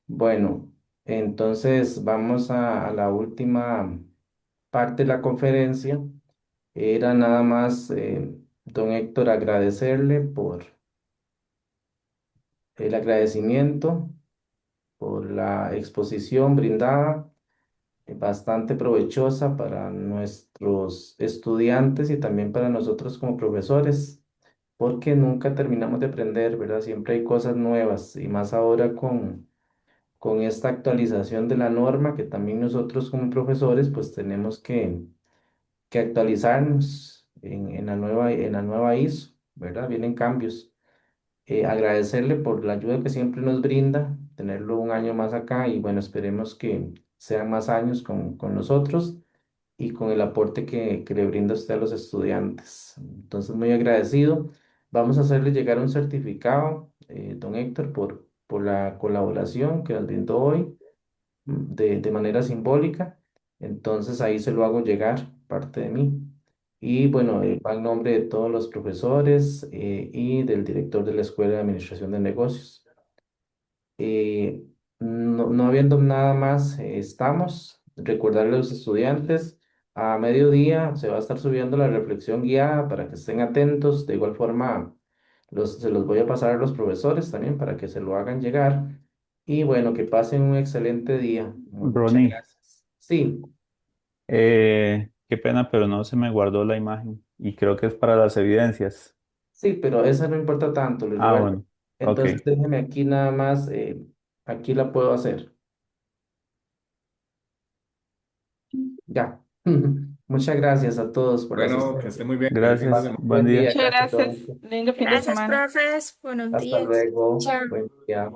Bueno, entonces vamos a la última parte de la conferencia. Era nada más, don Héctor, agradecerle por el agradecimiento, por la exposición brindada bastante provechosa para nuestros estudiantes y también para nosotros como profesores, porque nunca terminamos de aprender, ¿verdad? Siempre hay cosas nuevas y más ahora con esta actualización de la norma que también nosotros como profesores pues tenemos que actualizarnos en la nueva ISO, ¿verdad? Vienen cambios. Agradecerle por la ayuda que siempre nos brinda, tenerlo un año más acá y bueno, esperemos que sean más años con nosotros y con el aporte que le brinda usted a los estudiantes. Entonces, muy agradecido. Vamos a hacerle llegar un certificado, don Héctor, por la colaboración que nos brindó hoy de manera simbólica. Entonces, ahí se lo hago llegar, parte de mí. Y bueno, va en nombre de todos los profesores y del director de la Escuela de Administración de Negocios. Eh, no habiendo nada más, estamos. Recordarle a los estudiantes, a mediodía se va a estar subiendo la reflexión guiada para que estén atentos. De igual forma, se los voy a pasar a los profesores también para que se lo hagan llegar. Y bueno, que pasen un excelente día. Muchas Ronnie, gracias. Sí, qué pena, pero no se me guardó la imagen y creo que es para las evidencias. sí, pero eso no importa tanto, Luis Ah, Roberto. bueno, ok. Entonces déjeme aquí nada más, aquí la puedo hacer. Ya. Muchas gracias a todos por la Bueno, que esté asistencia. muy bien, que Gracias, disfruten. Pasen un buen buen día. día. Muchas Gracias, gracias. don. Lindo fin de Gracias, semana. profes. Buenos Hasta días. luego. Chao. Buen día.